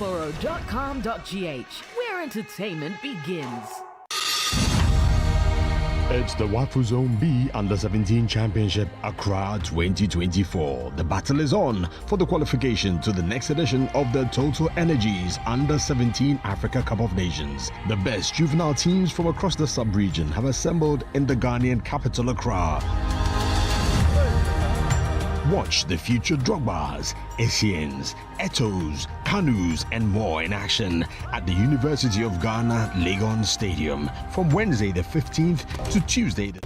Betboro.com.gh, where entertainment begins. It's the WAFU Zone B Under-17 Championship Accra 2024. The battle is on for the qualification to the next edition of the Total Energies Under-17 Africa Cup of Nations. The best juvenile teams from across the sub-region have assembled in the Ghanaian capital Accra. Watch the future 𝗭𝗎 Essiens, 𝗭𝗎s, 𝗭𝗢s and more in action at the University of Ghana Legon Stadium from Wednesday the 15th to Tuesday the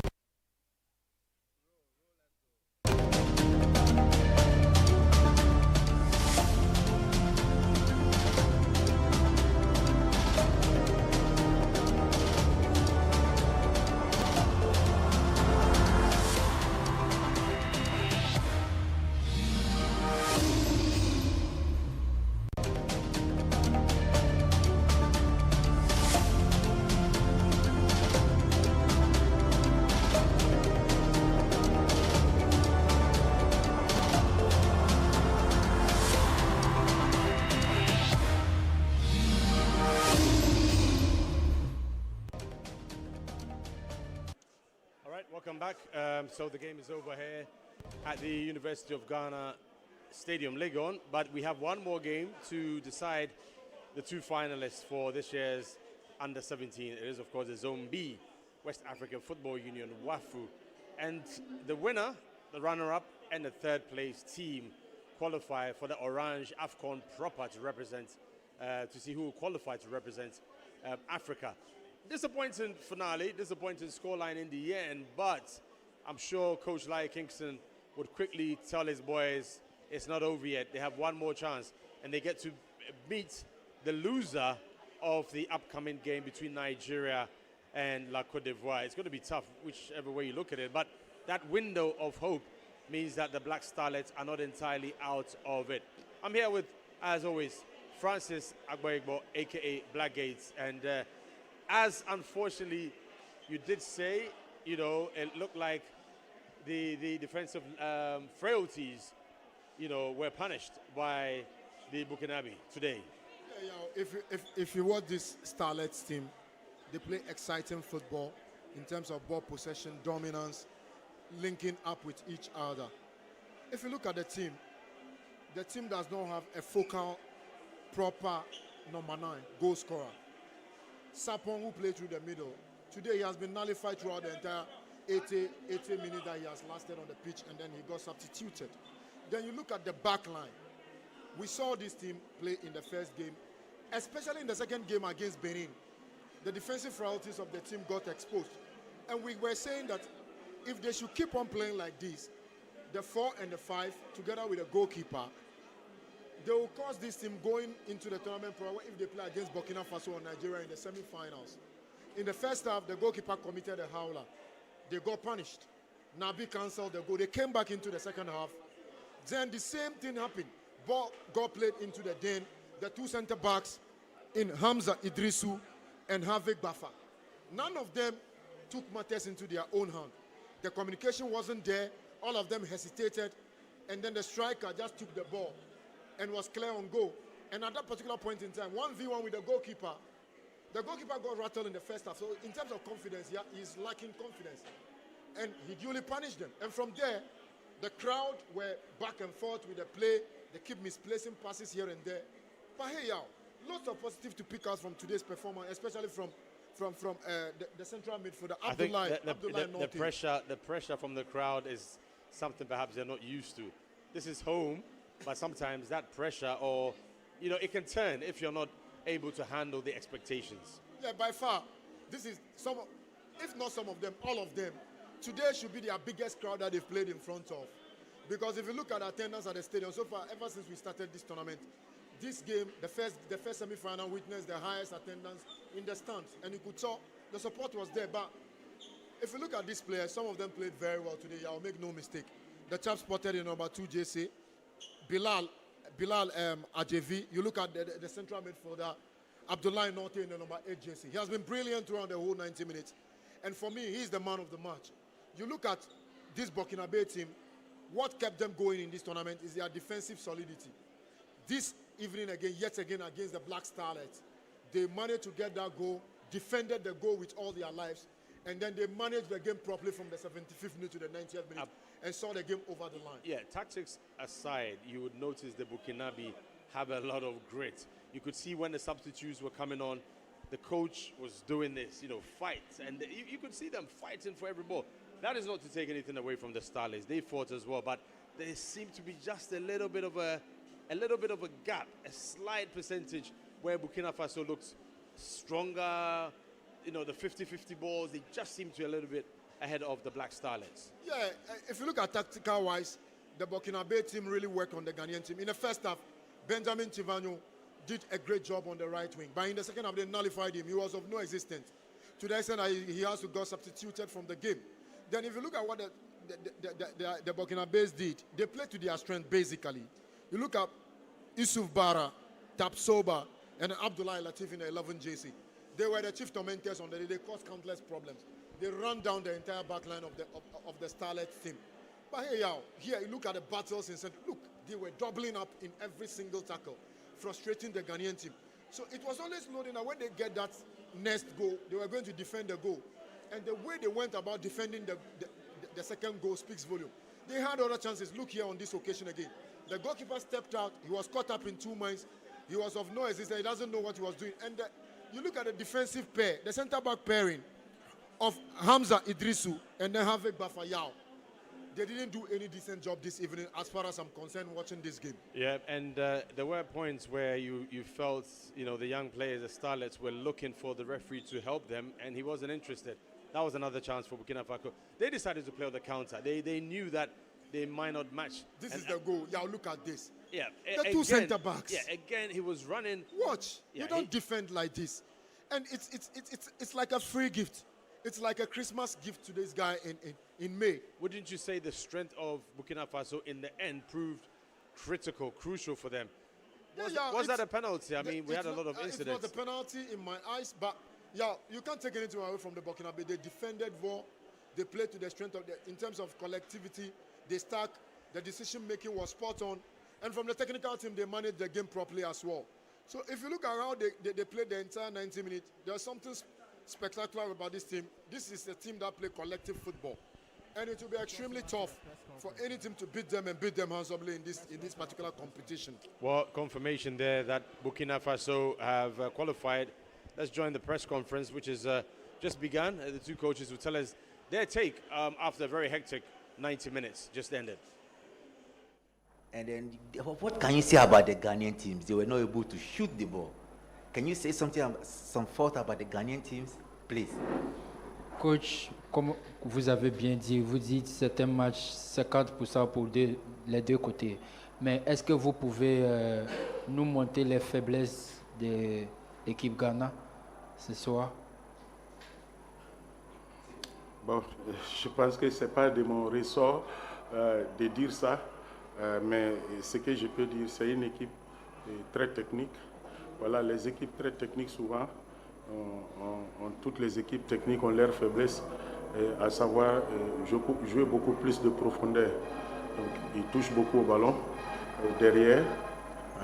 Welcome back. So the game is over here at the University of Ghana Stadium, Legon. But we have one more game to decide the two finalists for this year's Under-17. It is, of course, the Zone B, West African Football Union, WAFU. And the winner, the runner-up, and the third-place team qualify for the Orange AFCON proper to represent, to see who will qualify to represent Africa. Disappointing finale, disappointing scoreline in the end, but I'm sure Coach 𝗭𝗎 would quickly tell his boys it's not over yet. They have one more chance, and they get to meet the loser of the upcoming game between Nigeria and La Côte d'Ivoire. It's going to be tough, whichever way you look at it, but that window of hope means that the Black Starlets are not entirely out of it. I'm here with, as always, Francis Agboigbo, aka Blackgates, and as unfortunately you did say, you know, it looked like the defensive frailties, you know, were punished by the Burkinabe today. Yeah, if you watch this Starlets team, they play exciting football in terms of ball possession, dominance, linking up with each other. If you look at the team does not have a focal, proper number 9 goal scorer. Sapong, who played through the middle, today he has been nullified throughout the entire 80 minutes that he has lasted on the pitch, and then he got substituted. Then you look at the back line. We saw this team play in the first game, especially in the second game against Benin. The defensive frailties of the team got exposed. And we were saying that if they should keep on playing like this, the 4 and the 5, together with the goalkeeper, they will cause this team going into the tournament if they play against Burkina Faso or Nigeria in the semi-finals. In the first half, the goalkeeper committed a howler. They got punished. Nabi cancelled the goal. They came back into the second half. Then the same thing happened. Ball got played into the den. The 2 centre-backs in Hamza Idrisu and Havik Bafa. None of them took matters into their own hand. The communication wasn't there. All of them hesitated. And then the striker just took the ball and was clear on goal. And at that particular point in time, 1v1 with the goalkeeper got rattled in the first half. So in terms of confidence, yeah, he's lacking confidence. And he duly punished them. And from there, the crowd were back and forth with the play. They keep misplacing passes here and there. But hey, yeah, lots of positive to pick out from today's performance, especially from the central midfielder, Abdullahi. The pressure from the crowd is something perhaps they're not used to. This is home, but sometimes that pressure, or you know, it can turn if you're not able to handle the expectations. Yeah, by far, this is if not some of them, all of them. Today should be their biggest crowd that they've played in front of. Because if you look at attendance at the stadium, so far, ever since we started this tournament, this game, the first semi-final, witnessed the highest attendance in the stands. And you could tell the support was there. But if you look at these players, some of them played very well today. I'll make no mistake. The chap spotted in number 2 JC, Bilal Ajevi. You look at the central midfielder, Abdullahi Norte in the number 8 JC. He has been brilliant throughout the whole 90 minutes. And for me, he's the man of the match. You look at this Burkinabe team, what kept them going in this tournament is their defensive solidity. This evening yet again against the Black Starlets, they managed to get that goal, defended the goal with all their lives, and then they managed the game properly from the 75th minute to the 90th minute and saw the game over the line. Yeah, tactics aside, you would notice the Burkinabe have a lot of grit. You could see when the substitutes were coming on, the coach was doing this, you know, fights, and you could see them fighting for every ball. That is not to take anything away from the Starlets. They fought as well, but there seemed to be just a little bit of a gap, a slight percentage where Burkina Faso looks stronger. You know, the 50-50 balls, they just seem to be a little bit ahead of the Black Starlets. Yeah, if you look at tactical-wise, the Burkinabe team really worked on the Ghanaian team. In the first half, Benjamin Chivanyo did a great job on the right wing, but in the second half, they nullified him. He was of no existence. To the extent that he has to go substituted from the game. Then if you look at what the Burkinabes did, they played to their strength, basically. You look at Yusuf Bara, Tapsoba, and Abdullahi Latif in the 11 JC. They were the chief tormentors on the day. They caused countless problems. They ran down the entire backline of the Starlet team. But here you look at the battles in center. Look, they were doubling up in every single tackle, frustrating the Ghanaian team. So it was always loading that when they get that next goal, they were going to defend the goal. And the way they went about defending the second goal speaks volume. They had other chances. Look here on this occasion again. The goalkeeper stepped out. He was caught up in 2 minds. He was of no existence. He doesn't know what he was doing. And you look at the defensive pair, the centre-back pairing of Hamza Idrisu and then Havik Bafayao. They didn't do any decent job this evening as far as I'm concerned watching this game. Yeah, and there were points where you felt, you know, the young players, the Starlets, were looking for the referee to help them, and he wasn't interested. That was another chance for Burkina Faso. They decided to play on the counter. They knew that they might not match. This is the goal. Yeah, look at this. Yeah, the two centre-backs. Yeah, again, he was running. Watch. Yeah, you don't defend like this. And it's like a free gift. It's like a Christmas gift to this guy in May. Wouldn't you say the strength of Burkina Faso in the end proved crucial for them? Was that a penalty? I mean, we had a lot of incidents. It was a penalty in my eyes, but yeah, you can't take anything away from the Burkina Faso. They defended well. They played to the strength of in terms of collectivity. They stuck. The decision making was spot on, and from the technical team, they managed the game properly as well. So if you look around, they played the entire 90 minutes. There's something spectacular about this team. This is a team that play collective football, and it will be extremely tough for any team to beat them and beat them handsomely in this particular competition. Well, confirmation there that Burkina Faso have qualified. Let's join the press conference, which is just begun. The two coaches will tell us their take after a very hectic 90 minutes just ended. And then, what can you say about the Ghanaian teams? They were not able to shoot the ball. Can you say something, some thought about the Ghanaian teams, please? Coach, comme vous avez bien dit, vous dites c'est un match 50% pour les deux côtés. Mais est-ce que vous pouvez nous montrer les faiblesses de l'équipe Ghana ce soir? Bon, je pense que ce n'est pas de mon ressort de dire ça. Mais ce que je peux dire, c'est une équipe très technique. Voilà, les équipes très techniques, souvent, toutes les équipes techniques ont leurs faiblesses, à savoir jouer beaucoup plus de profondeur. Donc, ils touchent beaucoup au ballon derrière.